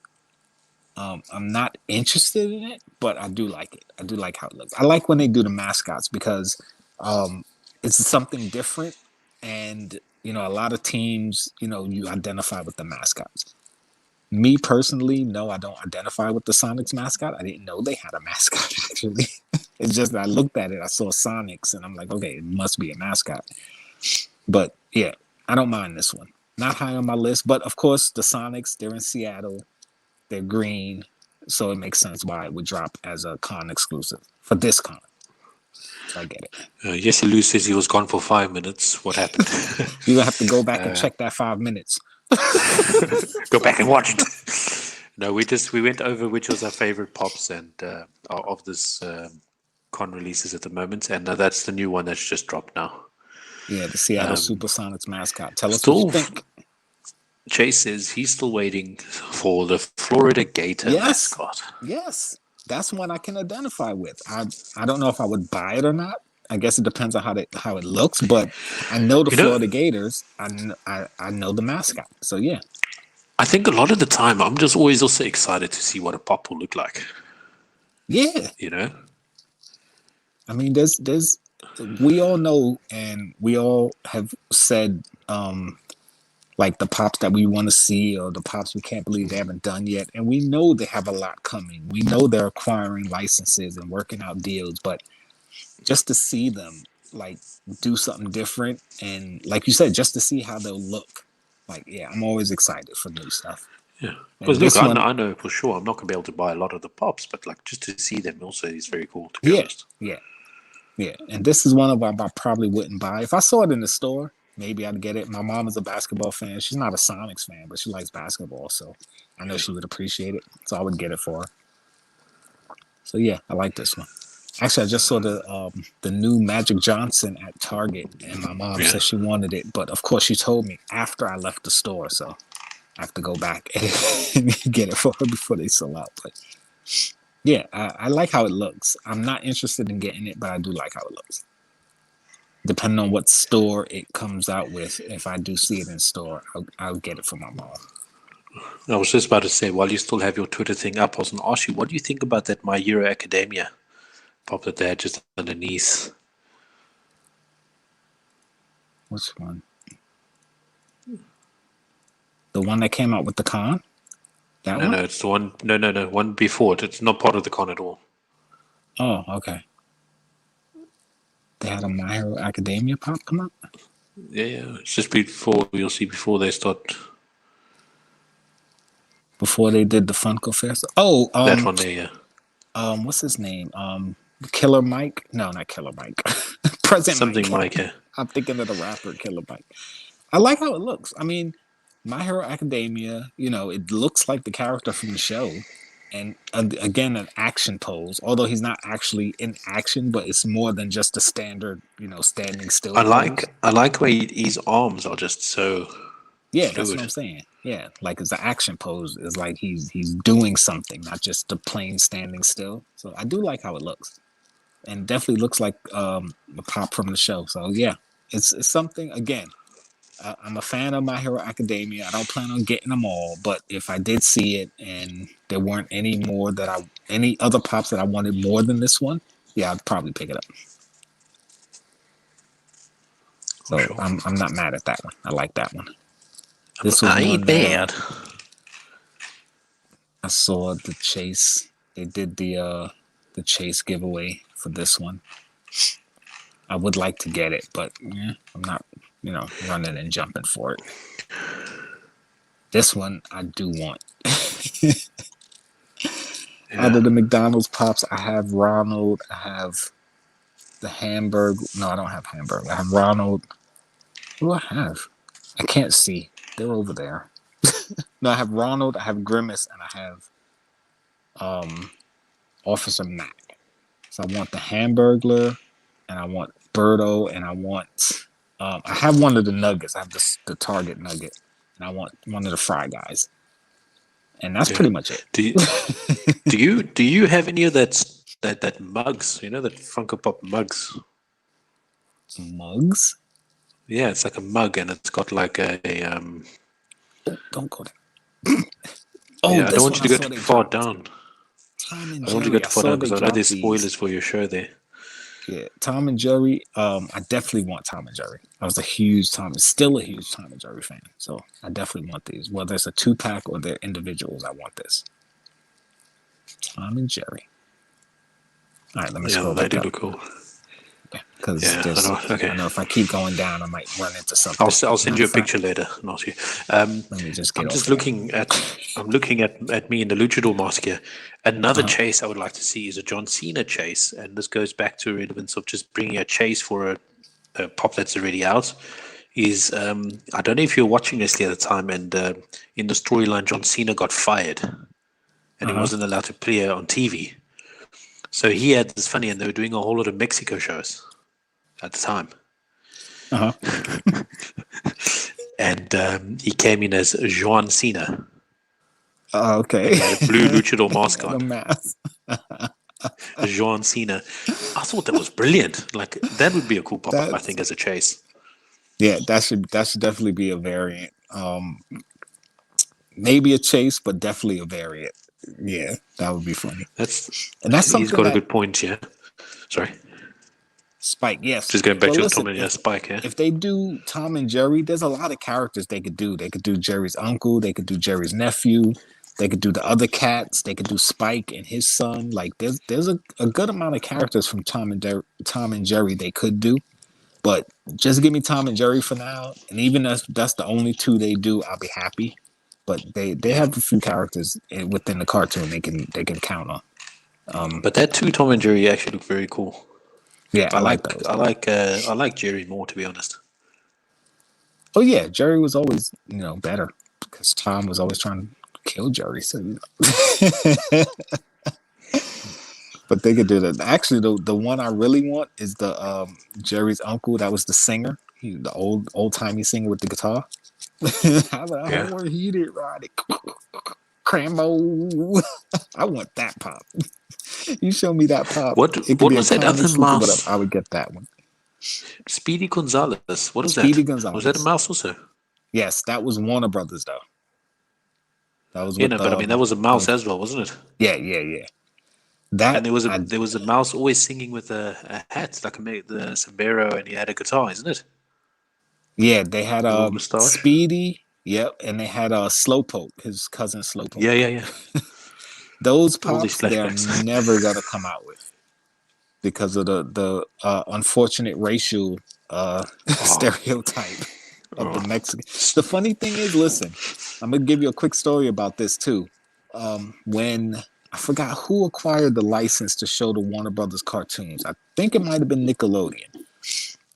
Speaker 2: I'm not interested in it, but I do like it. I do like how it looks. I like when they do the mascots because um, it's something different, and you know, a lot of teams, you know, you identify with the mascots. Me personally, no, I don't identify with the Sonics mascot. I didn't know they had a mascot actually. It's just that I looked at it, I saw Sonics, and I'm like, okay, it must be a mascot. But yeah, I don't mind this one. Not high on my list, but of course, the Sonics, they're in Seattle, they're green, so it makes sense why it would drop as a con exclusive for this con. So I get it.
Speaker 3: Jesse Lou says he was gone for 5 minutes. What happened?
Speaker 2: You're gonna have to go back and check that 5 minutes.
Speaker 3: Go back and watch it. No, we went over which was our favorite pops and of this con releases at the moment, and that's the new one that's just dropped now.
Speaker 2: Yeah, the Seattle Supersonics mascot. Tell us what you
Speaker 3: Still,
Speaker 2: think.
Speaker 3: Chase says he's still waiting for the Florida Gator
Speaker 2: Yes,
Speaker 3: mascot.
Speaker 2: yes, that's one I can identify with. I don't know if I would buy it or not. I guess it depends on how it looks, but I know the
Speaker 3: You know,
Speaker 2: Florida Gators. I know the mascot. So yeah,
Speaker 3: I think a lot of the time I'm just always also excited to see what a pop will look like.
Speaker 2: yeah.
Speaker 3: You know,
Speaker 2: I mean, there's we all know, and we all have said like the pops that we want to see or the pops we can't believe they haven't done yet, and we know they have a lot coming. We know they're acquiring licenses and working out deals, but just to see them like do something different and like you said, just to see how they'll look. Like, yeah, I'm always excited for new stuff.
Speaker 3: yeah.
Speaker 2: And
Speaker 3: Because look,
Speaker 2: this one,
Speaker 3: I know for sure I'm not going to be able to buy a lot of the pops, but like just to see them also is very cool. To be
Speaker 2: yeah,
Speaker 3: honest.
Speaker 2: yeah, yeah. And this is one of them I probably wouldn't buy. If I saw it in the store, maybe I'd get it. My mom is a basketball fan. She's not a Sonics fan, but she likes basketball, so I know she would appreciate it. So I would get it for her. So yeah, I like this one. Actually, I just saw the new Magic Johnson at Target, and my mom
Speaker 3: Yeah.
Speaker 2: said she wanted it, but of course she told me after I left the store, so I have to go back and get it for her before they sell out. But yeah, I like how it looks. I'm not interested in getting it, but I do like how it looks. Depending on what store it comes out with, if I do see it in store, I'll get it for my mom.
Speaker 3: I was just about to say, while you still have your Twitter thing up, I was going to ask you, what do you think about that My Hero Academia pop that they had just underneath?
Speaker 2: Which one? The one that came out with the con? That one?
Speaker 3: No, it's the one. No. One before it. It's not part of the con at all.
Speaker 2: Oh, okay. They had a My Hero Academia pop come up?
Speaker 3: Yeah. It's just before, you'll see before they start.
Speaker 2: Before they did the Funko Fest? Oh,
Speaker 3: That one there, yeah.
Speaker 2: what's his name? Killer Mike? No, not Killer Mike. President
Speaker 3: Something
Speaker 2: Mike.
Speaker 3: Mike, yeah.
Speaker 2: I'm thinking of the rapper Killer Mike. I like how it looks. I mean, My Hero Academia, it looks like the character from the show. And again, an action pose. Although he's not actually in action, but it's more than just a standard, standing still.
Speaker 3: I like where his arms are just so.
Speaker 2: Yeah,
Speaker 3: fluid.
Speaker 2: that's what I'm saying. Yeah, like it's an action pose. Is like he's doing something, not just a plain standing still. So I do like how it looks, and definitely looks like a pop from the show. So yeah, it's something. Again, I'm a fan of My Hero Academia. I don't plan on getting them all, but if I did see it and there weren't any other pops that I wanted more than this one, yeah, I'd probably pick it up. So sure. I'm not mad at that one. I like that one. This was one bad. I saw the chase. They did the chase giveaway for this one. I would like to get it, but I'm not, running and jumping for it. This one I do want. Out of the McDonald's pops, I have Ronald. I have the Hamburg. No, I don't have Hamburg. I have Ronald. Who do I have? I can't see. They're over there. No, I have Ronald, I have Grimace, and I have Officer Mac. So I want the Hamburglar, and I want Birdo, and I want I have one of the nuggets. I have the Target nugget, and I want one of the Fry Guys. And that's pretty much it.
Speaker 3: Do you have any of that mugs? You know, that Funko Pop mugs?
Speaker 2: Mugs?
Speaker 3: Yeah, it's like a mug, and it's got like a
Speaker 2: don't go
Speaker 3: there. I don't want you to go too far down. I don't want you to go too far down because I know there's spoilers for your show there.
Speaker 2: Yeah, Tom and Jerry. I definitely want Tom and Jerry. I was still a huge Tom and Jerry fan. So I definitely want these. Whether it's a 2-pack or they're individuals, I want this. Tom and Jerry. All right, let me scroll back up. Look cool. Because I know if I keep going down, I might run into something.
Speaker 3: I'll send you a picture later and ask you.
Speaker 2: Let me just get.
Speaker 3: I'm looking at me in the luchador mask here. Another chase I would like to see is a John Cena chase, and this goes back to relevance of just bringing a chase for a pop that's already out. I don't know if you were watching this the other time, and in the storyline, John Cena got fired, and he wasn't allowed to play on TV. So he had this funny, and they were doing a whole lot of Mexico shows at the time. And he came in as John Cena.
Speaker 2: Oh, okay.
Speaker 3: He had a blue luchador mask on.
Speaker 2: The mask.
Speaker 3: John Cena. I thought that was brilliant. Like, that would be a cool pop-up, I think, as a chase.
Speaker 2: Yeah, that should definitely be a variant. Maybe a chase, but definitely a variant. Yeah, that would be funny.
Speaker 3: That's
Speaker 2: something
Speaker 3: he's got a good point, yeah. Sorry.
Speaker 2: Spike, yes.
Speaker 3: Just going back to Tom and Spike, yeah.
Speaker 2: If they do Tom and Jerry, there's a lot of characters they could do. They could do Jerry's uncle. They could do Jerry's nephew. They could do the other cats. They could do Spike and his son. Like there's a good amount of characters from Tom and Jerry they could do. But just give me Tom and Jerry for now. And even if that's the only 2 they do, I'll be happy. But they have a few characters within the cartoon they can count on.
Speaker 3: But that 2 Tom and Jerry actually look very cool.
Speaker 2: Yeah, I like those.
Speaker 3: I like Jerry more, to be honest.
Speaker 2: Oh yeah, Jerry was always better because Tom was always trying to kill Jerry. So but they could do that. Actually, the one I really want is the Jerry's uncle. That was the singer, the old timey singer with the guitar. I want to heat it, Roddy. Crambo. I want that pop. You show me that pop.
Speaker 3: What was that other mouse?
Speaker 2: I would get that one.
Speaker 3: Speedy Gonzalez. What was
Speaker 2: Speedy
Speaker 3: that?
Speaker 2: Gonzalez.
Speaker 3: Was that a mouse also?
Speaker 2: Yes, that was Warner Brothers though. That was
Speaker 3: but I mean that was a mouse as well, wasn't it?
Speaker 2: Yeah. That
Speaker 3: and there was a mouse always singing with a hat, like the sombrero, and he had a guitar, isn't it?
Speaker 2: Yeah, they had Speedy, Yep, and they had Slowpoke, his cousin Slowpoke.
Speaker 3: Yeah.
Speaker 2: Those
Speaker 3: All these
Speaker 2: pops they're
Speaker 3: flashbacks.
Speaker 2: never gonna come out with because of the unfortunate racial stereotype of the Mexican. The funny thing is, listen, I'm gonna give you a quick story about this too. When I forgot who acquired the license to show the Warner Brothers cartoons. I think it might have been Nickelodeon.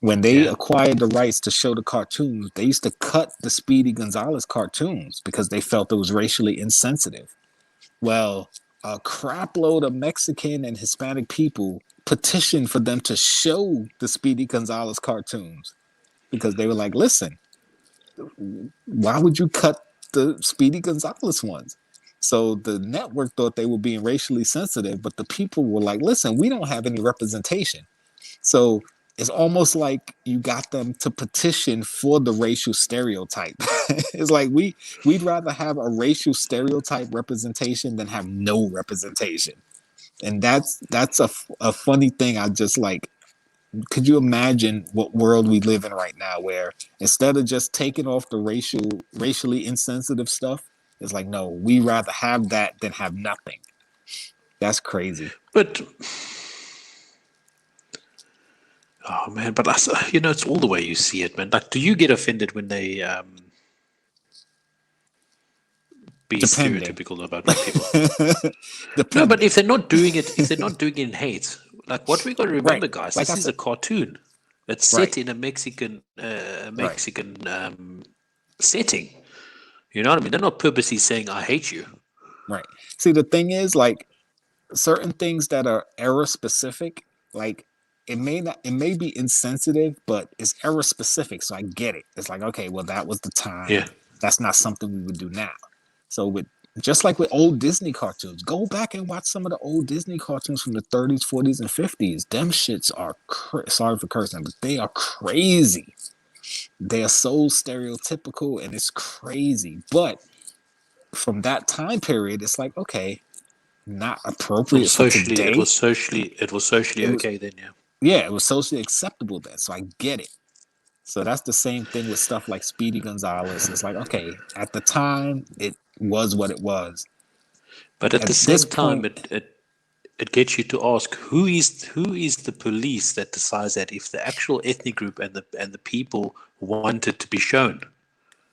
Speaker 2: When they acquired the rights to show the cartoons, they used to cut the Speedy Gonzalez cartoons because they felt it was racially insensitive. Well, a crap load of Mexican and Hispanic people petitioned for them to show the Speedy Gonzalez cartoons because they were like, listen, why would you cut the Speedy Gonzalez ones? So the network thought they were being racially sensitive, but the people were like, listen, we don't have any representation. So it's almost like you got them to petition for the racial stereotype. It's like we'd rather have a racial stereotype representation than have no representation. And that's a funny thing. I just like, could you imagine what world we live in right now where instead of just taking off the racially insensitive stuff, it's like, no, we rather have that than have nothing. That's crazy.
Speaker 3: But oh man, but it's all the way you see it, man. Like, do you get offended when they be stereotypical about black people? No, but if they're not doing it in hate, like what we got to remember, guys, like this is a cartoon. It's set in a Mexican setting. You know what I mean? They're not purposely saying "I hate you."
Speaker 2: Right. See, the thing is, like certain things that are era specific, like it may be insensitive, but it's era specific, so I get it. It's like, okay, well, that was the time.
Speaker 3: Yeah.
Speaker 2: That's not something we would do now. So just like with old Disney cartoons, go back and watch some of the old Disney cartoons from the 30s, 40s, and 50s. Them shits are sorry for cursing, but they are crazy. They are so stereotypical, and it's crazy. But from that time period, it's like, okay, not appropriate for today.
Speaker 3: It was socially okay then, yeah.
Speaker 2: Yeah, it was socially acceptable then, so I get it. So that's the same thing with stuff like Speedy Gonzalez. It's like, okay, at the time, it was what it was.
Speaker 3: But at the same time, it gets you to ask, who is the police that decides that if the actual ethnic group and the people want it to be shown?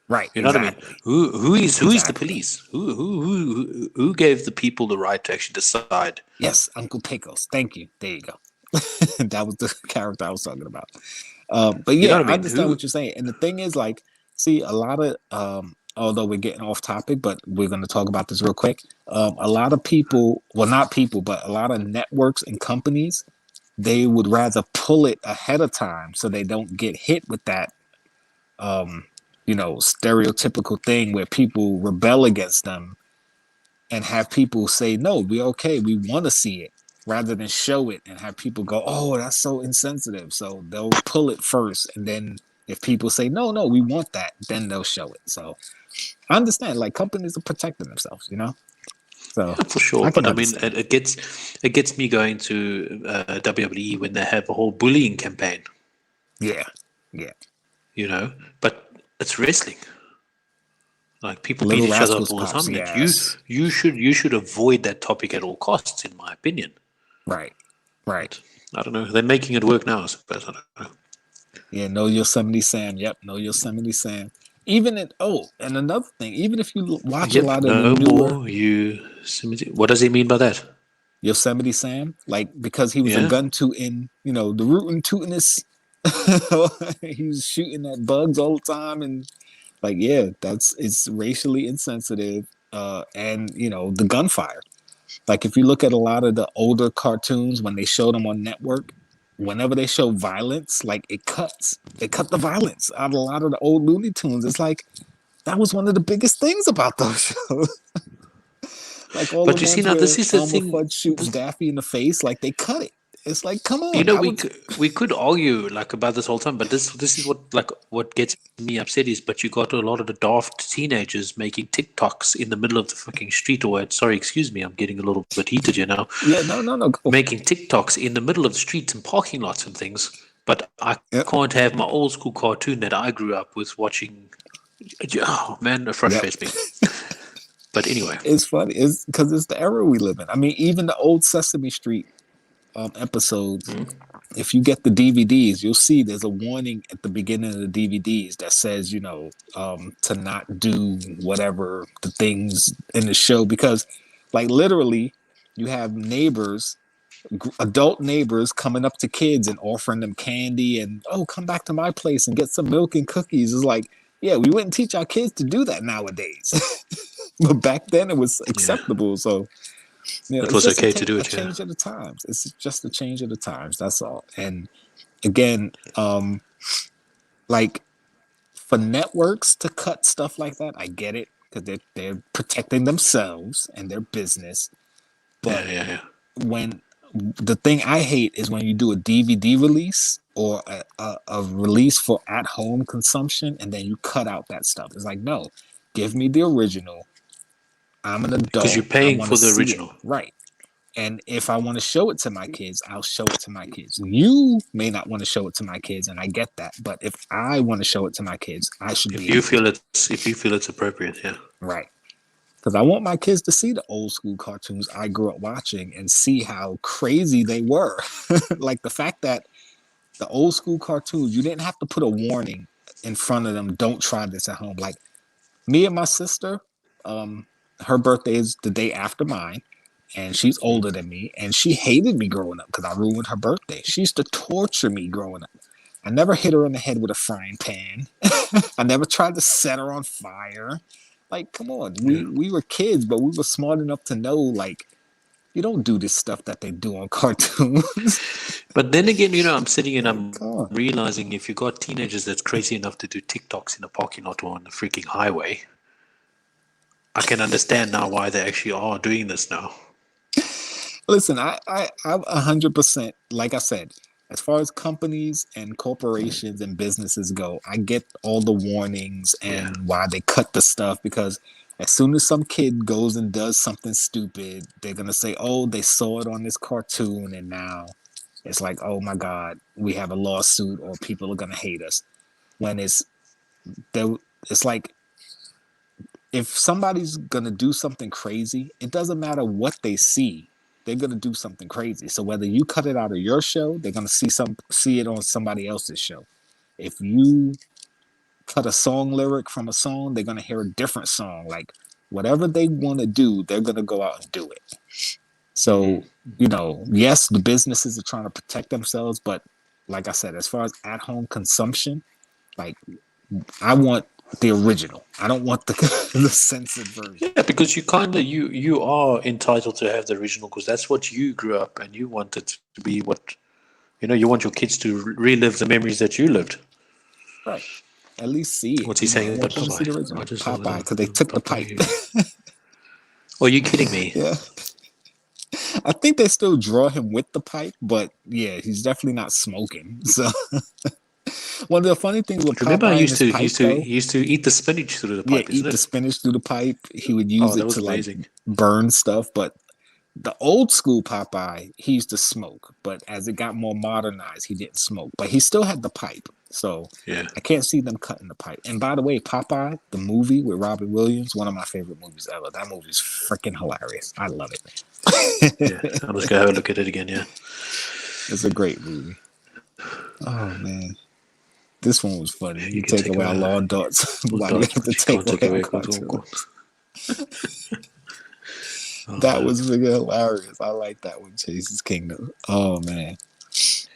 Speaker 2: Right.
Speaker 3: You know what I mean? Who is the police? Who gave the people the right to actually decide?
Speaker 2: Yes, Uncle Pecos. Thank you. There you go. That was the character I was talking about. But yeah, you know what I mean? I understand what you're saying. And the thing is, like, see, a lot of although we're getting off topic, but we're going to talk about this real quick. A lot of people, well, not people, but a lot of networks and companies, they would rather pull it ahead of time so they don't get hit with that, stereotypical thing where people rebel against them and have people say, no, we're okay. We want to see it, rather than show it and have people go, oh, that's so insensitive. So they'll pull it first. And then if people say, no, we want that, then they'll show it. So I understand, like, companies are protecting themselves, you know? So
Speaker 3: yeah, for sure. But I mean, it gets me going to WWE when they have a whole bullying campaign.
Speaker 2: Yeah.
Speaker 3: You know, but it's wrestling. Like, people beat each other up all the time. Yes. You should avoid that topic at all costs, in my opinion.
Speaker 2: Right.
Speaker 3: I don't know. They're making it work now, I suppose. I don't know.
Speaker 2: Yeah, no Yosemite Sam. Yep, no Yosemite Sam. And another thing, even if you watch a lot of the newer
Speaker 3: Yosemite. What does he mean by that?
Speaker 2: Yosemite Sam, like, because he was a gun tooting, the rootin' tootin'ist. He was shooting at bugs all the time, and like, yeah, it's racially insensitive, and the gunfire. Like, if you look at a lot of the older cartoons when they show them on network, whenever they show violence, like, they cut the violence out of a lot of the old Looney Tunes. It's like that was one of the biggest things about those shows. Like, all but you see, now this is the thing. Fudge shoots Daffy in the face, like, they cut it. It's like, come on.
Speaker 3: We could argue like about this whole time, but this is what gets me upset is, but you got a lot of the daft teenagers making TikToks in the middle of the fucking street, excuse me, I'm getting a little bit heated,
Speaker 2: Yeah, no. Go.
Speaker 3: Making TikToks in the middle of the streets and parking lots and things, but I can't have my old school cartoon that I grew up with watching Oh man, it frustrates me. But anyway,
Speaker 2: It's funny. It's because it's the era we live in. I mean, even the old Sesame Street episodes. If you get the DVDs, you'll see there's a warning at the beginning of the DVDs that says, to not do whatever the things in the show, because, like, literally, you have neighbors, adult neighbors, coming up to kids and offering them candy and, oh, come back to my place and get some milk and cookies. It's like, yeah, we wouldn't teach our kids to do that nowadays, but back then it was acceptable. So.
Speaker 3: it
Speaker 2: It's
Speaker 3: was
Speaker 2: just
Speaker 3: okay to do
Speaker 2: a
Speaker 3: it. Yeah.
Speaker 2: change of the times. It's just a change of the times. That's all. And again, like for networks to cut stuff like that, I get it because they're protecting themselves and their business. But when the thing I hate is when you do a DVD release or a release for at home consumption and then you cut out that stuff. It's like, no, give me the original. I'm an adult.
Speaker 3: Because you're paying for the original.
Speaker 2: Right. And if I want to show it to my kids, I'll show it to my kids. You may not want to show it to my kids, and I get that. But if I want to show it to my kids, I should
Speaker 3: if you feel it's appropriate, yeah.
Speaker 2: Right. Because I want my kids to see the old school cartoons I grew up watching and see how crazy they were. Like the fact that the old school cartoons, you didn't have to put a warning in front of them. Don't try this at home. Like me and my sister, her birthday is the day after mine. And she's older than me, and she hated me growing up because I ruined her birthday. She used to torture me growing up. I never hit her in the head with a frying pan. I never tried to set her on fire. Like, come on. We were kids, but we were smart enough to know, like, you don't do this stuff that they do on cartoons.
Speaker 3: But then again, I'm sitting and I'm realizing if you got teenagers that's crazy enough to do TikToks in a parking lot or on the freaking highway, I can understand now why they actually are doing this now.
Speaker 2: Listen, I'm 100%, like I said, as far as companies and corporations and businesses go, I get all the warnings and why they cut the stuff, because as soon as some kid goes and does something stupid, they're going to say, oh, they saw it on this cartoon and now it's like, oh my God, we have a lawsuit or people are going to hate us. When it's like, if somebody's going to do something crazy, it doesn't matter what they see. They're going to do something crazy. So whether you cut it out of your show, they're going to see it on somebody else's show. If you cut a song lyric from a song, they're going to hear a different song. Like whatever they want to do, they're going to go out and do it. So, yes, the businesses are trying to protect themselves. But like I said, as far as at-home consumption, like I want the original. I don't want the censored version.
Speaker 3: Yeah, because you are entitled to have the original because that's what you grew up and you want it to be what you want your kids to relive the memories that you lived.
Speaker 2: Right. At least see it.
Speaker 3: What's he saying?
Speaker 2: Popeye, because they took the pipe.
Speaker 3: Oh, are you kidding me?
Speaker 2: Yeah. I think they still draw him with the pipe, but yeah, he's definitely not smoking. So one of the funny things with
Speaker 3: Remember,
Speaker 2: Popeye
Speaker 3: he used to eat the spinach through the pipe.
Speaker 2: Yeah, eat the spinach through the pipe. He would use it to
Speaker 3: amazing.
Speaker 2: Like burn stuff. But the old school Popeye, he used to smoke. But as it got more modernized, he didn't smoke. But he still had the pipe. So I can't see them cutting the pipe. And by the way, Popeye, the movie with Robin Williams, one of my favorite movies ever. That movie is freaking hilarious. I love it.
Speaker 3: I'm just gonna have a look at it again. Yeah,
Speaker 2: it's a great movie. Oh man. This one was funny. You take away our lawn darts. Why you have to take away cartoons? That was really hilarious. I like that one, Chase's Kingdom. Oh man.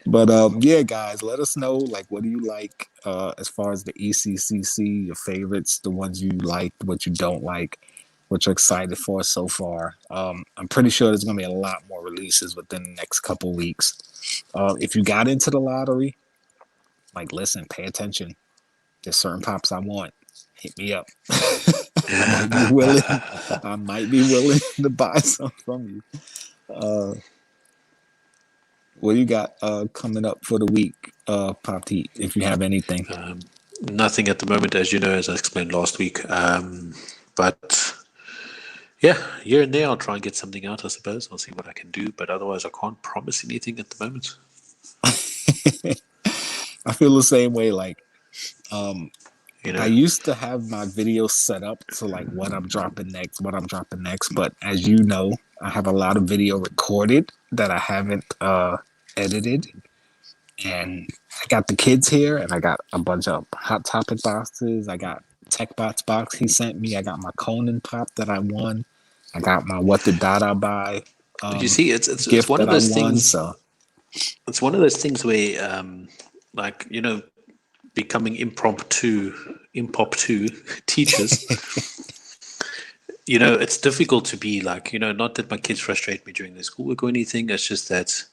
Speaker 2: But yeah, guys, let us know, like, what do you like as far as the ECCC, your favorites, the ones you like, what you don't like, what you're excited for so far. I'm pretty sure there's gonna be a lot more releases within the next couple weeks. If you got into the lottery, like, listen, pay attention. There's certain pops I want. Hit me up. I might be willing to buy some from you. What do you got coming up for the week, Pop T, if you have anything?
Speaker 3: Nothing at the moment, as you know, as I explained last week. But yeah, here and there, I'll try and get something out, I suppose. I'll see what I can do. But otherwise, I can't promise anything at the moment.
Speaker 2: I feel the same way. Like,
Speaker 3: You know,
Speaker 2: I used to have my video set up to like what I'm dropping next, but as you know, I have a lot of video recorded that I haven't edited, and I got the kids here, and I got a bunch of Hot Topic boxes. I got TechBots box he sent me. I got my Conan Pop that I won. I got my What Did Dada Buy
Speaker 3: you see, it's
Speaker 2: gift
Speaker 3: one
Speaker 2: that
Speaker 3: of those
Speaker 2: I won.
Speaker 3: things.
Speaker 2: So
Speaker 3: It's one of those things where, like, you know, becoming impromptu teachers. You know, it's difficult to be like, you know, not that my kids frustrate me during their schoolwork or anything. It's just that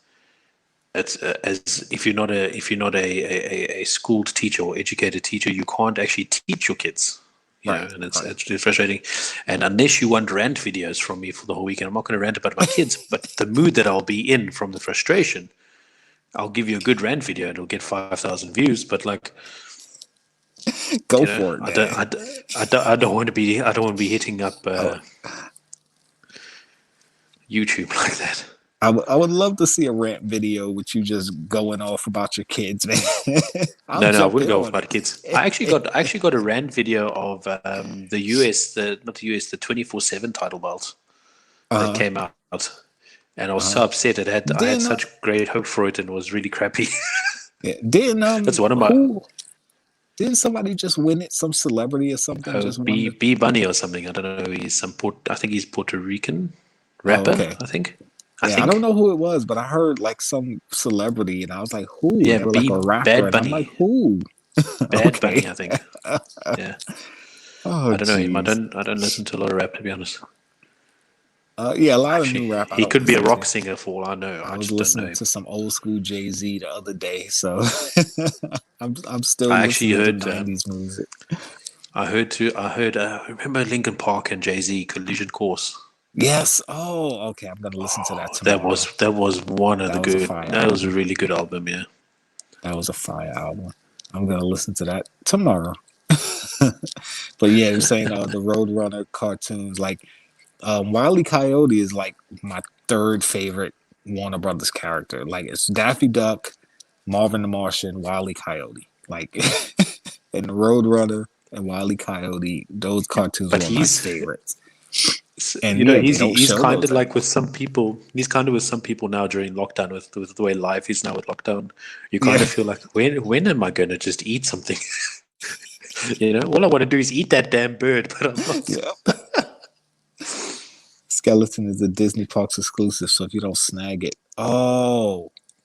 Speaker 3: it's as if you're not a schooled teacher or educated teacher, you can't actually teach your kids. You know, and it's actually frustrating. And unless you want rant videos from me for the whole weekend, I'm not going to rant about my kids. But the mood that I'll be in from the frustration, I'll give you a good rant video and it'll get 5,000 views. But like,
Speaker 2: go for it, man.
Speaker 3: I don't want to be hitting up YouTube like that.
Speaker 2: I would love to see a rant video with you just going off about your kids, man.
Speaker 3: No, I wouldn't go off about kids. I actually got a rant video of the 24/7 title belt that came out, and I was so upset. I had such great hope for it, and it was really crappy. That's one of my.
Speaker 2: Didn't somebody just win it? Some celebrity or something? Just
Speaker 3: B Bunny or something. I don't know. I think he's Puerto Rican rapper.
Speaker 2: Okay.
Speaker 3: I think.
Speaker 2: I don't know who it was, but I heard like some celebrity, and I was like, "Who?"
Speaker 3: Yeah,
Speaker 2: like a rapper.
Speaker 3: Bad Bunny.
Speaker 2: And I'm like, "Who?"
Speaker 3: Bad Bunny, I think. Yeah.
Speaker 2: Oh,
Speaker 3: I don't know him. I don't listen to a lot of rap, to be honest.
Speaker 2: Yeah, a lot of new rap.
Speaker 3: He could be a rock singer for all I know.
Speaker 2: I was listening to some old school Jay-Z the other day, so I'm still.
Speaker 3: I actually heard
Speaker 2: 90s music.
Speaker 3: I remember Linkin Park and Jay-Z Collision Course.
Speaker 2: Yes. Oh, okay. I'm gonna listen to that tomorrow.
Speaker 3: That was one of the good. That was a really good album. Yeah.
Speaker 2: That was a fire album. I'm gonna listen to that tomorrow. But yeah, you're saying the Roadrunner cartoons, like Wile E. Coyote is like my third favorite Warner Brothers character. Like it's Daffy Duck, Marvin the Martian, Wile E. Coyote. Like and Roadrunner and Wile E. Coyote, those cartoons were my favorites.
Speaker 3: And you know, he's kind of like with some people. He's kind of with some people now during lockdown with the way life is now with lockdown. You kind of feel like when am I going to just eat something? You know, all I want to do is eat that damn bird, but I'm not.
Speaker 2: Yeah. Skeleton is a Disney Parks exclusive, so if you don't snag it,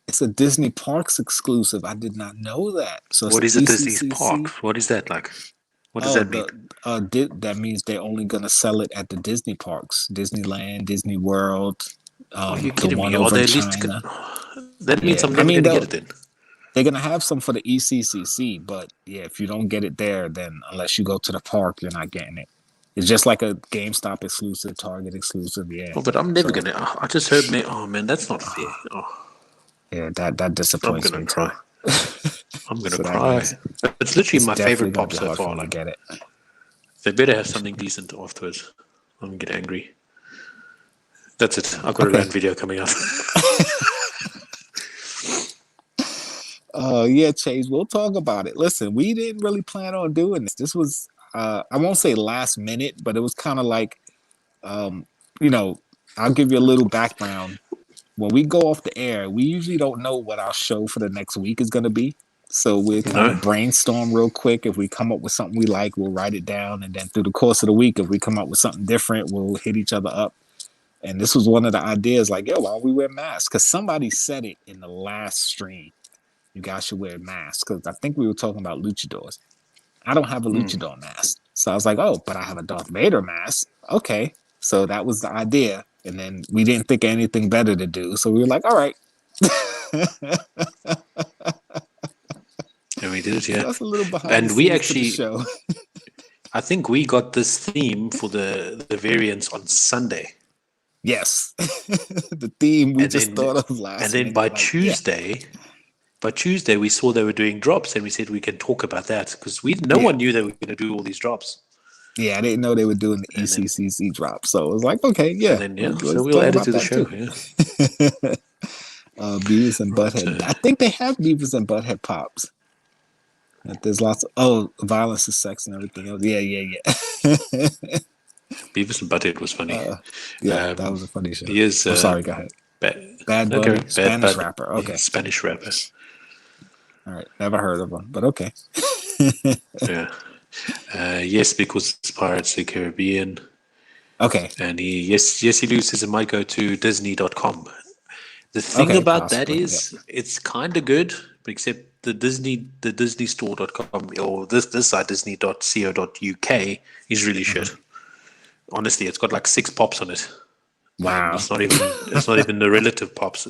Speaker 2: it's a Disney Parks exclusive. I did not know that. So
Speaker 3: what is a Disney Parks? What is that like? What does that mean?
Speaker 2: That means they're only going to sell it at the Disney parks, Disneyland, Disney World.
Speaker 3: Are you kidding me? Are they China. That means I'm never going to get it then.
Speaker 2: They're going to have some for the ECCC, but yeah, if you don't get it there, then unless you go to the park, you're not getting it. It's just like a GameStop exclusive, Target exclusive, yeah.
Speaker 3: Oh, but I'm never going to. I just heard, man, that's not fair.
Speaker 2: Yeah, that disappoints me too.
Speaker 3: I'm going to cry. It's literally my favorite pop so far.
Speaker 2: I get it.
Speaker 3: They better have something decent afterwards. I'm going to get angry. That's it. I've got a rant video coming up.
Speaker 2: Yeah, Chase, we'll talk about it. Listen, we didn't really plan on doing this. This was, I won't say last minute, but it was kind of like, I'll give you a little background. When we go off the air, we usually don't know what our show for the next week is going to be. So we'll kind of brainstorm real quick. If we come up with something we like, we'll write it down. And then through the course of the week, if we come up with something different, we'll hit each other up. And this was one of the ideas, like, yo, why don't we wear masks? Because somebody said it in the last stream. You guys should wear masks. Because I think we were talking about luchadors. I don't have a luchador mask. So I was like, oh, but I have a Darth Vader mask. Okay. So that was the idea. And then we didn't think of anything better to do. So we were like, all right.
Speaker 3: And we did it, yeah.
Speaker 2: That's a little behind
Speaker 3: and
Speaker 2: the
Speaker 3: we
Speaker 2: scenes
Speaker 3: actually,
Speaker 2: to the show.
Speaker 3: I think we got this theme for the variants on Sunday.
Speaker 2: Yes. The theme we just thought of last.
Speaker 3: And then by Tuesday, we saw they were doing drops, and we said we can talk about that because no one knew they were going to do all these drops.
Speaker 2: Yeah, I didn't know they were doing the ECCC drops, so it was like, okay, yeah.
Speaker 3: And then, so we'll add it to the show. Yeah.
Speaker 2: Beavis and Butthead. I think they have Beavis and Butthead Pops. There's lots of violence and sex and everything else. Yeah.
Speaker 3: Beavis and Butthead was funny.
Speaker 2: Yeah, that was a funny show.
Speaker 3: Here's
Speaker 2: I'm sorry, go ahead. Bad Bunny, Spanish rapper. Okay,
Speaker 3: yeah, Spanish rapper.
Speaker 2: All right, never heard of him, but okay.
Speaker 3: Yeah. Yes, because it's Pirates of the Caribbean.
Speaker 2: Okay.
Speaker 3: And he loses. It might go to Disney.com. The thing about that is, it's kind of good, except the Disney Store.com or this site Disney.co.uk is really shit. Honestly, it's got like 6 pops on it.
Speaker 2: Wow.
Speaker 3: It's not even the relative pops.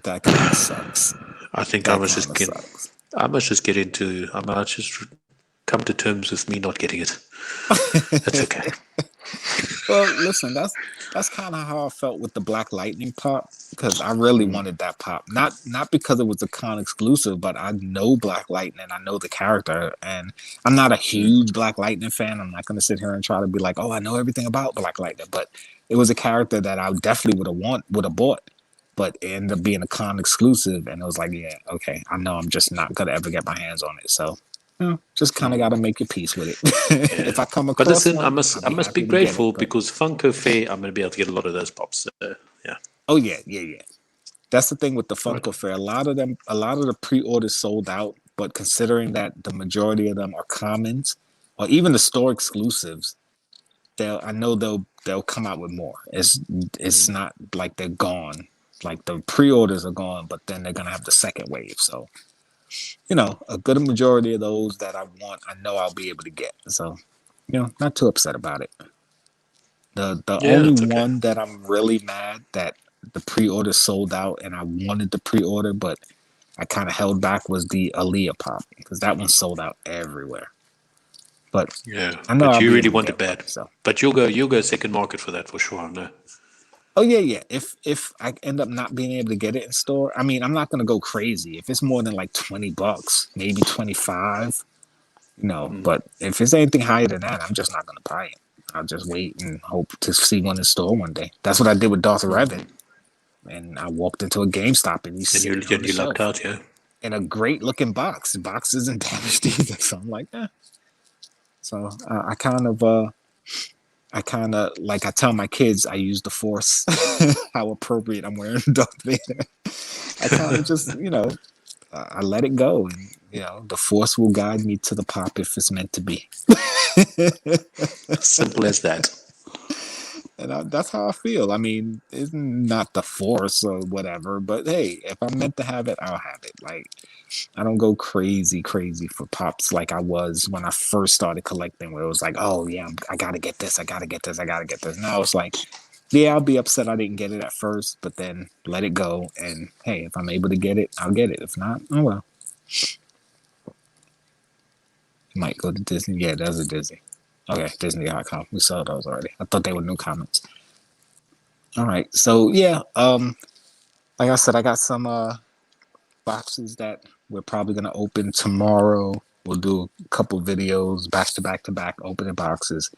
Speaker 2: That kind of sucks.
Speaker 3: I think I must just come to terms with me not getting it. That's okay.
Speaker 2: Well, listen, that's kind of how I felt with the Black Lightning pop, because I really wanted that pop. Not because it was a con exclusive, but I know Black Lightning, I know the character, and I'm not a huge Black Lightning fan. I'm not going to sit here and try to be like, oh, I know everything about Black Lightning, but it was a character that I definitely would have bought, but it ended up being a con exclusive, and it was like, yeah, okay, I know I'm just not going to ever get my hands on it, so. Just kind of got to make your peace with it.
Speaker 3: Yeah.
Speaker 2: If I come across,
Speaker 3: but listen,
Speaker 2: one,
Speaker 3: I must be grateful because Funko Fair, I'm going to be able to get a lot of those pops. Yeah.
Speaker 2: Oh yeah. That's the thing with the Funko Fair. A lot of the pre-orders sold out, but considering that the majority of them are commons or even the store exclusives, I know they'll come out with more. It's not like they're gone. Like the pre-orders are gone, but then they're gonna have the second wave. So. A good majority of those that I want, I know I'll be able to get. So, not too upset about it. The only one that I'm really mad that the pre-order sold out and I wanted the pre-order, but I kind of held back was the Aaliyah pop because that one sold out everywhere. But
Speaker 3: yeah,
Speaker 2: I know
Speaker 3: but you
Speaker 2: I'll
Speaker 3: really want it bad.
Speaker 2: So.
Speaker 3: But you'll go second market for that for sure. No.
Speaker 2: Oh yeah. If I end up not being able to get it in store, I mean, I'm not gonna go crazy. If it's more than like $20, maybe 25, But if it's anything higher than that, I'm just not gonna buy it. I'll just wait and hope to see one in store one day. That's what I did with Darth Revan, and I walked into a GameStop and
Speaker 3: you lucked out, yeah.
Speaker 2: In a great looking box. The box isn't damaged either, so I'm like, eh. So I kind of like I tell my kids I use the Force. How appropriate I'm wearing Darth Vader. I kind of just I let it go, and the Force will guide me to the pop if it's meant to be.
Speaker 3: Simple as that.
Speaker 2: And that's how I feel. I mean, it's not the Force or whatever, but hey, if I'm meant to have it, I'll have it. Like, I don't go crazy for pops like I was when I first started collecting, where it was like, oh yeah, I gotta get this. Now it's like, yeah, I'll be upset I didn't get it at first, but then let it go. And hey, if I'm able to get it, I'll get it. If not, oh well. You might go to Disney. Yeah, there's a Disney. Okay, Disney.com. We saw those already. I thought they were new comments. All right, so yeah, like I said, I got some boxes that we're probably gonna open tomorrow. We'll do a couple videos back to back opening boxes,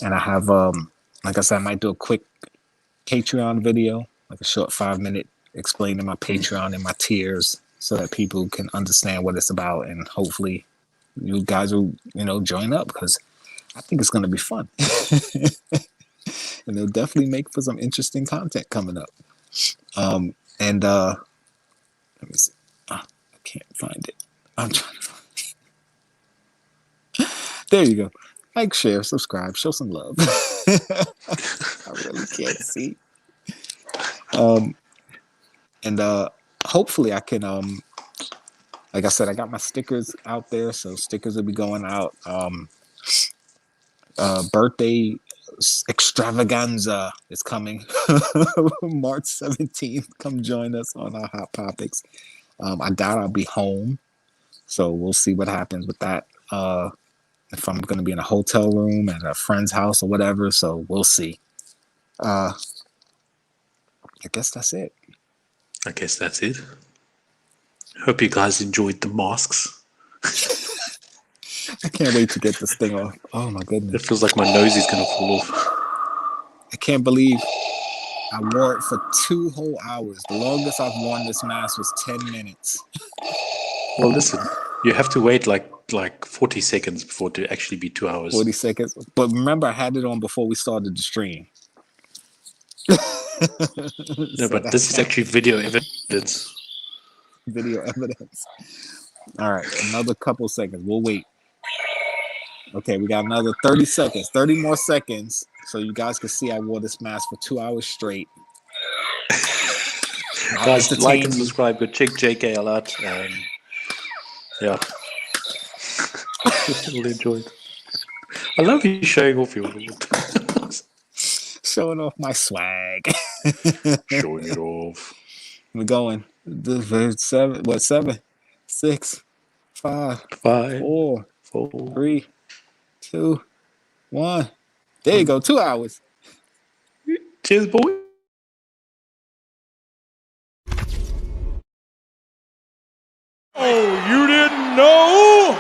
Speaker 2: and I have like I said, I might do a quick Patreon video, like a short 5-minute explaining my Patreon and my tiers, so that people can understand what it's about, and hopefully you guys will join up because I think it's going to be fun. And it'll definitely make for some interesting content coming up. Let me see. I can't find it. I'm trying to find it. There you go. Like, share, subscribe, show some love. I really can't see. Hopefully I can, like I said, I got my stickers out there, so stickers will be going out. Birthday extravaganza is coming March 17th. Come join us on our Hot Popics. I doubt I'll be home, so we'll see what happens with that. If I'm going to be in a hotel room at a friend's house or whatever, so we'll see. I guess that's it.
Speaker 3: Hope you guys enjoyed the masks.
Speaker 2: I can't wait to get this thing off. Oh my goodness.
Speaker 3: It feels like my nose is going to fall off.
Speaker 2: I can't believe I wore it for 2 whole hours. The longest I've worn this mask was 10 minutes.
Speaker 3: Well, listen, You have to wait like 40 seconds before to actually be 2 hours.
Speaker 2: 40 seconds. But remember, I had it on before we started the stream.
Speaker 3: No,
Speaker 2: So
Speaker 3: but this is actually video evidence.
Speaker 2: video evidence. All right, another couple seconds. We'll wait. Okay, we got another 30 seconds. 30 more seconds, so you guys can see I wore this mask for 2 hours straight.
Speaker 3: Guys, like and subscribe. Go check Jkl out. Yeah. We'll enjoy it. I love you showing off your
Speaker 2: showing off my swag.
Speaker 3: Showing it off.
Speaker 2: We're going. The 7, 6, 5, 4, 3, 2, 1. There you go. 2 hours.
Speaker 3: Cheers, boy.
Speaker 1: Oh, you didn't know?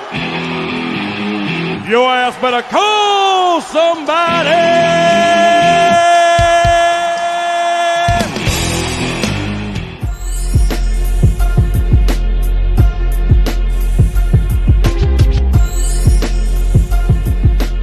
Speaker 1: Your ass better call somebody!